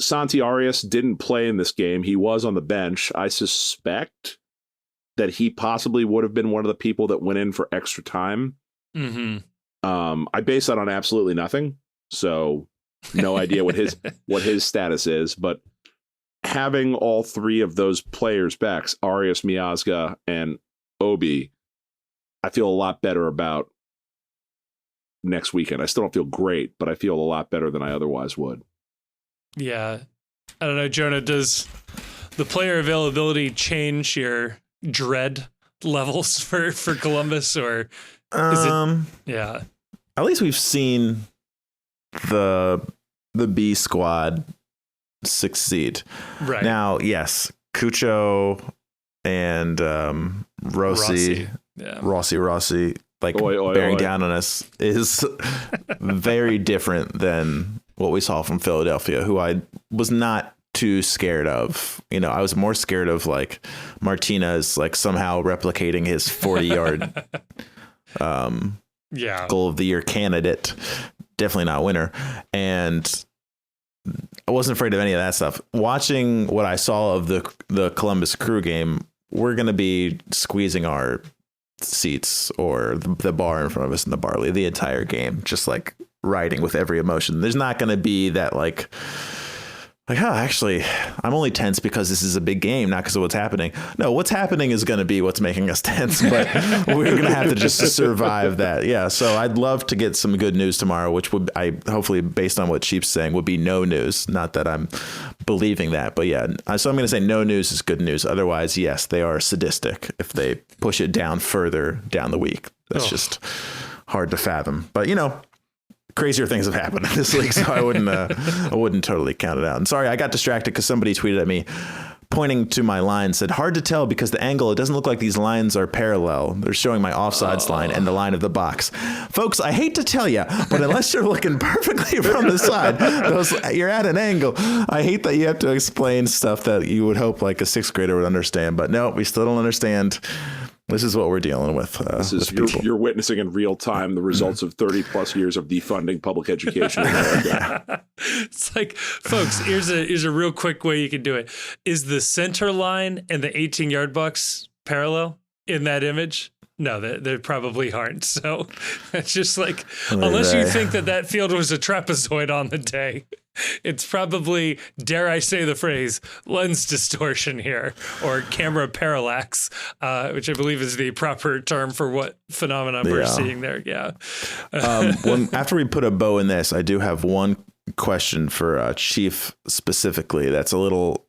Santi Arias didn't play in this game. He was on the bench. I suspect that he possibly would have been one of the people that went in for extra time. I base that on absolutely nothing. So no idea what his status is, but having all three of those players back, Arias, Miazga, and Obi, I feel a lot better about next weekend. I still don't feel great, but I feel a lot better than I otherwise would. Yeah. I don't know, Jonah, does the player availability change your dread levels for Columbus, or is it? Yeah. At least we've seen the B squad succeed. Right. Now, yes, Cucho and Rossi, like bearing down on us is very different than what we saw from Philadelphia, who I was not too scared of. You know, I was more scared of like Martinez, like somehow replicating his 40-yard goal of the year candidate. Definitely not winner. And I wasn't afraid of any of that stuff. Watching what I saw of the Columbus Crew game, we're going to be squeezing our seats or the bar in front of us in the Barley the entire game, just like riding with every emotion. There's not going to be that like, actually, I'm only tense because this is a big game, not because of what's happening. No, what's happening is going to be what's making us tense, but we're going to have to just survive that. Yeah. So I'd love to get some good news tomorrow, which would hopefully, based on what Cheap's saying, would be no news. Not that I'm believing that. But yeah, so I'm going to say no news is good news. Otherwise, yes, they are sadistic if they push it down further down the week. That's just hard to fathom. But, crazier things have happened in this league, so I wouldn't totally count it out. And sorry, I got distracted because somebody tweeted at me pointing to my line, said hard to tell because the angle, it doesn't look like these lines are parallel. They're showing my offsides line and the line of the box. Folks, I hate to tell you, but unless you're looking perfectly from the side, you're at an angle. I hate that you have to explain stuff that you would hope like a sixth grader would understand, but no, we still don't understand. This is what we're dealing with. You're witnessing in real time the results of 30 plus years of defunding public education in America. It's like, folks, here's a real quick way you can do it. Is the center line and the 18-yard box parallel in that image? No, they probably aren't. So it's just like, unless you think that field was a trapezoid on the day, it's probably, dare I say the phrase, lens distortion here, or camera parallax, which I believe is the proper term for what phenomenon we're seeing there. Yeah. After we put a bow in this, I do have one question for Chief specifically. That's a little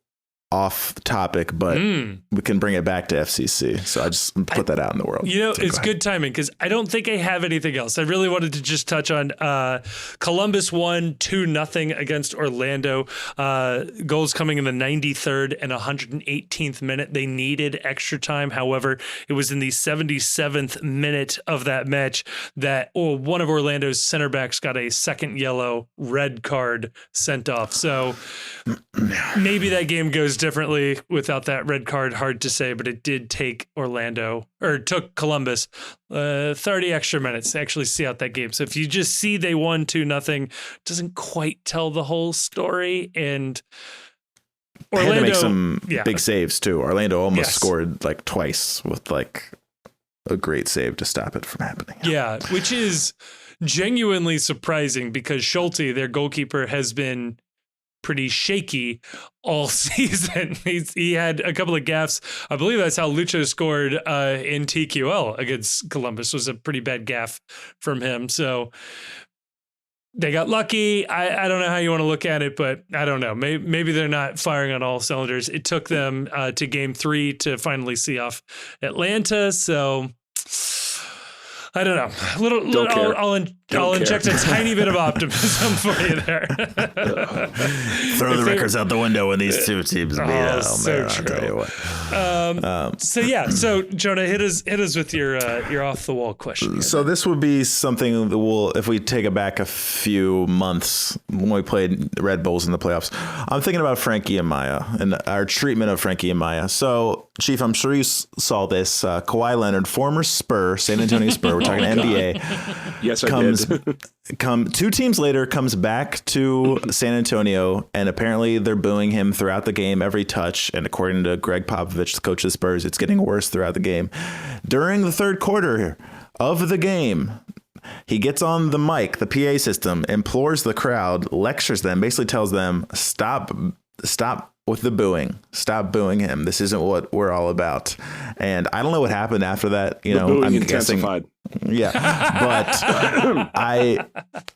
off topic, but we can bring it back to FCC. So I just put that out in the world. It's good timing because I don't think I have anything else. I really wanted to just touch on Columbus won 2-0 against Orlando. Goals coming in the 93rd and 118th minute. They needed extra time. However, it was in the 77th minute of that match that one of Orlando's center backs got a second yellow red card sent off. So maybe that game goes differently without that red card. Hard to say, but it did take took Columbus 30 extra minutes to actually see out that game. So if you just see they won 2-0, doesn't quite tell the whole story. And Orlando had to make some big saves too. Orlando almost scored like twice with like a great save to stop it from happening. Yeah, which is genuinely surprising because Schulte, their goalkeeper, has been pretty shaky all season. He had a couple of gaffes. I believe that's how Lucho scored in TQL against Columbus. Was a pretty bad gaff from him. So they got lucky. I don't know how you want to look at it, but I don't know. Maybe they're not firing on all cylinders. It took them to game 3 to finally see off Atlanta. So I don't know. I'll inject a tiny bit of optimism for you there. Throw the records out the window when these two teams meet. I'll tell you what. So Jonah, hit us with your off the wall question. So this would be something that if we take it back a few months when we played Red Bulls in the playoffs. I'm thinking about Frankie Amaya and our treatment of Frankie Amaya. So Chief, I'm sure you saw this. Kawhi Leonard, former Spur, San Antonio Spur. We're talking NBA. Yes, I did. 2 teams later, comes back to San Antonio, and apparently they're booing him throughout the game, every touch. And according to Greg Popovich, the coach of the Spurs, it's getting worse throughout the game. During the third quarter of the game, he gets on the mic, the PA system, implores the crowd, lectures them, basically tells them, stop with the booing. Stop booing him. This isn't what we're all about. And I don't know what happened after that. I'm intensified. Yeah, but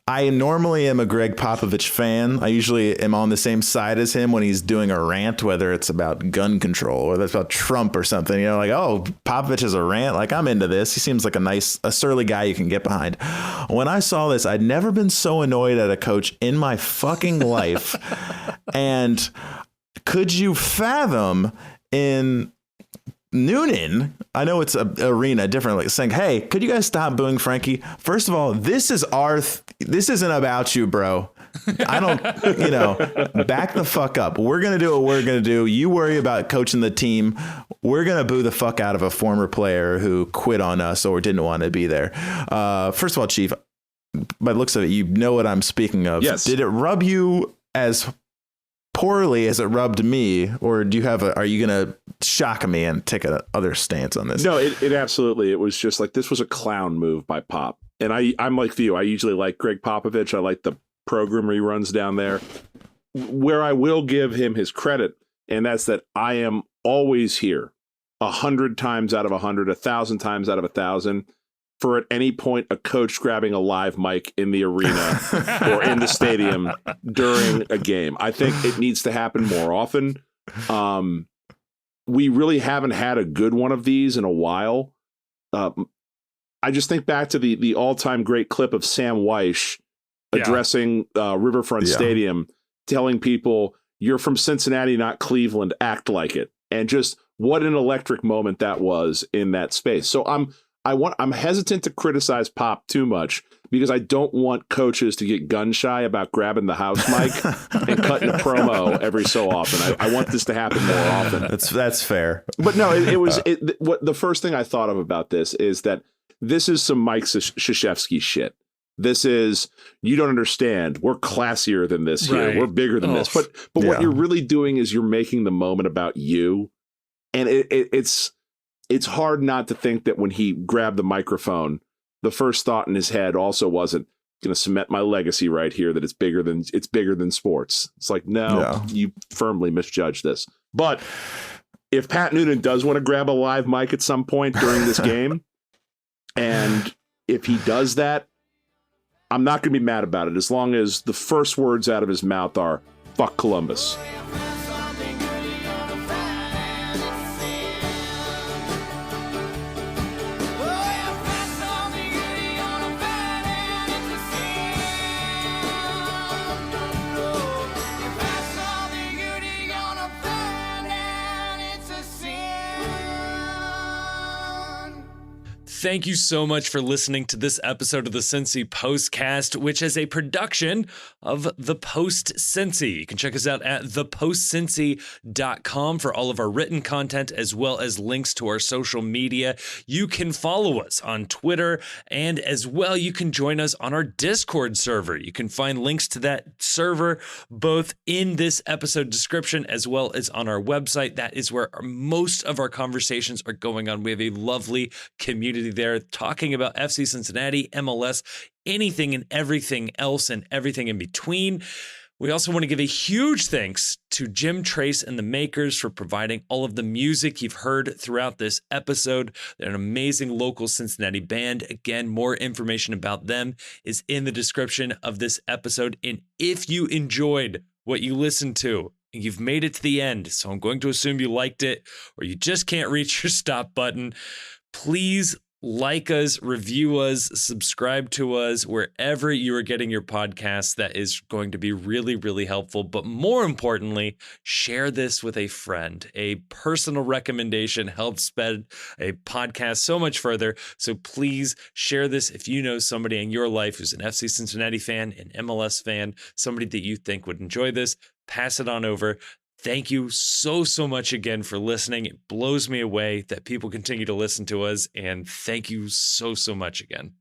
I normally am a Greg Popovich fan. I usually am on the same side as him when he's doing a rant, whether it's about gun control or it's about Trump or something. Like, oh, Popovich is a rant. Like, I'm into this. He seems like a surly guy you can get behind. When I saw this, I'd never been so annoyed at a coach in my fucking life. And could you fathom in Noonan, I know it's a arena differently, saying, hey, could you guys stop booing Frankie? First of all, this isn't about you, bro. I don't, back the fuck up. We're going to do what we're going to do. You worry about coaching the team. We're going to boo the fuck out of a former player who quit on us or didn't want to be there. First of all, Chief, by the looks of it, you know what I'm speaking of. Yes. Did it rub you as poorly as it rubbed me, or are you going to shock me and take another stance on this? No, it absolutely. It was just like, this was a clown move by Pop. And I'm like you. I usually like Greg Popovich. I like the program he runs down there. Where I will give him his credit, and that's that I am always here 100 times out of 100, 1,000 times out of 1,000. for at any point a coach grabbing a live mic in the arena or in the stadium during a game. I think it needs to happen more often. We really haven't had a good one of these in a while. I just think back to the all-time great clip of Sam Weish addressing Riverfront Stadium, telling people, "You're from Cincinnati, not Cleveland. Act like it." And just what an electric moment that was in that space. So I'm hesitant to criticize Pop too much because I don't want coaches to get gun shy about grabbing the house mic and cutting a promo every so often. I want this to happen more often. That's fair. But no, what the first thing I thought of about this is that this is some Mike Krzyzewski shit. This is, you don't understand. We're classier than this here. We're bigger than this. But what you're really doing is you're making the moment about you. And it's hard not to think that when he grabbed the microphone, the first thought in his head also wasn't going to cement my legacy right here, that it's bigger than sports. It's like, no, you firmly misjudged this. But if Pat Noonan does want to grab a live mic at some point during this game, and if he does that, I'm not going to be mad about it as long as the first words out of his mouth are, "Fuck Columbus." Thank you so much for listening to this episode of the Cincy Postcast, which is a production of The Post Cincy. You can check us out at thepostcincy.com for all of our written content, as well as links to our social media. You can follow us on Twitter, and as well, you can join us on our Discord server. You can find links to that server both in this episode description as well as on our website. That is where most of our conversations are going on. We have a lovely community there talking about FC Cincinnati, MLS, anything and everything else and everything in between. We also want to give a huge thanks to Jim Trace and the Makers for providing all of the music you've heard throughout this episode. They're an amazing local Cincinnati band. Again, more information about them is in the description of this episode. And if you enjoyed what you listened to, and you've made it to the end, so I'm going to assume you liked it, or you just can't reach your stop button, please like us, review us, subscribe to us wherever you are getting your podcasts. That is going to be really, really helpful. But more importantly, share this with a friend. A personal recommendation helps spread a podcast so much further. So please share this if you know somebody in your life who's an FC Cincinnati fan, an MLS fan, somebody that you think would enjoy this. Pass it on over. Thank you so much again for listening. It blows me away that people continue to listen to us, and thank you so much again.